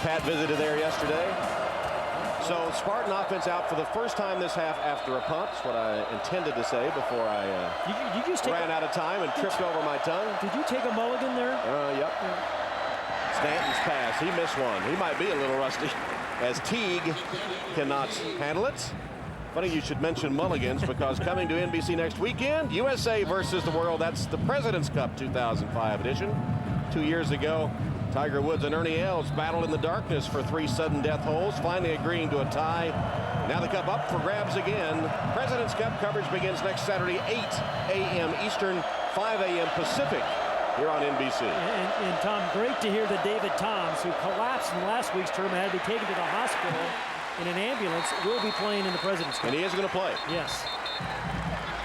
Pat visited there yesterday. So Spartan offense out for the first time this half after a punt. That's what I intended to say before I ran out of time and tripped over my tongue. Did you take a mulligan there? Yep. Stanton's pass. He missed one. He might be a little rusty as Teague cannot handle it. Funny you should mention mulligans, because coming to NBC next weekend, USA versus the world. That's the President's Cup 2005 edition. 2 years ago, Tiger Woods and Ernie Els battled in the darkness for 3 sudden death holes, finally agreeing to a tie. Now the cup up for grabs again. President's Cup coverage begins next Saturday, 8 a.m. Eastern, 5 a.m. Pacific, here on NBC. And Tom, great to hear that David Toms, who collapsed in last week's tournament, had to be taken to the hospital in an ambulance, will be playing in the President's Cup. And he is going to play. Yes.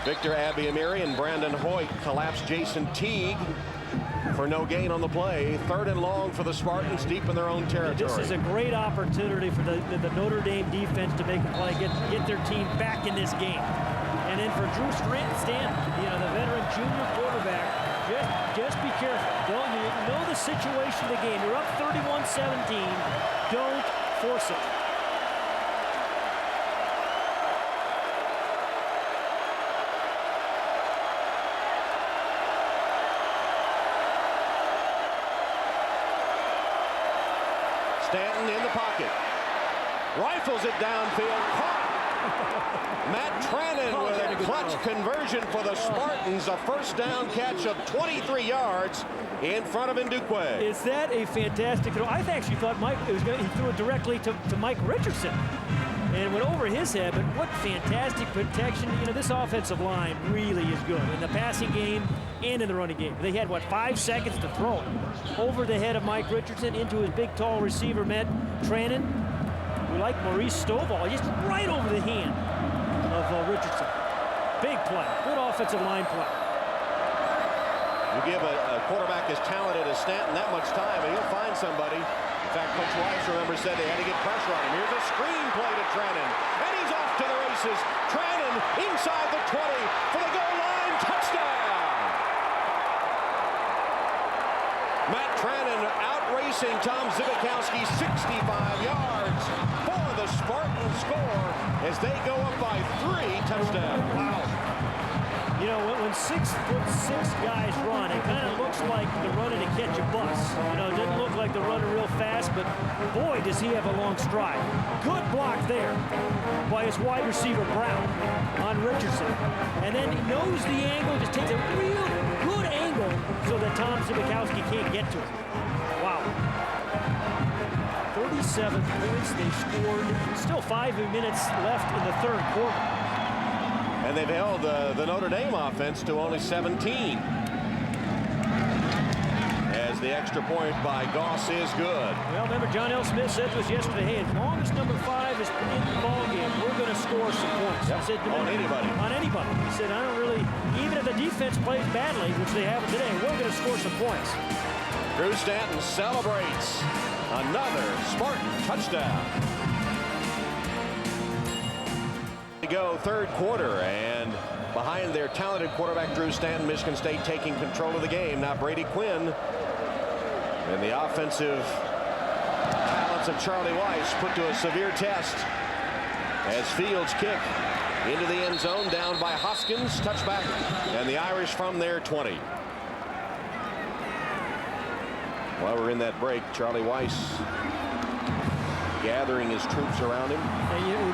Victor Abiamiri and Brandon Hoyt collapsed Jason Teague for no gain on the play. 3rd and long for the Spartans, deep in their own territory. This is a great opportunity for the Notre Dame defense to make a play, get their team back in this game. And then for Drew Stanton, the veteran junior quarterback, just be careful. You know the situation of the game. You're up 31-17. Don't force it. Stanton in the pocket. Rifles it downfield. Caught. Matt Trannon with a clutch conversion for the Spartans. A 1st down catch of 23 yards in front of Ndukwe. Is that a fantastic throw? I actually thought he threw it directly to Mike Richardson. And it went over his head, but what fantastic protection. This offensive line really is good in the passing game and in the running game. They had, 5 seconds to throw it over the head of Mike Richardson into his big, tall receiver, Matt Trannon. like Maurice Stovall, just right over the hand of Richardson. Big play, good offensive line play. You give a quarterback as talented as Stanton that much time, and he'll find somebody. In fact, Coach Weiss, remember, said they had to get pressure on him. Here's a screen play to Trannon, and he's off to the races. Trannon inside the 20 for the goal line, touchdown! Matt Trannon out-racing Tom Zbikowski 65 yards for the Spartans score as they go up by 3 touchdowns. Wow. You know, when 6'6" guys run, it kind of looks like they're running to catch a bus. You know, it doesn't look like they're running real fast, but boy, does he have a long stride. Good block there by his wide receiver, Brown, on Richardson. And then he knows the angle, just takes a real good angle so that Tom Zbikowski can't get to it. Wow. 37 points they scored. Still 5 minutes left in the third quarter. And they've held the Notre Dame offense to only 17. As the extra point by Goss is good. Well, remember, John L. Smith said to us yesterday, hey, as long as number 5 is in the ball game, we're going to score some points. Yep. He said, on anybody. On anybody. He said, I don't really, even if the defense plays badly, which they haven't today, we're going to score some points. Drew Stanton celebrates another Spartan touchdown. Go third quarter, and behind their talented quarterback Drew Stanton, Michigan State taking control of the game. Now Brady Quinn and the offensive talents of Charlie Weiss put to a severe test as Fields kick into the end zone, down by Hoskins, touchback, and the Irish from their 20. While we're in that break, Charlie Weiss gathering his troops around him. And you know,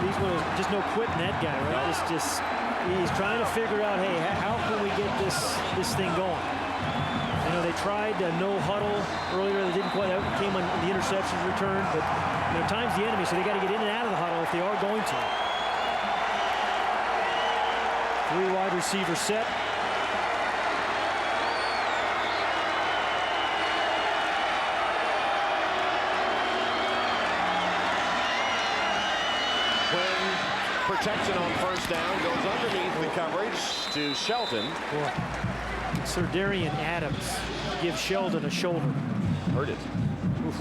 just no quitting that guy, right? No. Just he's trying to figure out, hey, how can we get this thing going? You know, they tried no huddle earlier. They didn't quite. That came on the interceptions return, but you know, time's the enemy, so they got to get in and out of the huddle if they are going to. 3 wide receiver set. Protection on first down, goes underneath the coverage to Shelton. Sir Darian Adams gives Sheldon a shoulder. Hurt it. Oof.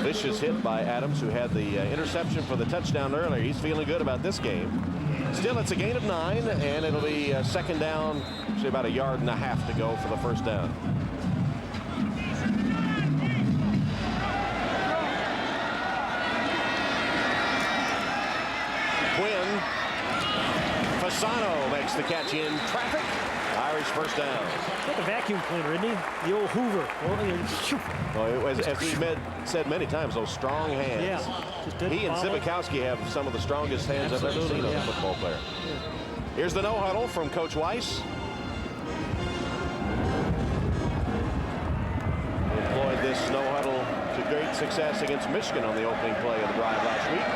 Vicious hit by Adams, who had the interception for the touchdown earlier. He's feeling good about this game. Still, it's a gain of 9, and it'll be second down, actually about 1.5 yards to go for the first down. Fasano makes the catch in traffic. Irish first down. Like a vacuum cleaner, isn't he? The old Hoover. Well, as we've said many times, those strong hands. Yeah. He and Zbikowski have some of the strongest hands I've ever seen on a football player. Yeah. Here's the no huddle from Coach Weiss. He employed this no huddle to great success against Michigan on the opening play of the drive last week.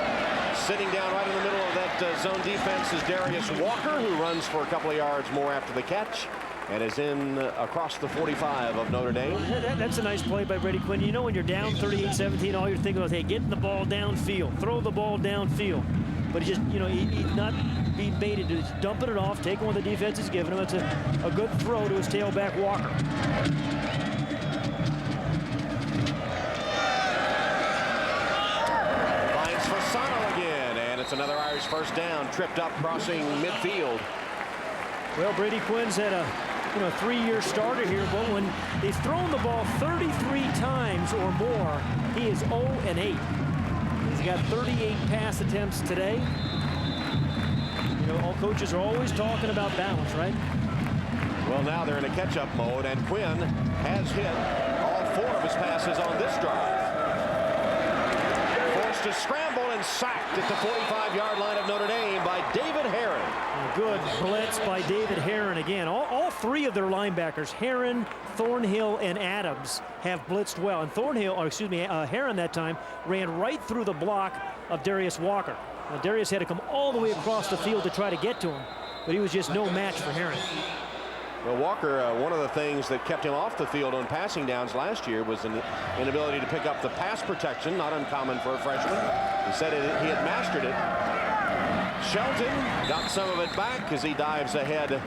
Sitting down right in the middle of that zone defense is Darius Walker, who runs for a couple of yards more after the catch and is in across the 45 of Notre Dame. That's a nice play by Brady Quinn. You know, when you're down 38-17, all you're thinking is, hey, getting the ball downfield, throw the ball downfield. But he just, you know, he's not being baited. He's dumping it off, taking what the defense is giving him. It's a good throw to his tailback Walker. It's another Irish first down, tripped up, crossing midfield. Well, Brady Quinn's had a 3-year starter here, but when they've thrown the ball 33 times or more, he is 0-8. He's got 38 pass attempts today. You know, all coaches are always talking about balance, right? Well, now they're in a catch-up mode, and Quinn has hit all 4 of his passes on this drive. To scramble and sacked at the 45-yard line of Notre Dame by David Herron. Good blitz by David Herron again. All 3 of their linebackers, Herron, Thornhill, and Adams, have blitzed well. And Herron that time ran right through the block of Darius Walker. Now, Darius had to come all the way across the field to try to get to him, but he was just no match for Herron. Well, Walker, one of the things that kept him off the field on passing downs last year was an inability to pick up the pass protection, not uncommon for a freshman. He said he had mastered it. Shelton got some of it back as he dives ahead to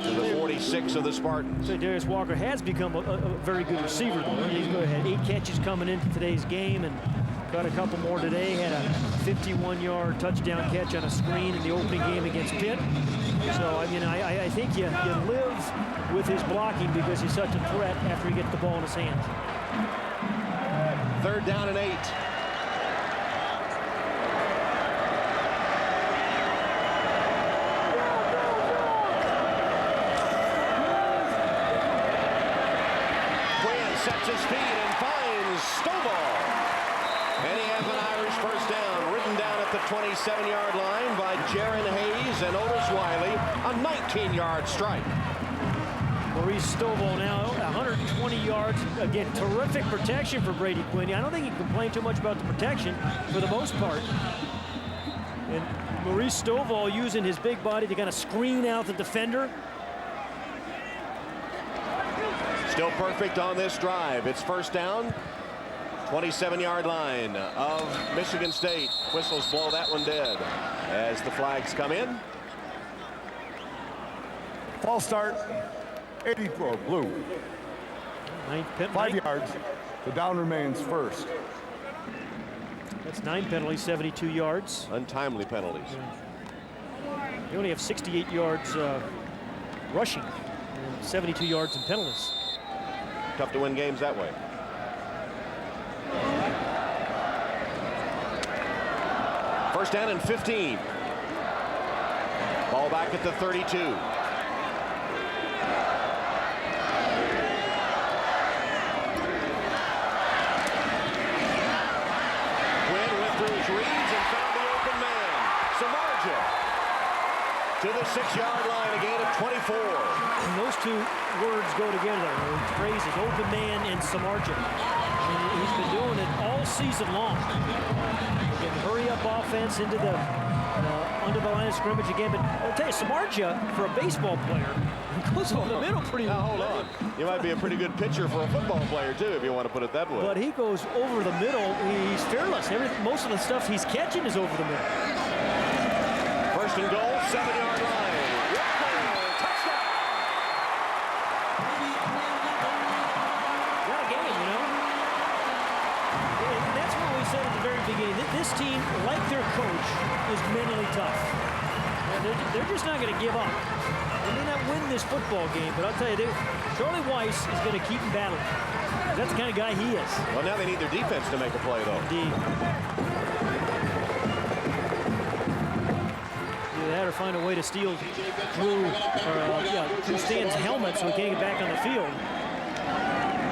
the 46 of the Spartans. So Darius Walker has become a very good receiver, though. He's had 8 catches coming into today's game and got a couple more today. Had a 51-yard touchdown catch on a screen in the opening game against Pitt. So, I mean, I think you live with his blocking because he's such a threat after he gets the ball in his hands. 3rd down and 8. Sets his feet and finds Stovall. And he has an Irish first down, written down at the 27-yard line by Jaron Hayes and Otis Wiley, a 19-yard strike. Maurice Stovall now 120 yards. Again, terrific protection for Brady Quinn. I don't think he complained too much about the protection for the most part. And Maurice Stovall using his big body to kind of screen out the defender. Still perfect on this drive. It's first down, 27-yard line of Michigan State. Whistles blow that one dead as the flags come in. False start, 84 blue. 5 yards. The down remains first. That's 9 penalties, 72 yards. Untimely penalties. Yeah. They only have 68 yards rushing and 72 yards in penalties. Tough to win games that way. First down and 15. Ball back at the 32. Quinn went through his reads and found the open man. Samardzija to the 6-yard line, a gain of 24. And those two words go together. Phrases, open man and Samardzija. He's been doing it all season long. Getting hurry-up offense into the under the line of scrimmage again. But I'll tell you, Samardzija, for a baseball player, goes over the middle pretty well. Now, hold on. You might be a pretty good pitcher for a football player, too, if you want to put it that way. But he goes over the middle. He's fearless. Most of the stuff he's catching is over the middle. First and goal, 7-yard line. Touchdown! What a game, you know? And that's what we said at the very beginning. This team, like their coach, is mentally tough. They're just not going to give up. They may not win this football game, but I'll tell you, Charlie Weiss is going to keep them battling. That's the kind of guy he is. Well, now they need their defense to make a play, though. Indeed. They had to find a way to steal Drew Stan's helmet so he can't get back on the field.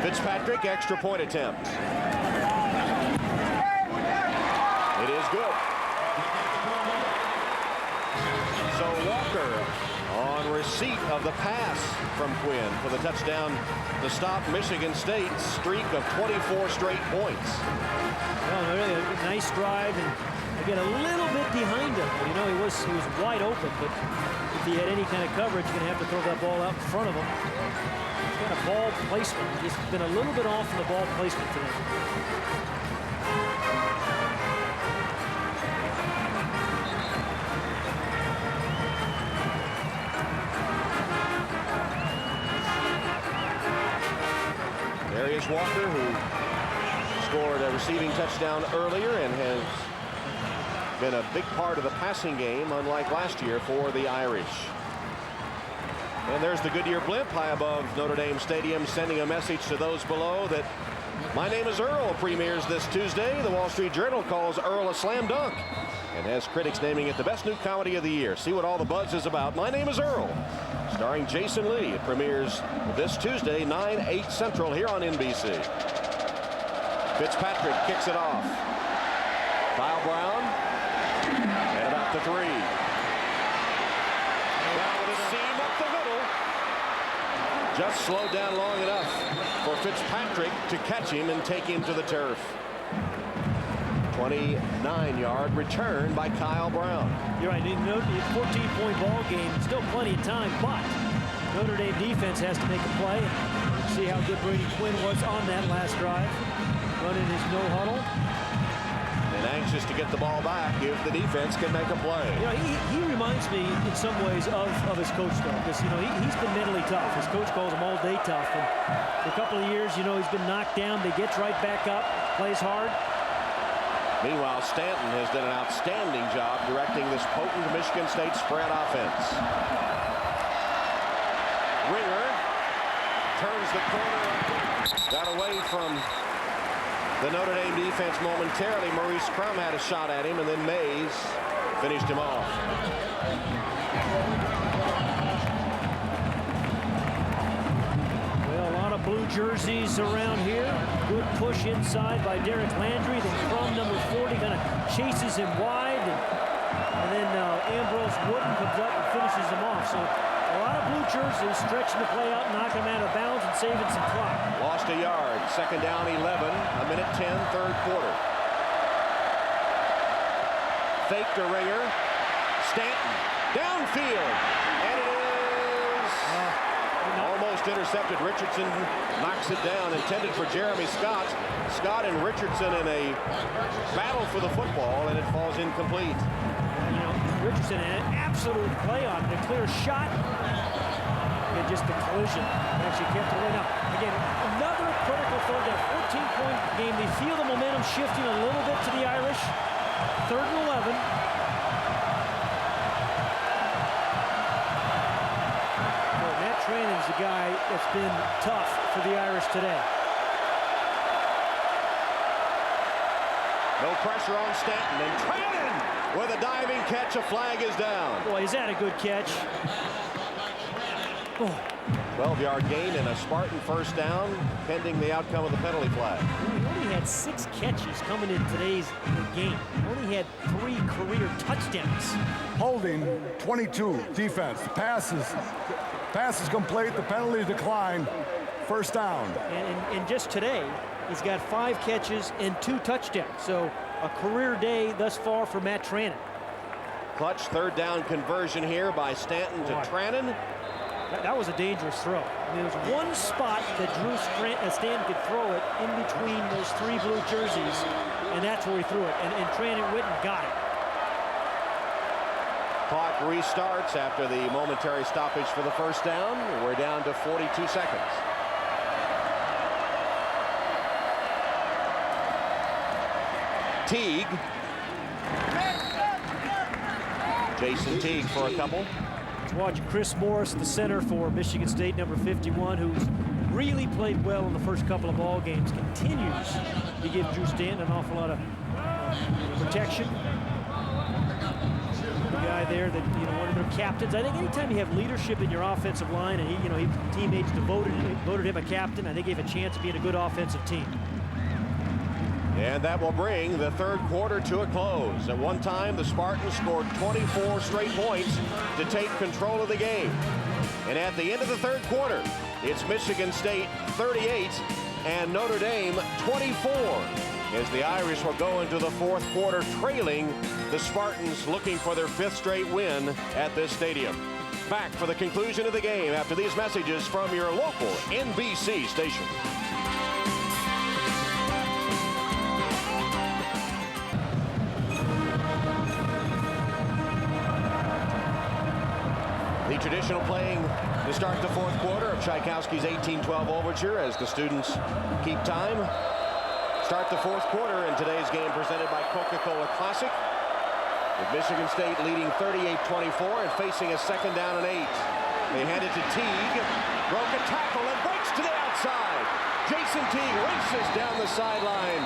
Fitzpatrick, extra point attempt. It is good. So Walker on receipt of the pass from Quinn for the touchdown to stop Michigan State's streak of 24 straight points. Well, really a nice drive, and again a little bit behind him. You know, he was wide open, but if he had any kind of coverage, you're going to have to throw that ball out in front of him. He's got a ball placement. He's been a little bit off in the ball placement today. Darius Walker, who scored a receiving touchdown earlier and has been a big part of the passing game, unlike last year for the Irish. And there's the Goodyear blimp high above Notre Dame Stadium, sending a message to those below that My Name is Earl premieres this Tuesday. The Wall Street Journal calls Earl a slam dunk and has critics naming it the best new comedy of the year. See what all the buzz is about. My Name is Earl, starring Jason Lee. It premieres this Tuesday, 9/8 Central here on NBC. Fitzpatrick kicks it off. Kyle Brown, and about the 3. Down with a seam up the middle. Just slowed down long enough for Fitzpatrick to catch him and take him to the turf. 29-yard return by Kyle Brown. You're right. 14-point ball game. Still plenty of time, but Notre Dame defense has to make a play. See how good Brady Quinn was on that last drive. Running his no huddle. And anxious to get the ball back if the defense can make a play. You know, he reminds me in some ways of his coach, though, because, you know, he's been mentally tough. His coach calls him all day tough. And for a couple of years, you know, he's been knocked down, but he gets right back up, plays hard. Meanwhile, Stanton has done an outstanding job directing this potent Michigan State spread offense. Ringer turns the corner. Got away from the Notre Dame defense momentarily. Maurice Crum had a shot at him, and then Mays finished him off. Well, a lot of blue jerseys around here. Good push inside by Derek Landry. Then Crum, number 40, kind of chases him wide. And then Ambrose Wooden comes up and finishes him off. So a lot of blue jerseys stretching the play out, knocking him out of bounds, and saving some clock. Lost a yard. Second down, 11. A minute 10, third quarter. Fake to Ringer. Stanton downfield. And it is almost intercepted. Richardson knocks it down. Intended for Jeremy Scott. Scott and Richardson in a battle for the football, and it falls incomplete. You know, Richardson had an absolute play on it. A clear shot. And just a collision. Actually kept it away. Now, again, another critical third down. 14-point game. They feel the momentum shifting a little bit to the Irish. Third and 11. Well, Matt Tranen's the guy that's been tough for the Irish today. No pressure on Stanton, and Tranen with a diving catch. A flag is down. Boy, is that a good catch. 12-yard gain and a Spartan first down, pending the outcome of the penalty flag. He only had 6 catches coming in today's game. He only had 3 career touchdowns. Holding 22 defense. Pass is complete. The penalty declined. First down. And just today, he's got 5 catches and 2 touchdowns. So a career day thus far for Matt Tranen. Clutch third down conversion here by Stanton to Tranen. That was a dangerous throw. I mean, there was one spot that Stanton could throw it in between those 3 blue jerseys, and that's where he threw it. And Tranen Witten got it. Clock restarts after the momentary stoppage for the first down. We're down to 42 seconds. Teague. Jason Teague for a couple. Let's watch Chris Morris, the center for Michigan State, number 51, who's really played well in the first couple of ball games, continues to give Drew Stanton an awful lot of protection. The guy there that, you know, one of their captains. I think anytime you have leadership in your offensive line, and his teammates voted him a captain, I think he have a chance of being a good offensive team. And that will bring the third quarter to a close. At one time, the Spartans scored 24 straight points to take control of the game. And at the end of the third quarter, it's Michigan State 38 and Notre Dame 24. As the Irish will go into the fourth quarter trailing the Spartans, looking for their 5th straight win at this stadium. Back for the conclusion of the game after these messages from your local NBC station. The traditional playing to start the fourth quarter of Tchaikovsky's 1812 overture as the students keep time. Start the fourth quarter in today's game presented by Coca-Cola Classic, with Michigan State leading 38-24 and facing a second down and 8. They hand it to Teague, broke a tackle and breaks to the outside. Jason Teague races down the sideline,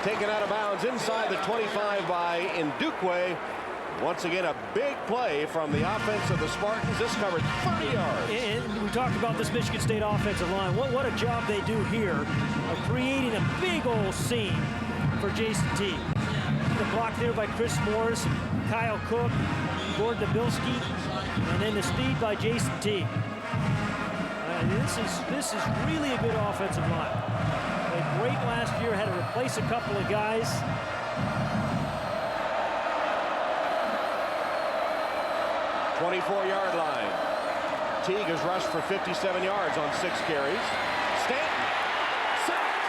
taken out of bounds inside the 25 by Ndukwe. Once again, a big play from the offense of the Spartans. This covered 30 yards. And we talked about this Michigan State offensive line. What a job they do here of creating a big old scene for Jason Teague. The block there by Chris Morris, Kyle Cook, Gordon Dabilski, and then the speed by Jason Teague. This is really a good offensive line. They played great last year, had to replace a couple of guys. 24-yard line. Teague has rushed for 57 yards on 6 carries. Stanton, sacked.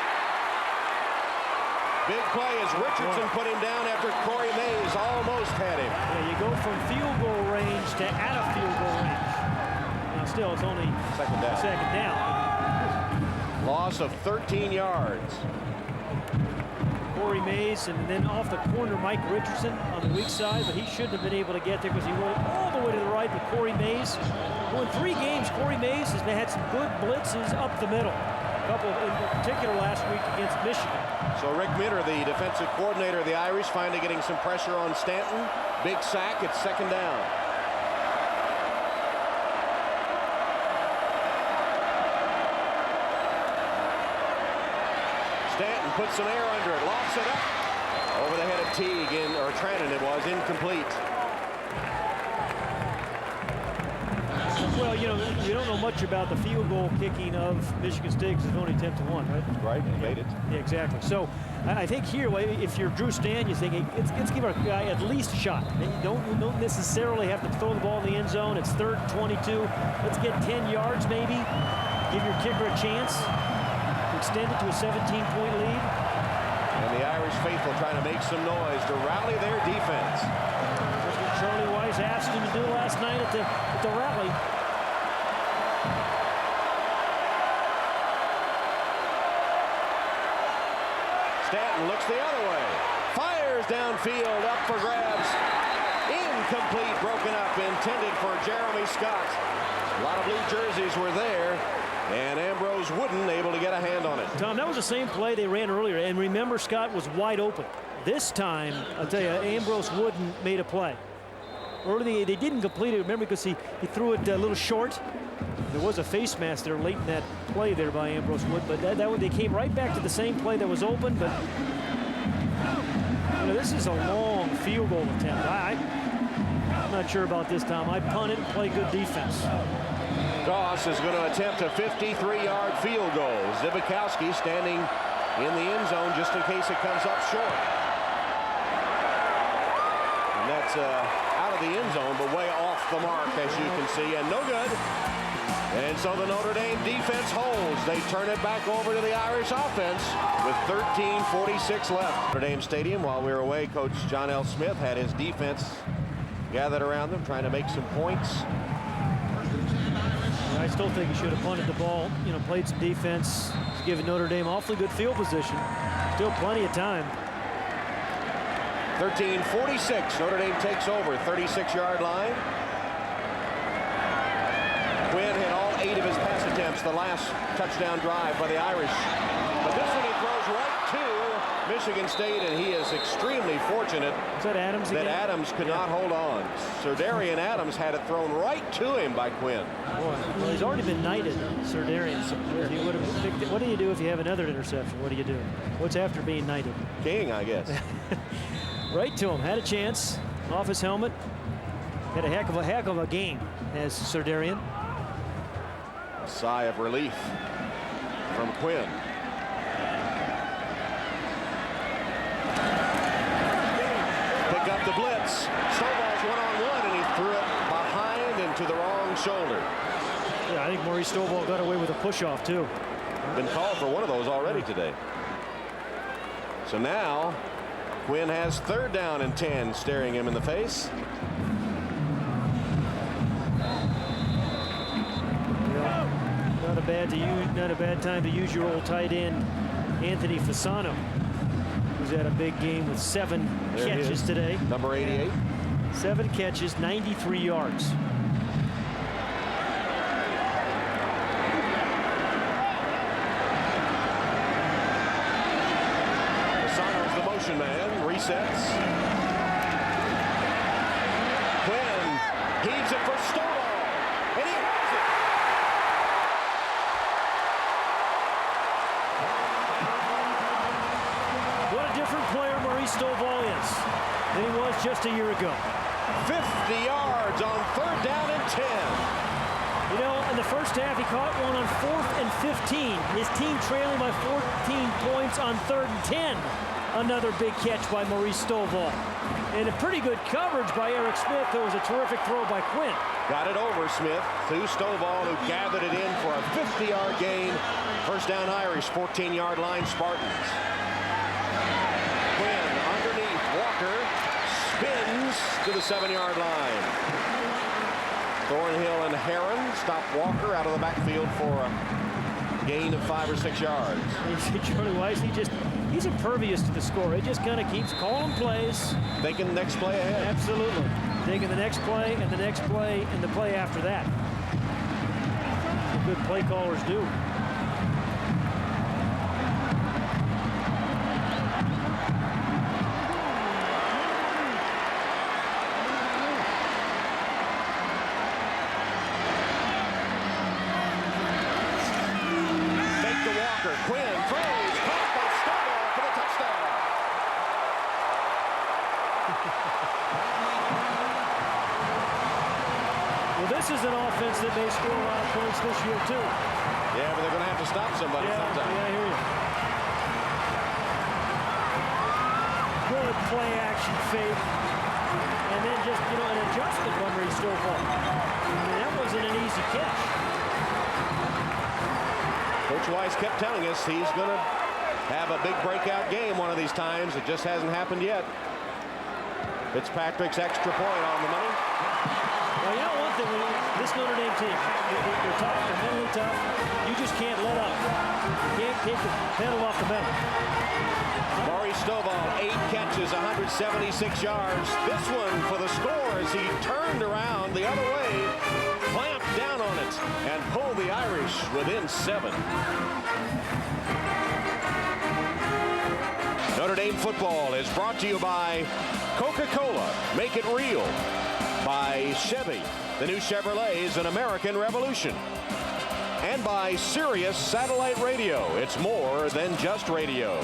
Big play as Richardson put him down after Corey Mays almost had him. Yeah, you go from field goal range to out of field goal range. Now still, it's only second down. Loss of 13 yards. Corey Mays, and then off the corner, Mike Richardson on the weak side, but he shouldn't have been able to get there because he rolled all the way to the right with Corey Mays. Well, in 3 games, Corey Mays has had some good blitzes up the middle. A couple in particular last week against Michigan. So Rick Minter, the defensive coordinator of the Irish, finally getting some pressure on Stanton. Big sack, it's second down. Stanton puts some air under it, lofts it up. Over the head of Teague, or Trannon it was, incomplete. Well, you know, you don't know much about the field goal kicking of Michigan State because it's only 10-1, right? Right, he made it. Yeah, exactly. So I think here, if you're Drew Stan, you think, hey, let's give our guy at least a shot. You don't necessarily have to throw the ball in the end zone. It's 3rd and 22. Let's get 10 yards maybe. Give your kicker a chance. Extend it to a 17-point lead. And the Irish faithful trying to make some noise to rally their defense. That's what Charlie Weiss asked him to do last night at the rally. Stanton looks the other way. Fires downfield, up for grabs. Incomplete, broken up, intended for Jeremy Scott. A lot of blue jerseys were there. And Ambrose Wooden able to get a hand on it. Tom, that was the same play they ran earlier. And remember, Scott was wide open. This time, I'll tell you, Ambrose Wooden made a play. Earlier, they didn't complete it, remember, because he threw it a little short. There was a face mask there late in that play there by Ambrose Wood. But they came right back to the same play that was open. But you know, this is a long field goal attempt. I'm not sure about this, Tom. I punt it and play good defense. Goss is going to attempt a 53-yard field goal. Zibikowski standing in the end zone just in case it comes up short. And that's out of the end zone, but way off the mark, as you can see, and no good. And so the Notre Dame defense holds. They turn it back over to the Irish offense with 13:46 left. Notre Dame Stadium, while we were away, Coach John L. Smith had his defense gathered around them, trying to make some points. I still think he should have punted the ball, you know, played some defense. He's given Notre Dame awfully good field position. Still plenty of time. 13:46, Notre Dame takes over, 36-yard line. Quinn hit all 8 of his pass attempts the last touchdown drive by the Irish. But this one he throws right to Michigan State, and he is extremely fortunate that Adams could not hold on. Serdarian Adams had it thrown right to him by Quinn. Boy, well, he's already been knighted, Serdarian. He would have picked it. What do you do if you have another interception? What do you do? What's after being knighted? King, I guess. Right to him. Had a chance. Off his helmet. Had a heck of a game as Serdarian. A sigh of relief from Quinn. Pick up the blitz. Stovall's one-on-one, and he threw it behind and to the wrong shoulder. Yeah, I think Maurice Stovall got away with a push-off, too. Been called for one of those already today. So now, Quinn has 3rd down and 10 staring him in the face. Not a bad time to use your old tight end, Anthony Fasano, who's had a big game with 7 catches today. Number 88. 7 catches, 93 yards. Fasano's the motion man, resets. Quinn heaves it for Stovall, and he has it. What a different player Maurice Stovall is than he was just a year ago. 50 yards on 3rd down and 10. You know, in the first half, he caught one on 4th and 15. His team trailing by 14 points on 3rd and 10. Another big catch by Maurice Stovall. And a pretty good coverage by Eric Smith. There was a terrific throw by Quinn. Got it over Smith to Stovall, who gathered it in for a 50-yard gain. First down Irish, 14-yard line Spartans. Quinn underneath. Walker spins to the 7-yard line. Thornhill and Heron stop Walker out of the backfield for a gain of 5 or 6 yards. You see Charlie Weiss, he's impervious to the score. He just kind of keeps calling plays. Thinking next play ahead. Absolutely. Thinking the next play and the next play and the play after that. Good play callers do. Quinn throws, caught by Stovall for the touchdown. Well, this is an offense that may score a lot of points this year, too. Yeah, but they're going to have to stop somebody sometime. Yeah, I hear you. Good play action fake. And then just, an adjustment run where he Stovall. I mean, that wasn't an easy catch. Coach Weiss kept telling us he's going to have a big breakout game one of these times. It just hasn't happened yet. Fitzpatrick's extra point on the money. Well, you know one thing, this Notre Dame team, they're tough, they're mentally tough. You just can't let up. You can't take the pedal off the metal. Maurice Stovall, 8 catches, 176 yards. This one for the score as he turned around the other way, clamped down on it, and pulled the Irish within 7. Notre Dame football is brought to you by Coca-Cola, make it real. By Chevy, the new Chevrolet is an American revolution. And by Sirius Satellite Radio, it's more than just radio.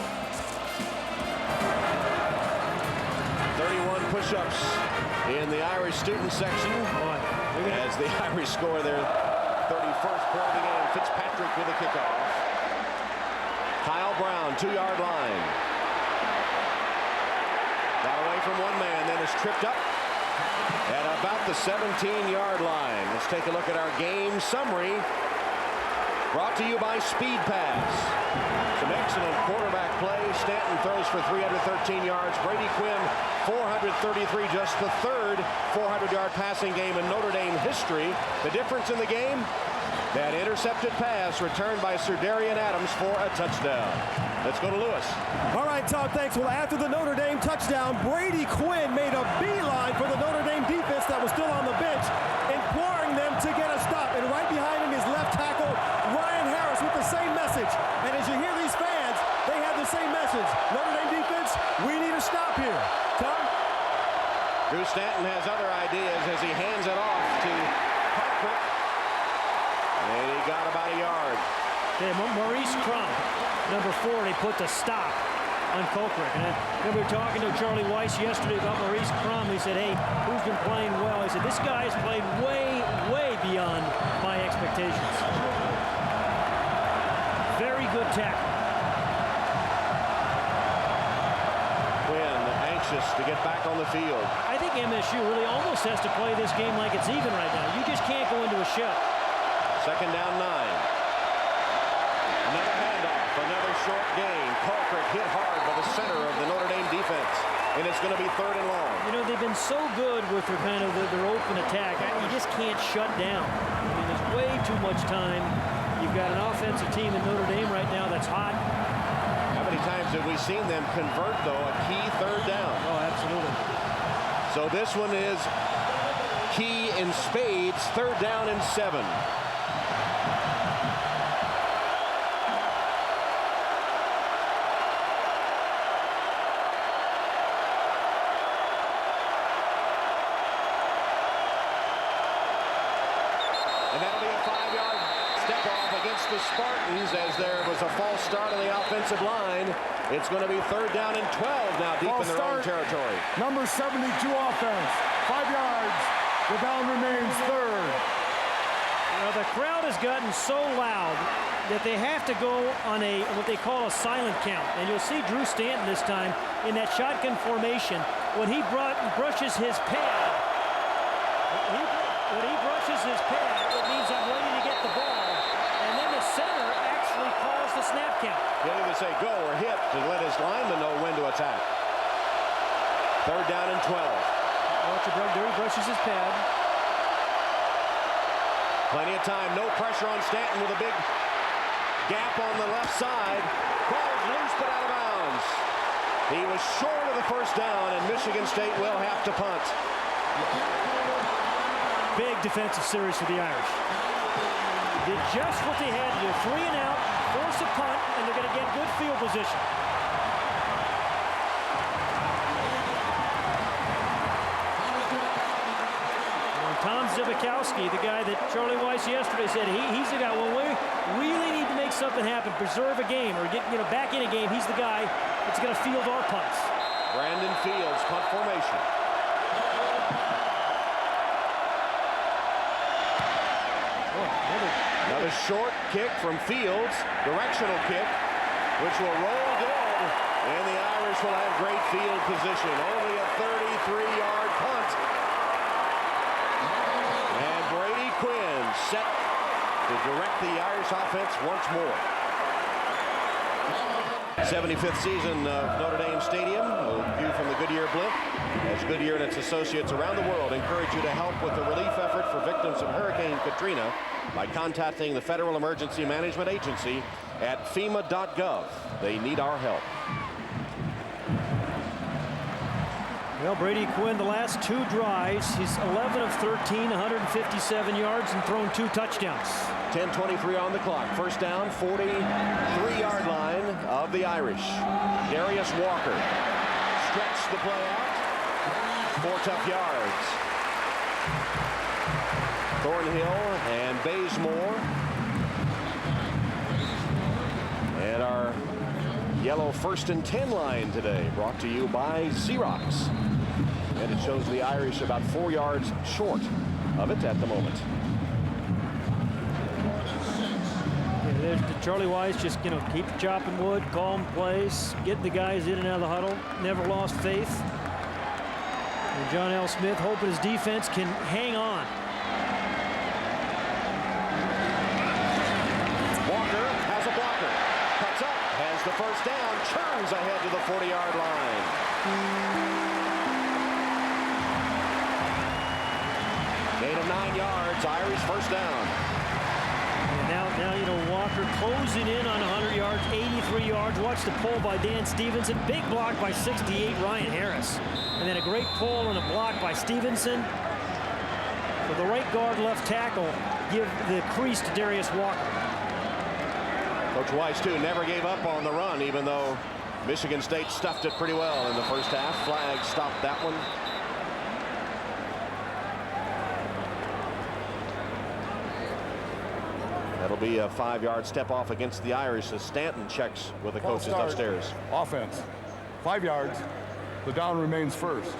31 push-ups in the Irish student section as the Irish score their 31st point of the game. Fitzpatrick with a kickoff. Kyle Brown, 2-yard line. Got away from one man, then is tripped up at about the 17-yard line. Let's take a look at our game summary. Brought to you by Speed Pass. Some excellent quarterback play. Stanton throws for 313 yards. Brady Quinn, 433, just the third 400-yard passing game in Notre Dame history. The difference in the game? That intercepted pass returned by Sir Darian Adams for a touchdown. Let's go to Lewis. All right, Tom, thanks. Well, after the Notre Dame touchdown, Brady Quinn made a beeline for the Notre Dame defense that was still on the bench, imploring them to get a stop. And right behind him is left tackle Ryan Harris with the same message. And as you hear these fans, they have the same message. Notre Dame defense, we need a stop here. Tom? Drew Stanton has other ideas as he hands it off to Patrick. And he got about a yard. Okay, Maurice Crum, number 4, he put the stop on Colquitt. And I remember talking to Charlie Weiss yesterday about Maurice Crum. He said, hey, who's been playing well? He said, this guy's played way, way beyond my expectations. Very good tackle. Quinn anxious to get back on the field. I think MSU really almost has to play this game like it's even right now. You just can't go into a shell. Second down 9. Another handoff, another short gain. Colquitt hit hard by the center of the Notre Dame defense, and it's going to be 3rd and long. You know, they've been so good with their kind of their open attack. You just can't shut down. I mean, there's way too much time. You've got an offensive team in Notre Dame right now that's hot. How many times have we seen them convert, though, a key 3rd down? Oh, absolutely. So this one is key in spades, 3rd down and 7. The Spartans as there was a false start on the offensive line. It's going to be 3rd down and 12 now deep in their own territory. Number 72 offense, 5 yards. The down remains 3rd. Now the crowd has gotten so loud that they have to go on what they call a silent count. And you'll see Drew Stanton this time in that shotgun formation. when he brushes his pad, when he brushes his pad, it means I'm ready to get the ball. And then the center actually calls the snap count. He'll either say go or hit to let his lineman know when to attack. 3rd down and 12. Watch it, there he brushes his pad. Plenty of time, no pressure on Stanton with a big gap on the left side. Ball's loose but out of bounds. He was short of the 1st down, and Michigan State will have to punt. Big defensive series for the Irish. Did just what they had to do. 3 and out, force a punt, and they're going to get good field position. Tom Zbikowski, the guy that Charlie Weiss yesterday said he's the guy. Well, we really need to make something happen, preserve a game, or get back in a game. He's the guy that's going to field our punts. Brandon Fields, punt formation. Another short kick from Fields, directional kick, which will roll good, and the Irish will have great field position. Only a 33-yard punt. And Brady Quinn set to direct the Irish offense once more. 75th season of Notre Dame Stadium, a view from the Goodyear blimp, as Goodyear and its associates around the world encourage you to help with the relief effort for victims of Hurricane Katrina by contacting the Federal Emergency Management Agency at FEMA.gov. They need our help. Well, Brady Quinn, the last 2 drives, he's 11 of 13, 157 yards, and thrown 2 touchdowns. 10:23 on the clock. 1st down, 43-yard line of the Irish. Darius Walker stretched the play out. 4 tough yards. Thornhill and Bazemore. And our yellow 1st and 10 line today, brought to you by Xerox. And it shows the Irish about 4 yards short of it at the moment. There's Charlie Weiss, just keep chopping wood, calm plays, getting the guys in and out of the huddle. Never lost faith. And John L. Smith hoping his defense can hang on. Walker has a blocker, cuts up, has the 1st down, churns ahead to the 40-yard line. Gain of 9 yards, Irish 1st down. And now Walker closing in on 100 yards, 83 yards. Watch the pull by Dan Stevenson. Big block by 68 Ryan Harris. And then a great pull and a block by Stevenson. For the right guard, left tackle, give the crease to Darius Walker. Coach Weiss, too, never gave up on the run, even though Michigan State stuffed it pretty well in the 1st half. Flag stopped that one. That'll be a 5-yard step off against the Irish as Stanton checks with the coaches upstairs. Offense, 5 yards. The down remains 1st.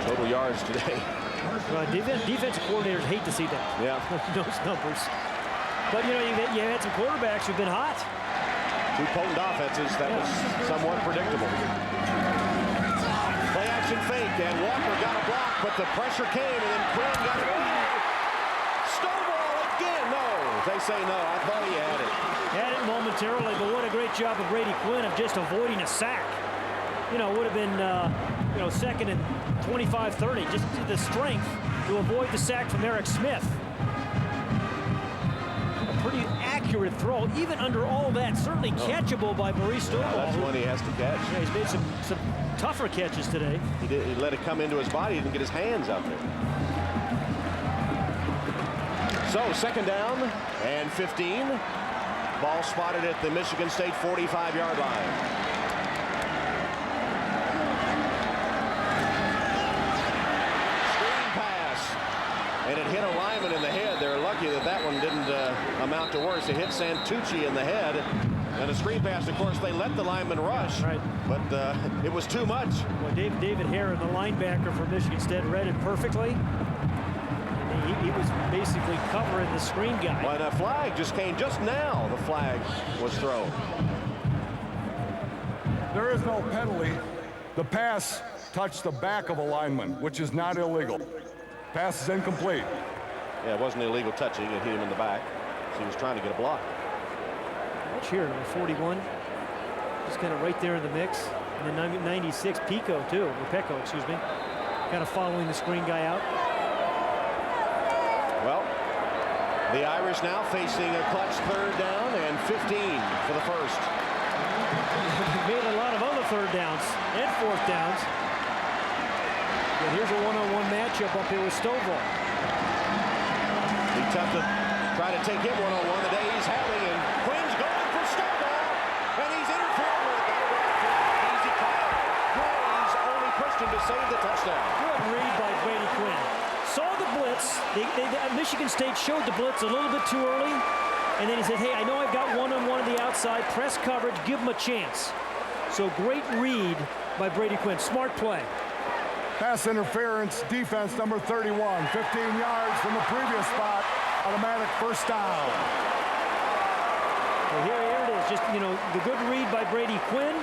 Total yards today. Defensive coordinators hate to see that. Yeah. Those numbers. But you had some quarterbacks who've been hot. 2 potent offenses, that was somewhat predictable. Play action fake, and Walker got a block, but the pressure came, and then Quinn got it. Stonewall again. No, they say no. I thought he had it. Had it momentarily, but what a great job of Brady Quinn of just avoiding a sack. Would have been, 2nd and 25-30. Just the strength to avoid the sack from Eric Smith. Pretty accurate throw, even under all that. Certainly catchable by Maurice Stovall. Yeah, that's one he has to catch. Yeah, he's made some tougher catches today. He let it come into his body. He didn't get his hands out there. So 2nd down and 15. Ball spotted at the Michigan State 45-yard line. And it hit a lineman in the head. They're lucky that one didn't amount to worse. It hit Santucci in the head. And a screen pass, of course, they let the lineman rush. Right. But it was too much. Well, David Herron, the linebacker for Michigan State, read it perfectly. And He was basically covering the screen guy. Well, that flag just came just now. The flag was thrown. There is no penalty. The pass touched the back of a lineman, which is not illegal. Pass is incomplete. Yeah, it wasn't illegal touching. It hit him in the back. So he was trying to get a block. Watch here, number 41. Just kind of right there in the mix. And then 96, Pecco, excuse me. Kind of following the screen guy out. Well, the Irish now facing a clutch 3rd down and 15 for the first. Made a lot of other 3rd downs and 4th downs. But here's a one-on-one matchup up here with Stovall. Be tough to try to take him one-on-one the day he's having, and Quinn's going for Stovall, and he's interfered with. Easy call. Gray's only Christian to save the touchdown. Good read by Brady Quinn. Saw the blitz. Michigan State showed the blitz a little bit too early. And then he said, hey, I know I've got one-on-one on the outside. Press coverage. Give him a chance. So great read by Brady Quinn. Smart play. Pass interference, defense number 31. 15 yards from the previous spot. Automatic first down. So here it is. Just, you know, the good read by Brady Quinn.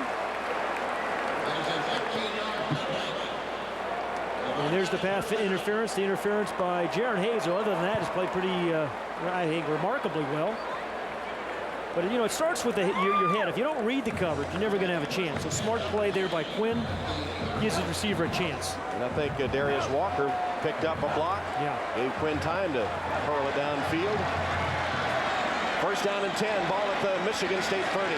And there's the pass interference. The interference by Jaron Hayes. Or other than that, has played pretty, I think, remarkably well. But, you know, it starts with your head. If you don't read the coverage, you're never going to have a chance. So smart play there by Quinn gives his receiver a chance. And I think Darius Walker picked up a block. Yeah. Gave Quinn time to hurl it downfield. First down and 10. Ball at the Michigan State 30.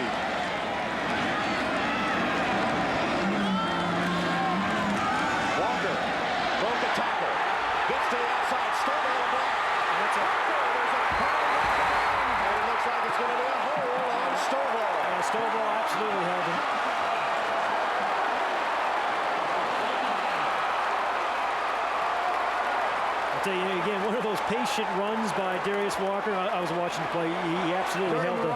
Again, one of those patient runs by Darius Walker. I was watching the play. He absolutely held the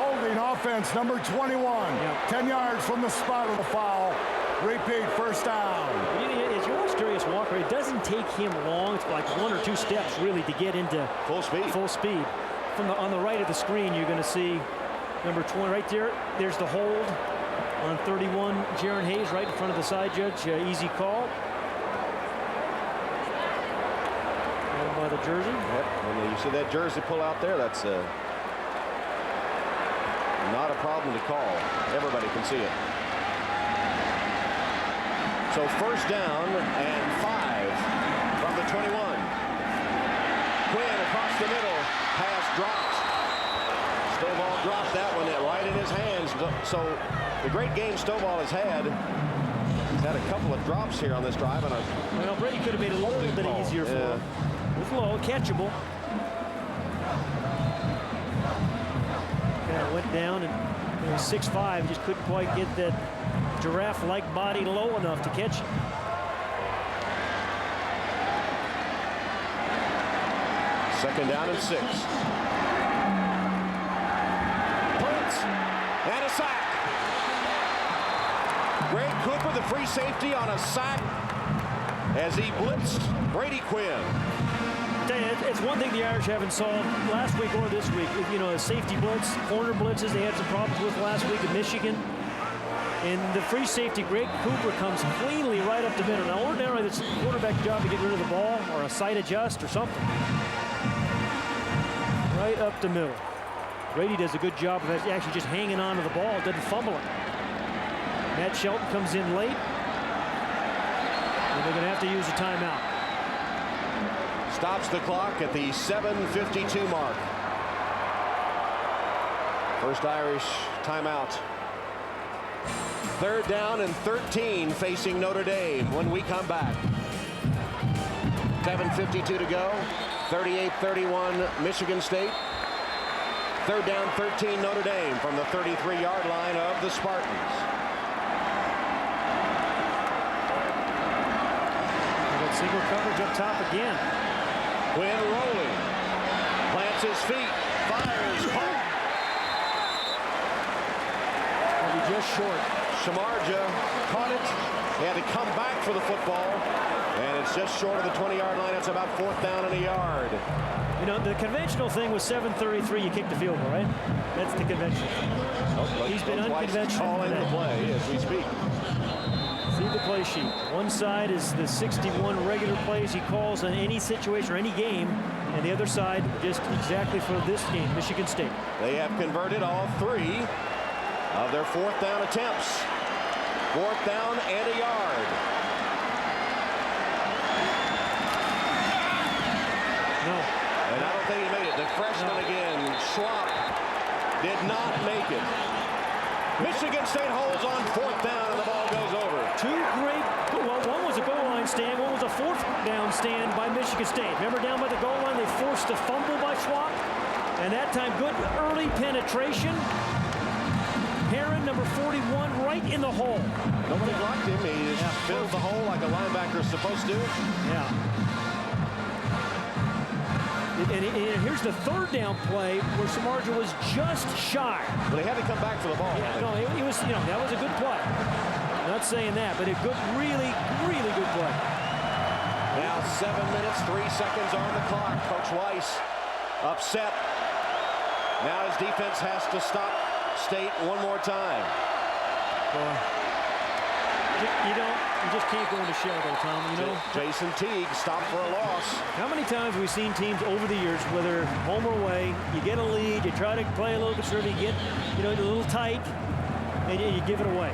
holding offense number 21. Yep. 10 yards from the spot of the foul. Repeat first down. As you watch Darius Walker, it doesn't take him long. It's like 1 or 2 steps really to get into full speed. On the right of the screen, you're going to see number 20 right there. There's the hold on 31. Jaron Hayes right in front of the side judge. Easy call. By the jersey. Yep. When you see that jersey pull out there, that's not a problem to call. Everybody can see it. So first down and 5 from the 21. Quinn across the middle. Pass dropped. Stovall dropped that one right in his hands. So the great game Stovall has had. He's had a couple of drops here on this drive. And well, Brady could have made it a little bit easier for him. It was low, catchable. Kind of went down and it was 6'5", just couldn't quite get that giraffe-like body low enough to catch it. Second down and 6. Blitz and a sack. Greg Cooper, the free safety, on a sack as he blitzed Brady Quinn. It's one thing the Irish haven't solved last week or this week. You know, a safety blitz, corner blitzes, they had some problems with last week in Michigan. And the free safety, Greg Cooper, comes cleanly right up the middle. Now, ordinarily, it's a quarterback's job to get rid of the ball or a sight adjust or something. Right up the middle. Brady does a good job of actually just hanging on to the ball, doesn't fumble it. Matt Shelton comes in late. And they're going to have to use a timeout. Stops the clock at the 7:52 mark. First Irish timeout. Third down and 13 facing Notre Dame when we come back. 7:52 to go. 38-31 Michigan State. Third down, 13 Notre Dame from the 33-yard line of the Spartans. Single coverage up top again. Quinn rolling. Plants his feet. Fires. Caught. Maybe just short. Shamarja caught it. He had to come back for the football. And it's just short of the 20-yard line. It's about 4th down and a yard. You know, the conventional thing was 7:33, you kick the field goal, right? That's the conventional thing. He's been unconventional. Calling the play as we speak. See the play sheet. One side is the 61 regular plays he calls in any situation or any game, and the other side just exactly for this game, Michigan State. They have converted all 3 of their 4th down attempts. 4th down and a yard. No. And I don't think he made it. The freshman again, Schwab, did not make it. Michigan State holds on 4th down and the ball goes over. 2 great, well, one was a goal line stand, one was a 4th down stand by Michigan State. Remember down by the goal line, they forced a fumble by Schwab? And that time, good early penetration. Heron, number 41, right in the hole. Nobody blocked him. He just filled the hole like a linebacker is supposed to. Yeah. And here's the 3rd down play where Samardzija was just shy. But he had to come back for the ball. Yeah, no, it was, you know, that was a good play. I'm not saying that, but a good, really, really good play. Now 7 minutes, 3 seconds on the clock. Coach Weiss upset. Now his defense has to stop State one more time. Boy. You just can't go into shell though, Tom, you know? Jason Teague stopped for a loss. How many times have we seen teams over the years, whether home or away, you get a lead, you try to play a little conservative, you get, you know, a little tight, and you give it away.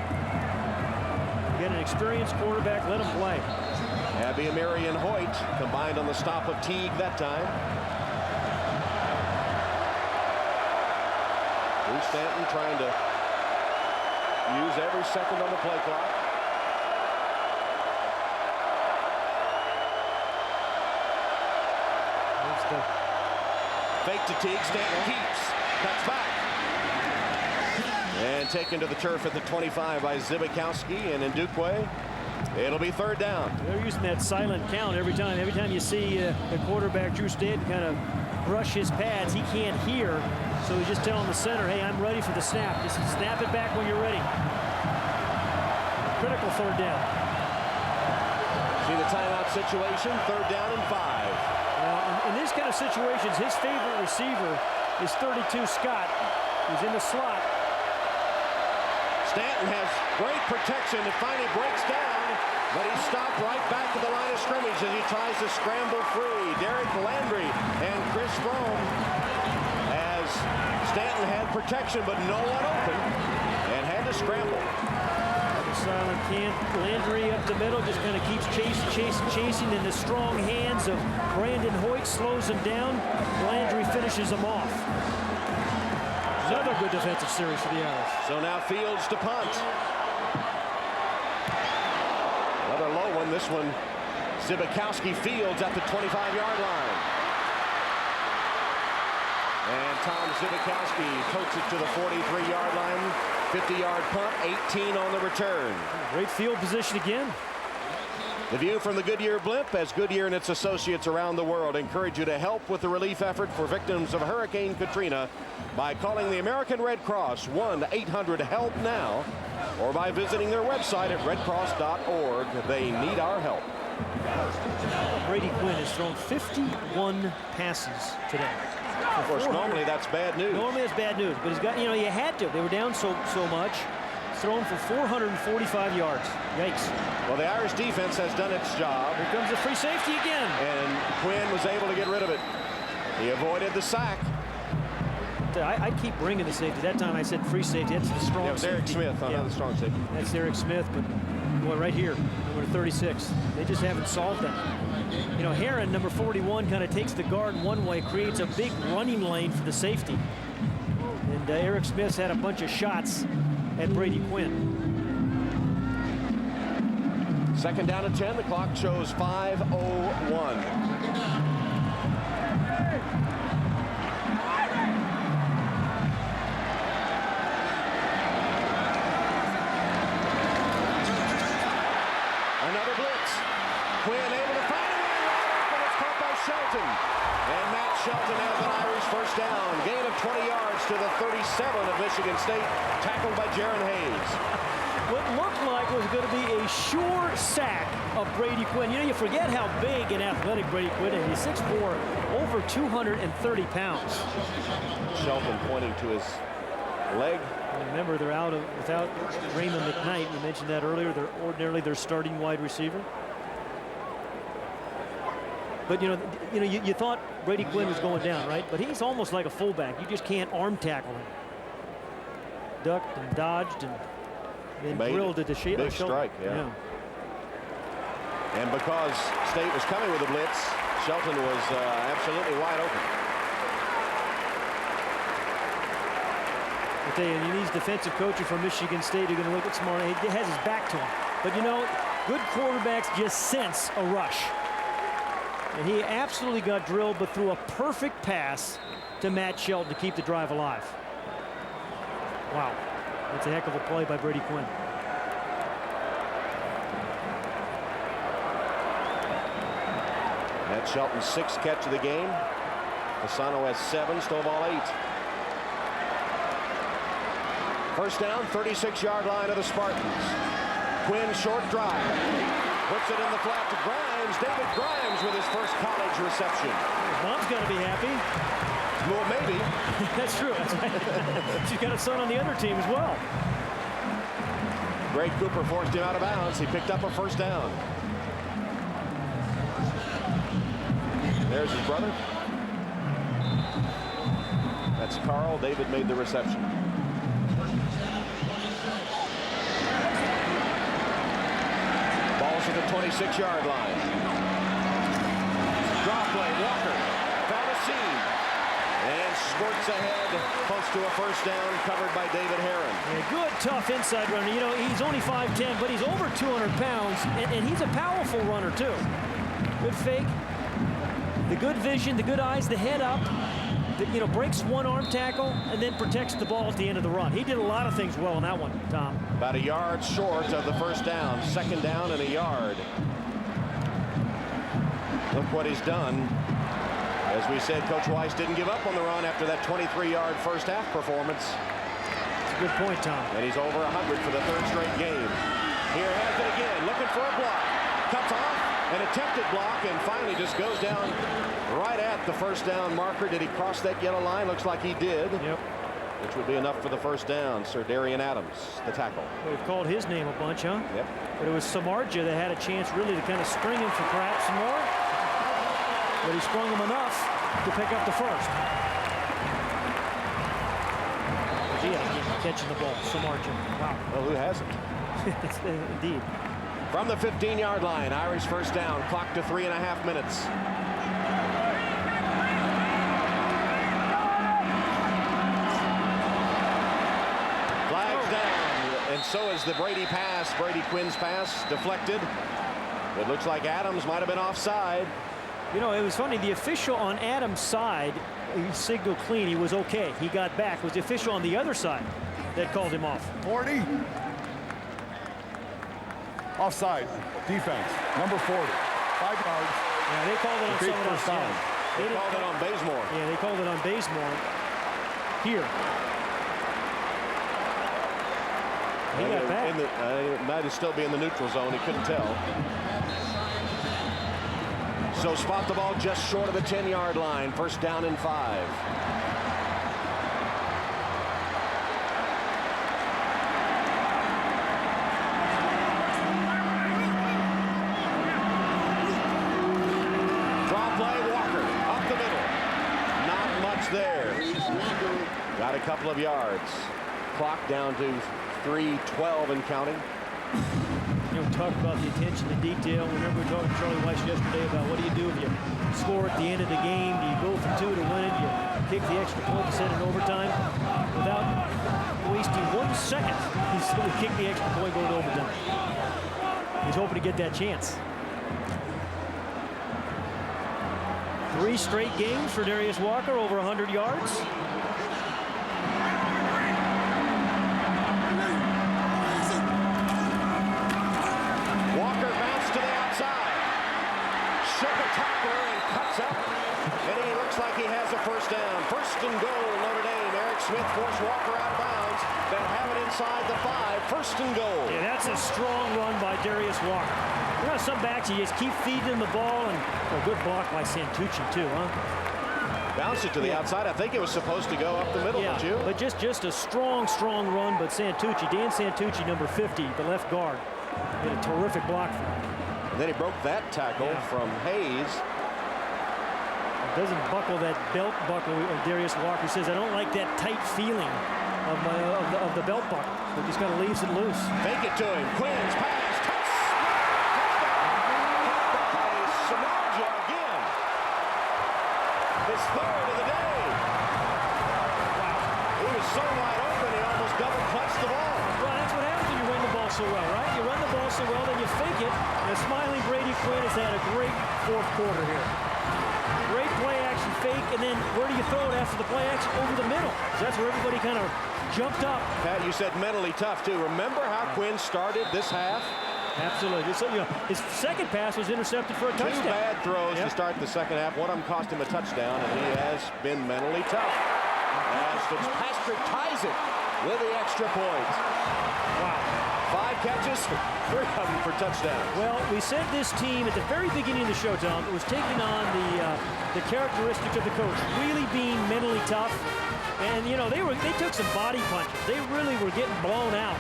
You get an experienced quarterback, let him play. Abby Amiri and Hoyt combined on the stop of Teague that time. Bruce Stanton trying to use every second on the play clock. Fake to Teague, Stanton keeps, cuts back. And taken to the turf at the 25 by Zibikowski and Ndukwe. It'll be 3rd down. They're using that silent count every time. Every time you see the quarterback, Drew Stanton, kind of brush his pads, he can't hear. So he's just telling the center, hey, I'm ready for the snap. Just snap it back when you're ready. Critical 3rd down. See the timeout situation, 3rd down and 5. In these kind of situations, his favorite receiver is 32 Scott, who's in the slot. Stanton has great protection and finally breaks down, but he's stopped right back to the line of scrimmage as he tries to scramble free. Derek Landry and Chris Frome, as Stanton had protection but no one open and had to scramble. Silent can't. Landry up the middle, just kind of keeps chasing in the strong hands of Brandon Hoyt, slows him down. Landry finishes him off. Another good defensive series for the Owls. So now Fields to punt. Another low one. This one, Zibikowski Fields at the 25-yard line. And Tom Zibikowski pokes it to the 43-yard line. 50-yard punt, 18 on the return. Great field position again. The view from the Goodyear blimp as Goodyear and its associates around the world encourage you to help with the relief effort for victims of Hurricane Katrina by calling the American Red Cross 1-800-HELP-NOW or by visiting their website at redcross.org. They need our help. Brady Quinn has thrown 51 passes today. Of course, normally that's bad news. Normally it's bad news, but he's got, you know, you had to. They were down so much. Thrown for 445 yards. Yikes. Well, the Irish defense has done its job. Here comes the free safety again. And Quinn was able to get rid of it. He avoided the sack. I keep bringing the safety. That time I said free safety. That's the strong safety. Eric Smith on the strong safety. That's Eric Smith, but boy, right here, number 36. They just haven't solved that. You know, Heron, number 41, kind of takes the guard one way, creates a big running lane for the safety. And Eric Smith's had a bunch of shots at Brady Quinn. 2nd down and 10. The clock shows 5:01. Another blitz. Quinn able to find it, but it's caught by Shelton. And Matt Shelton has an Irish first down. Gain of 20 yards to the 37 of Michigan State. Tackled by Jaron Hayes. what looked like was going to be a sure sack of Brady Quinn. You know, you forget how big and athletic Brady Quinn is. He's 6'4", over 230 pounds. Shelton pointing to his leg. And remember, they're without Raymond McKnight. We mentioned that earlier. They're ordinarily their starting wide receiver. But you thought Brady Quinn was going down, right? But he's almost like a fullback. You just can't arm tackle him. Ducked and dodged and then drilled at the big strike, yeah. And because State was coming with a blitz, Shelton was absolutely wide open. I tell you, these defensive coaches from Michigan State are going to look at Smart. He has his back to him. But you know, good quarterbacks just sense a rush. And he absolutely got drilled, but threw a perfect pass to Matt Shelton to keep the drive alive. Wow, that's a heck of a play by Brady Quinn. Matt Shelton's 6th catch of the game. Fasano has 7, Stovall 8. First down, 36-yard line of the Spartans. Quinn short drive. Puts it in the flat to Grimes. David Grimes with his first college reception. Mom's got to be happy. Well, maybe. That's true. That's right. She's got a son on the other team as well. Greg Cooper forced him out of bounds. He picked up a first down. There's his brother. That's Carl. David made the reception. Ball's at the 26-yard line. Draw play. Walker found a seam and squirts ahead, close to a first down, covered by David Herron. Yeah, good, tough inside runner. You know, he's only 5'10", but he's over 200 pounds, and he's a powerful runner too. Good fake. The good vision, the good eyes, the head up, breaks one arm tackle and then protects the ball at the end of the run. He did a lot of things well in that one, Tom. About a yard short of the first down. 2nd down and a yard. Look what he's done. As we said, Coach Weiss didn't give up on the run after that 23-yard first half performance. That's a good point, Tom. And he's over 100 for the 3rd straight game. Here has it again, looking for a block. Cuts off. An attempted block and finally just goes down right at the first down marker. Did he cross that yellow line? Looks like he did. Yep. Which would be enough for the first down. Sir Darian Adams, the tackle. They've called his name a bunch, huh? Yep. But it was Samardzija that had a chance really to kind of spring him for perhaps some more. But he sprung him enough to pick up the first. Yeah, catching the ball, Samardzija. Wow. Well, who hasn't? Indeed. From the 15-yard line, Irish first down, clock to 3.5 minutes. Flags down, and so is the Brady pass. Brady Quinn's pass deflected. It looks like Adams might have been offside. You know, it was funny. The official on Adams' side, he signaled clean. He was okay. He got back. It was the official on the other side that called him off. 40. Offside, defense, number 40, 5 yards. Yeah, they called it on someone else. Yeah. They called it on Bazemore. Yeah, they called it on Bazemore. Here. He got back. It might still be in the neutral zone. He couldn't tell. So spot the ball just short of the 10-yard line. First down and 5. There. Got a couple of yards. Clock down to 3:12 and counting. You know, talk about the attention to detail. Remember, we were talking to Charlie Weiss yesterday about what do you do if you score at the end of the game? Do you go for 2 to win it? Do you kick the extra point to set it in overtime? Without wasting 1 second, he's going to kick the extra point, go to overtime. He's hoping to get that chance. 3 straight games for Darius Walker, over 100 yards. Walker bounced to the outside. Shook a tackler and cuts up. And he looks like he has a first down. First and goal, Notre Dame. Eric Smith forced Walker out of bounds. They'll have it inside the 5, first and goal. Yeah, that's a strong run by Darius Walker. You know, some backs, you just keep feeding him the ball, and a good block by Santucci, too, huh? Bounced it to the outside. I think it was supposed to go up the middle, don't you? But just a strong run, but Santucci, Dan Santucci, number 50, the left guard, did a terrific block for him. And then he broke that tackle from Hayes. Doesn't buckle that belt buckle of Darius Walker. He says, I don't like that tight feeling of the belt buckle. But just kind of leaves it loose. Fake it to him. Quinn's pass. Touchdown again. His third of the day. Wow. He was so wide open, he almost double clutched the ball. Well, that's what happens when you run the ball so well, right? You run the ball so well, then you fake it. And smiling Brady Quinn has had a great fourth quarter here. Great play action fake, and then where do you throw it after the play action? Over the middle. That's where everybody kind of jumped up. Pat, you said mentally tough, too. Remember how Quinn started this half? Absolutely. So, you know, his second pass was intercepted for a touchdown. 2 bad throws to start the second half. One of them cost him a touchdown, and he has been mentally tough. As Fitzpatrick ties it with the extra point. Wow. 5 catches, 3 of them for touchdowns. Well, we said this team at the very beginning of the show, Tom, was taking on the characteristics of the coach, really being mentally tough. And, you know, they took some body punches. They really were getting blown out.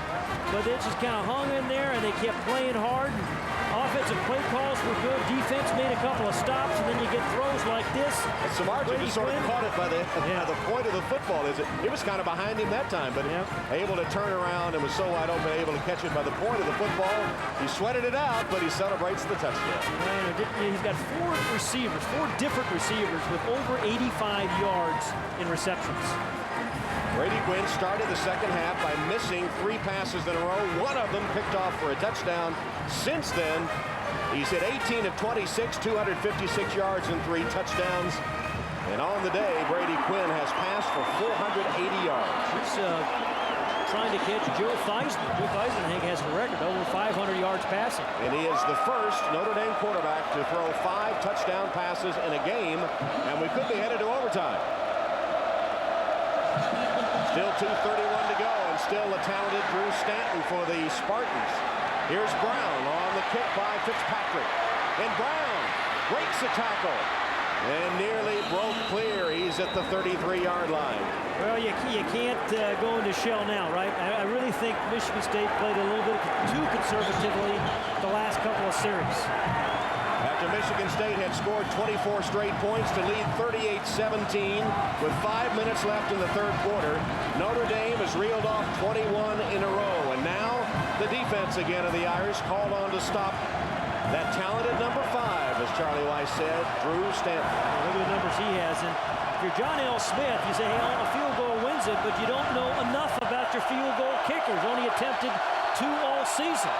But they just kind of hung in there, and they kept playing hard. Offensive play calls were good. Defense made a couple of stops, and then you get throws like this. And Samardzija just sort of caught it by the point of the football. It was kind of behind him that time, but able to turn around and was so wide open, able to catch it by the point of the football. He sweated it out, but he celebrates the touchdown. He's got 4 different receivers with over 85 yards in receptions. Brady Quinn started the second half by missing 3 passes in a row. One of them picked off for a touchdown. Since then, he's hit 18 of 26, 256 yards and 3 touchdowns. And on the day, Brady Quinn has passed for 480 yards. He's trying to catch Joe Theismann. Joe Theismann, I think, has a record over 500 yards passing. And he is the first Notre Dame quarterback to throw 5 touchdown passes in a game, and we could be headed to overtime. Still 2:31 to go, and still the talented Drew Stanton for the Spartans. Here's Brown on the kick by Fitzpatrick. And Brown breaks a tackle and nearly broke clear. He's at the 33-yard line. Well, you can't go into shell now, right? I really think Michigan State played a little bit too conservatively the last couple of series. After Michigan State had scored 24 straight points to lead 38-17 with 5 minutes left in the third quarter, Notre Dame has reeled off 21 in a row. And now the defense again of the Irish called on to stop that talented number 5, as Charlie Weiss said, Drew Stanton. Look at the numbers he has. And if you're John L. Smith, you say, hey, a field goal wins it, but you don't know enough about your field goal kickers. Only attempted 2 all season.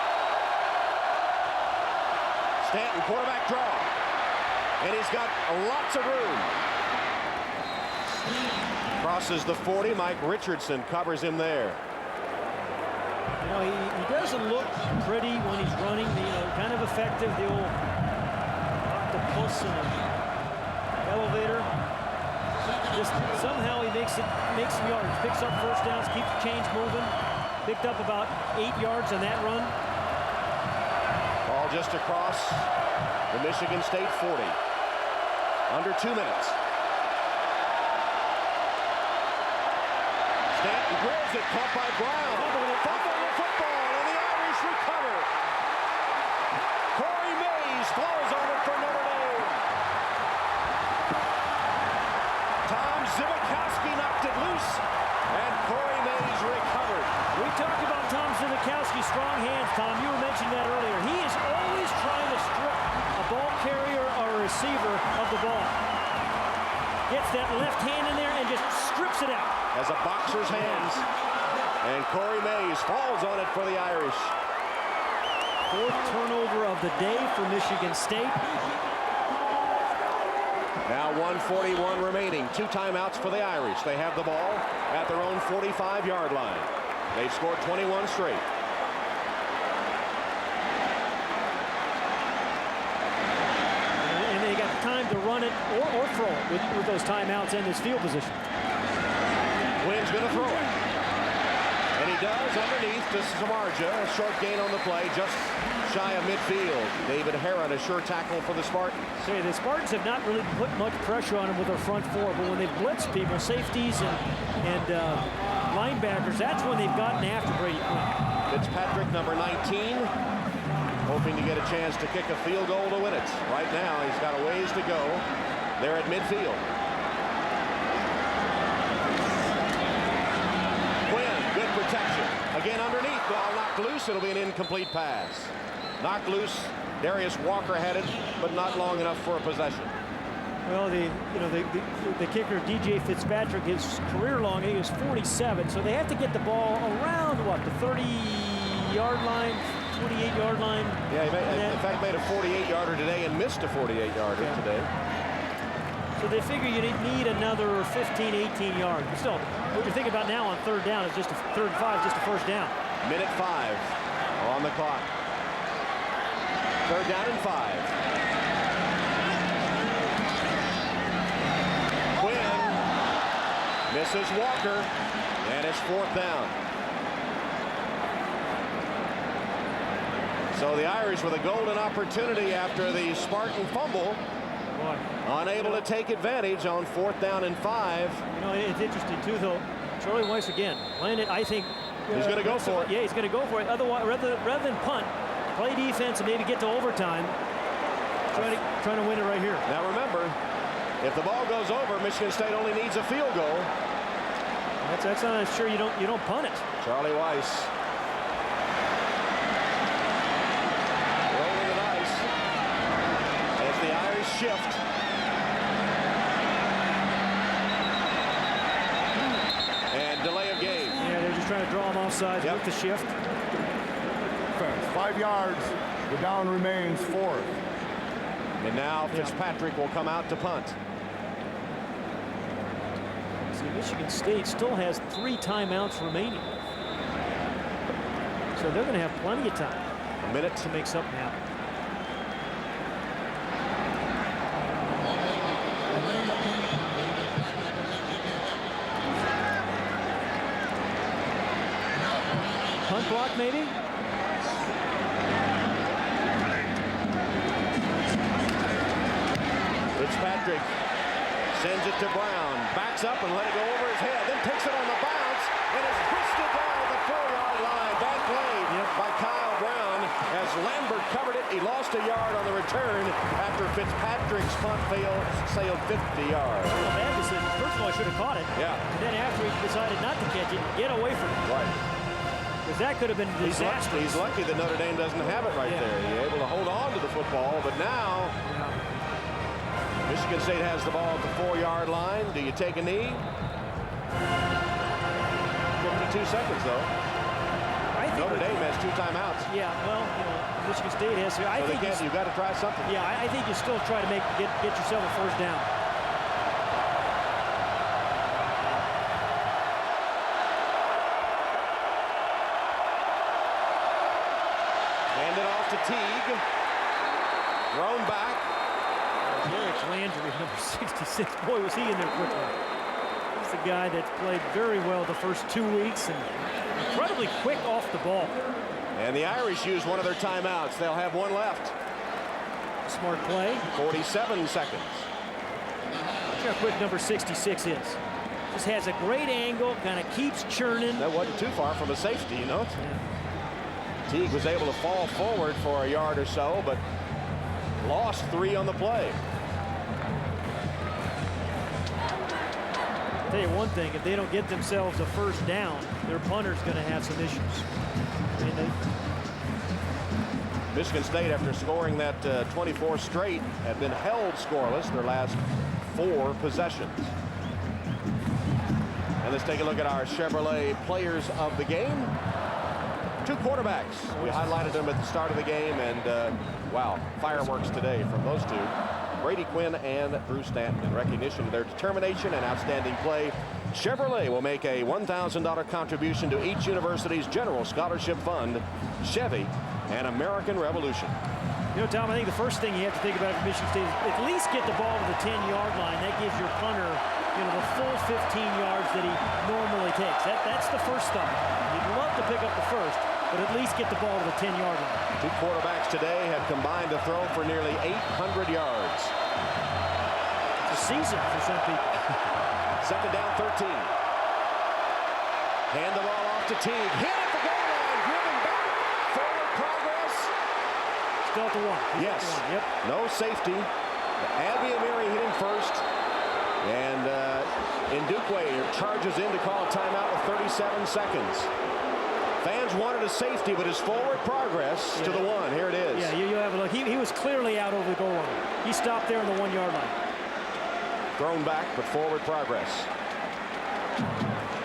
Stanton, quarterback draw. And he's got lots of room. Crosses the 40. Mike Richardson covers him there. You know, he doesn't look pretty when he's running. Kind of effective, the old octopus in an elevator. Just somehow he makes some yards. Picks up first downs, keeps the chains moving. Picked up about 8 yards on that run. Ball just across the Michigan State 40. Under 2 minutes. Stanton drills it, caught by Brown. Fumble the football, and the Irish recover. Corey Mays falls on it for Notre Dame. Tom Zivakowski knocked it loose, and Corey Mays recovered. We talked about Tom Zivakowski's strong hands, Tom. You were mentioning that earlier. He is always trying to strip a ball carrier or a receiver of the ball. Gets that left hand in there and just strips it out. Has a boxer's hands. And Corey Mays falls on it for the Irish. 4th turnover of the day for Michigan State. Now 1:41 remaining. 2 timeouts for the Irish. They have the ball at their own 45-yard line. They've scored 21 straight. And they got time to run it or throw it with those timeouts and this field position. Quinn's going to throw it. And he does underneath to Samardzija. A short gain on the play, just shy of midfield. David Heron, a sure tackle for the Spartans. See, the Spartans have not really put much pressure on them with their front four, but when they blitz people, safeties and linebackers, that's when they've gotten after Brady Quinn. Fitzpatrick, number 19, hoping to get a chance to kick a field goal to win it. Right now, he's got a ways to go. They're at midfield. Quinn, good protection. Again underneath, ball knocked loose. It'll be an incomplete pass. Knocked loose. Darius Walker had it, but not long enough for a possession. Well, the kicker, DJ Fitzpatrick, his career long, he was 47, so they have to get the ball around, what, the 30-yard line, 28-yard line? Yeah, he in fact made a 48-yarder today and missed a 48-yarder today. So they figure you need another 15, 18 yards. But still, what you're thinking about now on third down is just a third and 5, just a first down. Minute 5 on the clock. Third down and 5. Quinn misses Walker, and it's fourth down. So the Irish with a golden opportunity after the Spartan fumble. Unable to take advantage on fourth down and 5. You know, it's interesting too, though. Charlie Weiss again playing it. I think he's going to go for it. Yeah, he's going to go for it. Otherwise, rather than punt, play defense and maybe get to overtime. Trying to win it right here. Now remember, if the ball goes over, Michigan State only needs a field goal. That's not sure you don't punt it. Charlie Weiss. Rolling the dice as the Irish shift. And delay of game. Yeah, they're just trying to draw them offside with the shift. 5 yards. The down remains 4th. And now Fitzpatrick will come out to punt. See, Michigan State still has 3 timeouts remaining. So they're going to have plenty of time. A minute to make something happen. Punt block, maybe? Fitzpatrick sends it to Brown, backs up and let it go over his head, then takes it on the bounce and is twisted down the 4-yard line. Bad play by Kyle Brown as Lambert covered it. He lost a yard on the return after Fitzpatrick's punt sailed 50 yards. Well, bad decision. First of all, I should have caught it. Yeah. And then after he decided not to catch it, get away from it. Right. Because that could have been disastrous. He's lucky that Notre Dame doesn't have it right there. He's able to hold on to the football, but now Michigan State has the ball at the 4-yard line. Do you take a knee? 52 seconds, though. Notre Dame has 2 timeouts. Yeah, well, Michigan State has here. I think you've got to try something. Yeah, I think you still try to get yourself a first down. Hand it off to Teague. Thrown back. Derek Landry, number 66. Boy, was he in there quickly. He's the guy that's played very well the first 2 weeks and incredibly quick off the ball. And the Irish use one of their timeouts. They'll have one left. Smart play. 47 seconds. Look how quick number 66 is. Just has a great angle, kind of keeps churning. That wasn't too far from a safety, you know. Teague was able to fall forward for a yard or so, but lost 3 on the play. I'll tell you one thing, if they don't get themselves a first down, their punter's going to have some issues. I mean, Michigan State, after scoring that 24 straight, have been held scoreless their last 4 possessions. And let's take a look at our Chevrolet players of the game. 2 quarterbacks. We highlighted them at the start of the game, and wow, fireworks today from those 2. Brady Quinn and Drew Stanton. In recognition of their determination and outstanding play, Chevrolet will make a $1,000 contribution to each university's general scholarship fund, Chevy, and American Revolution. You know, Tom, I think the first thing you have to think about for Michigan State is at least get the ball to the 10-yard line. That gives your punter the full 15 yards that he normally takes. That's the first stop. You'd love to pick up the first, but at least get the ball to the 10-yard line. Two quarterbacks today have combined to throw for nearly 800 yards. It's a season for some people. Second down, 13. Hand the ball off to Teague. Hit at the goal line, driven back. Forward progress. Still at the one. Yes. Yep. No safety. Abby Amiri hitting first. And Ndukwe charges in to call a timeout with 37 seconds. Fans wanted a safety, but his forward progress to the one. Here it is. Yeah, you have a look. He was clearly out over the goal line. He stopped there on the 1-yard line. Thrown back, but forward progress.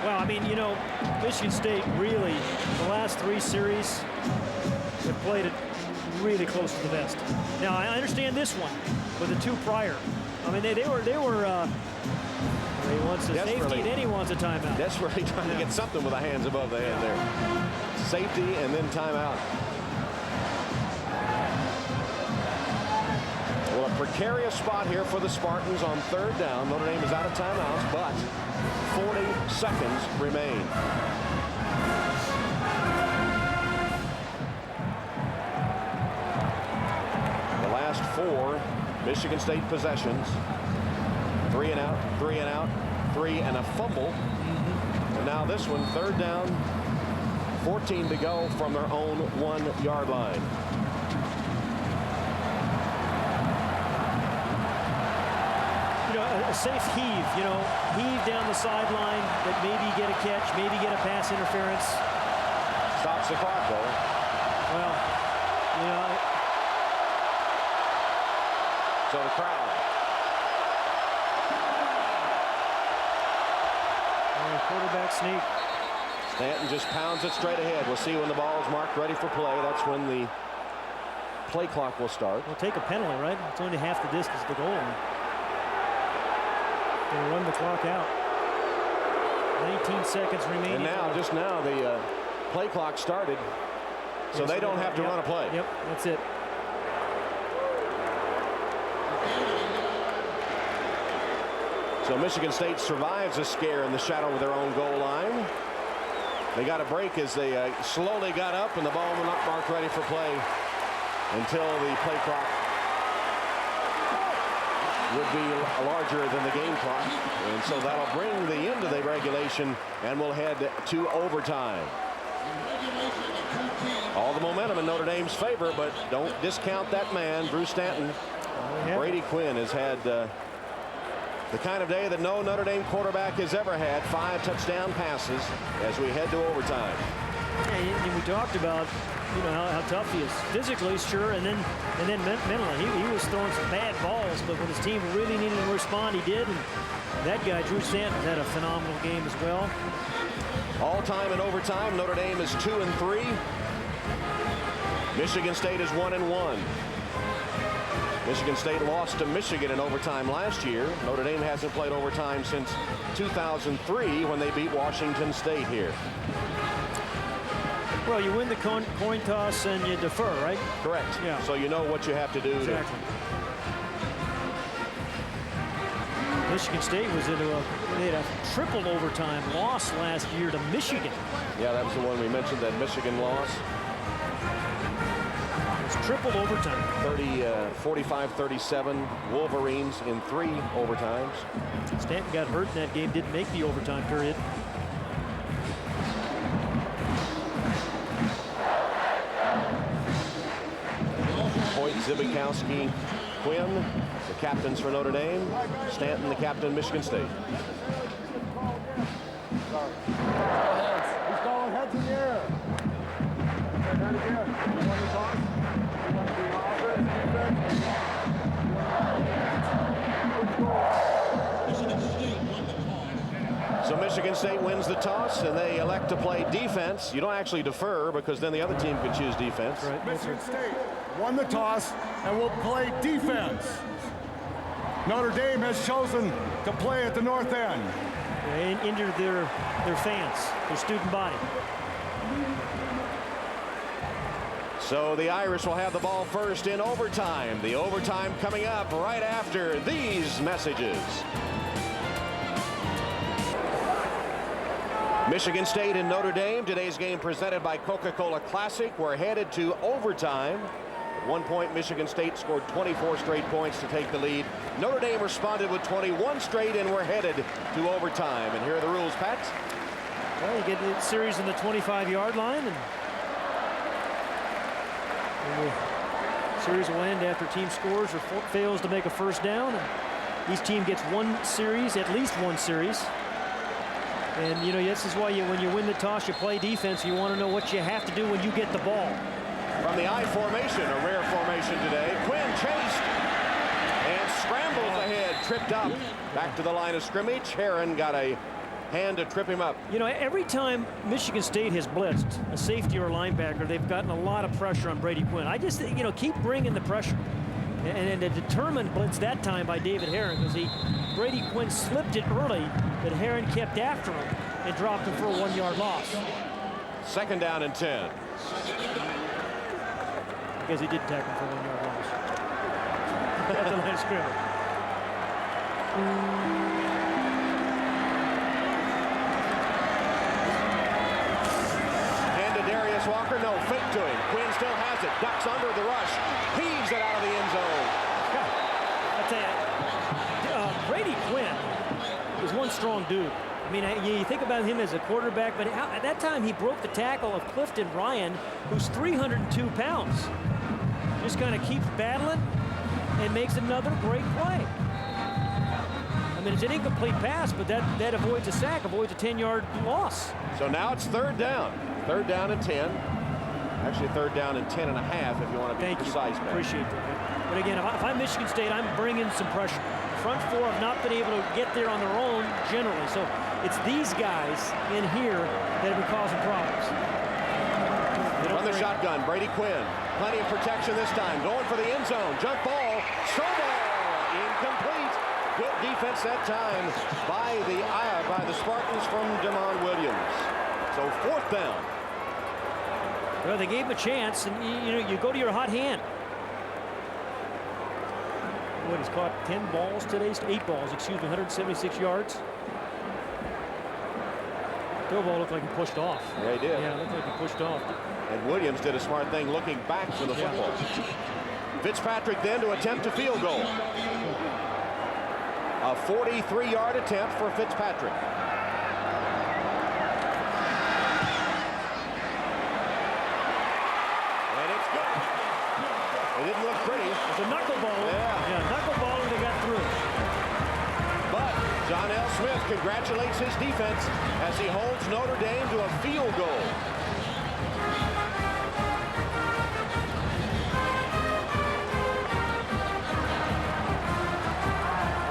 Well, I mean, Michigan State really, the last 3 series, have played it really close to the vest. Now, I understand this one, but the 2 prior, I mean, they were he wants a safety and then he wants a timeout. Desperately trying to get something with the hands above the head there. Safety and then timeout. Well, a precarious spot here for the Spartans on 3rd down. Notre Dame is out of timeouts, but 40 seconds remain. The last 4 Michigan State possessions. 3 and out, 3 and out, 3 and a fumble. And now this one, 3rd down, 14 to go from their own 1-yard line. A safe heave, heave down the sideline that maybe get a catch, maybe get a pass interference. Stops the clock, though. Well, So the crowd. Quarterback sneak. Stanton just pounds it straight ahead. We'll see when the ball is marked ready for play. That's when the play clock will start. We'll take a penalty, right? It's only half the distance to the goal line. They'll run the clock out. 19 seconds remaining. And now, just now, the play clock started, so they don't have to run a play. Yep, that's it. So Michigan State survives a scare in the shadow of their own goal line. They got a break as they slowly got up, and the ball was not marked ready for play until the play clock would be larger than the game clock. And so that'll bring the end of the regulation, and we'll head to overtime. All the momentum in Notre Dame's favor, but don't discount that man, Drew Stanton. Brady Quinn has had the kind of day that no Notre Dame quarterback has ever had. 5 touchdown passes as we head to overtime. Yeah, we talked about how tough he is physically, sure, and then mentally. He was throwing some bad balls, but when his team really needed to respond, he did. And that guy, Drew Stanton, had a phenomenal game as well. All time in overtime, Notre Dame is 2-3. Michigan State is 1-1. Michigan State lost to Michigan in overtime last year. Notre Dame hasn't played overtime since 2003 when they beat Washington State here. Well, you win the coin toss and you defer, right? Correct. Yeah. So you know what you have to do. Exactly. Michigan State was they had a triple overtime loss last year to Michigan. Yeah, that was the one we mentioned, that Michigan loss. It's triple overtime. 45-37 Wolverines in 3 overtimes. Stanton got hurt in that game, didn't make the overtime period. Hoyt, Zibikowski, Quinn, the captains for Notre Dame. Stanton, the captain, Michigan State. He's calling heads in the air. Head again. You want to talk? You want to be offense, defense? So Michigan State wins the toss, and they elect to play defense. You don't actually defer, because then the other team can choose defense. Right. Michigan State won the toss and will play defense. Notre Dame has chosen to play at the north end. They injured their fans, their student body. So the Irish will have the ball first in overtime. The overtime coming up right after these messages. Michigan State and Notre Dame. Today's game presented by Coca-Cola Classic. We're headed to overtime. At one point, Michigan State scored 24 straight points to take the lead. Notre Dame responded with 21 straight, and we're headed to overtime. And here are the rules, Pat. Well, you get the series in the 25-yard line, and the series will end after team scores or fails to make a first down. And each team gets one series, at least one series. And, you know, this is why when you win the toss, you play defense. You want to know what you have to do when you get the ball. From the I formation, a rare formation today. Quinn chased and scrambles ahead, tripped up. Back to the line of scrimmage. Heron got a hand to trip him up. You know, every time Michigan State has blitzed a safety or a linebacker, they've gotten a lot of pressure on Brady Quinn. I just, you know, keep bringing the pressure. And a determined blitz that time by David Heron, because Brady Quinn slipped it early, but Heron kept after him and dropped him for a 1-yard loss. Second down and 10. Because he did tackle him for a 1-yard loss. At the line of scrimmage. Walker, no, fake to him. Quinn still has it, ducks under the rush, heaves it out of the end zone. I tell you, Brady Quinn is one strong dude. I mean, you think about him as a quarterback, but at that time he broke the tackle of Clifton Ryan, who's 302 pounds. Just kind of keeps battling and makes another great play. I mean, it's an incomplete pass, but that avoids a sack, avoids a 10-yard loss. So now it's third down. Third down and 10. Actually, third down and 10 and a half if you want to be precise. Thank you. Appreciate that. But again, if I'm Michigan State, I'm bringing some pressure. The front four have not been able to get there on their own generally. So it's these guys in here that have been causing problems. Run the shotgun. Brady Quinn. Plenty of protection this time. Going for the end zone. Jump ball. Throw ball. Incomplete. Good defense that time by the Spartans from Demond Williams. So fourth down. Well, they gave him a chance, and you go to your hot hand. What, he's caught 10 balls today? 8 balls, excuse me, 176 yards. The ball looked like he pushed off. Yeah, he did. Yeah, it looked like he pushed off. And Williams did a smart thing looking back for the football. Fitzpatrick then to attempt a field goal. A 43-yard attempt for Fitzpatrick. It didn't look pretty. It's a knuckleball. Yeah, knuckleball, and they got through. But John L. Smith congratulates his defense as he holds Notre Dame to a field goal.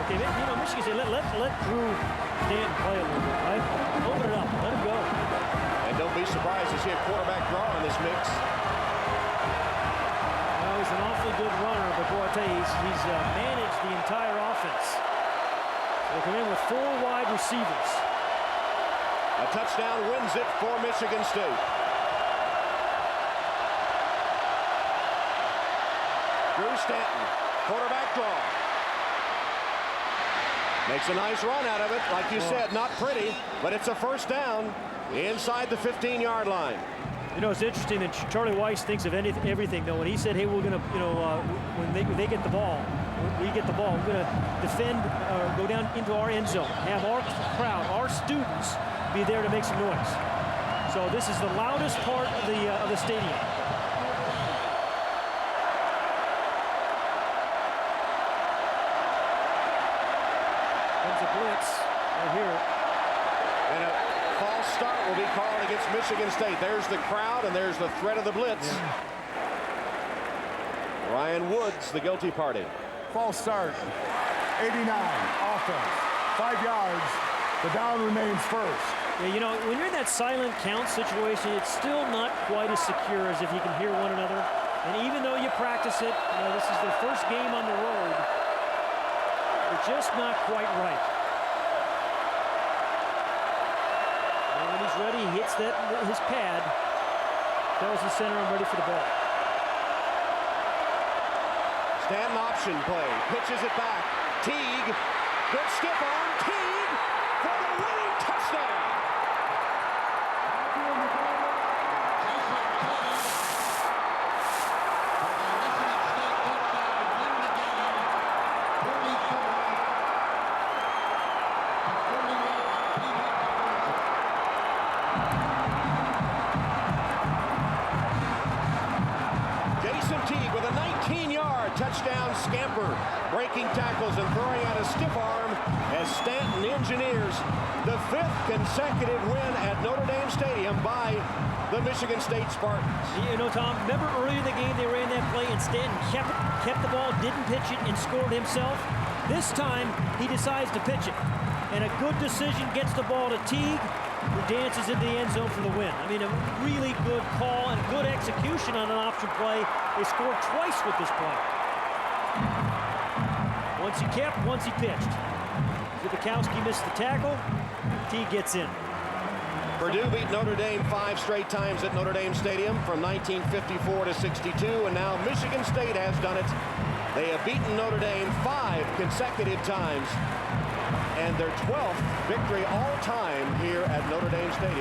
Okay, you know, Michigan State, let Drew Stanton play a little bit, right? Open it up, let him go. And don't be surprised to see a quarterback draw in this mix. He's an awfully good runner, but boy, I tell you, he's managed the entire offense. They come in with 4 wide receivers. A touchdown wins it for Michigan State. Drew Stanton, quarterback draw. Makes a nice run out of it. Like you said, not pretty, but it's a first down inside the 15-yard line. You know, it's interesting that Charlie Weiss thinks of everything, though. When he said, hey, we're going to, you know, when they get the ball, we get the ball, we're going to defend, go down into our end zone, have our crowd, our students be there to make some noise. So this is the loudest part of the stadium. Comes a blitz right here. And a false start will be called against Michigan State. There's the crowd, and there's the threat of the blitz. Yeah. Ryan Woods, the guilty party. False start. 89, offense. 5 yards. The down remains first. Yeah, you know, when you're in that silent count situation, it's still not quite as secure as if you can hear one another. And even though you practice it, you know, this is their first game on the road. It's just not quite right. And when he's ready, he hits his pad, tells the center, I'm ready for the ball. Stanton option play, pitches it back. Teague, good stiff arm, Teague for the winning touchdown. scamper, breaking tackles and throwing out a stiff arm as Stanton engineers the 5th consecutive win at Notre Dame Stadium by the Michigan State Spartans. You know, Tom, remember earlier in the game they ran that play and Stanton kept the ball, didn't pitch it, and scored himself? This time, he decides to pitch it. And a good decision gets the ball to Teague, who dances into the end zone for the win. I mean, a really good call and good execution on an option play. They scored twice with this play. Once he kept, once he pitched. Zubikowski missed the tackle. Teague gets in. Purdue beat Notre Dame 5 straight times at Notre Dame Stadium from 1954 to 62, and now Michigan State has done it. They have beaten Notre Dame 5 consecutive times, and their 12th victory all time here at Notre Dame Stadium.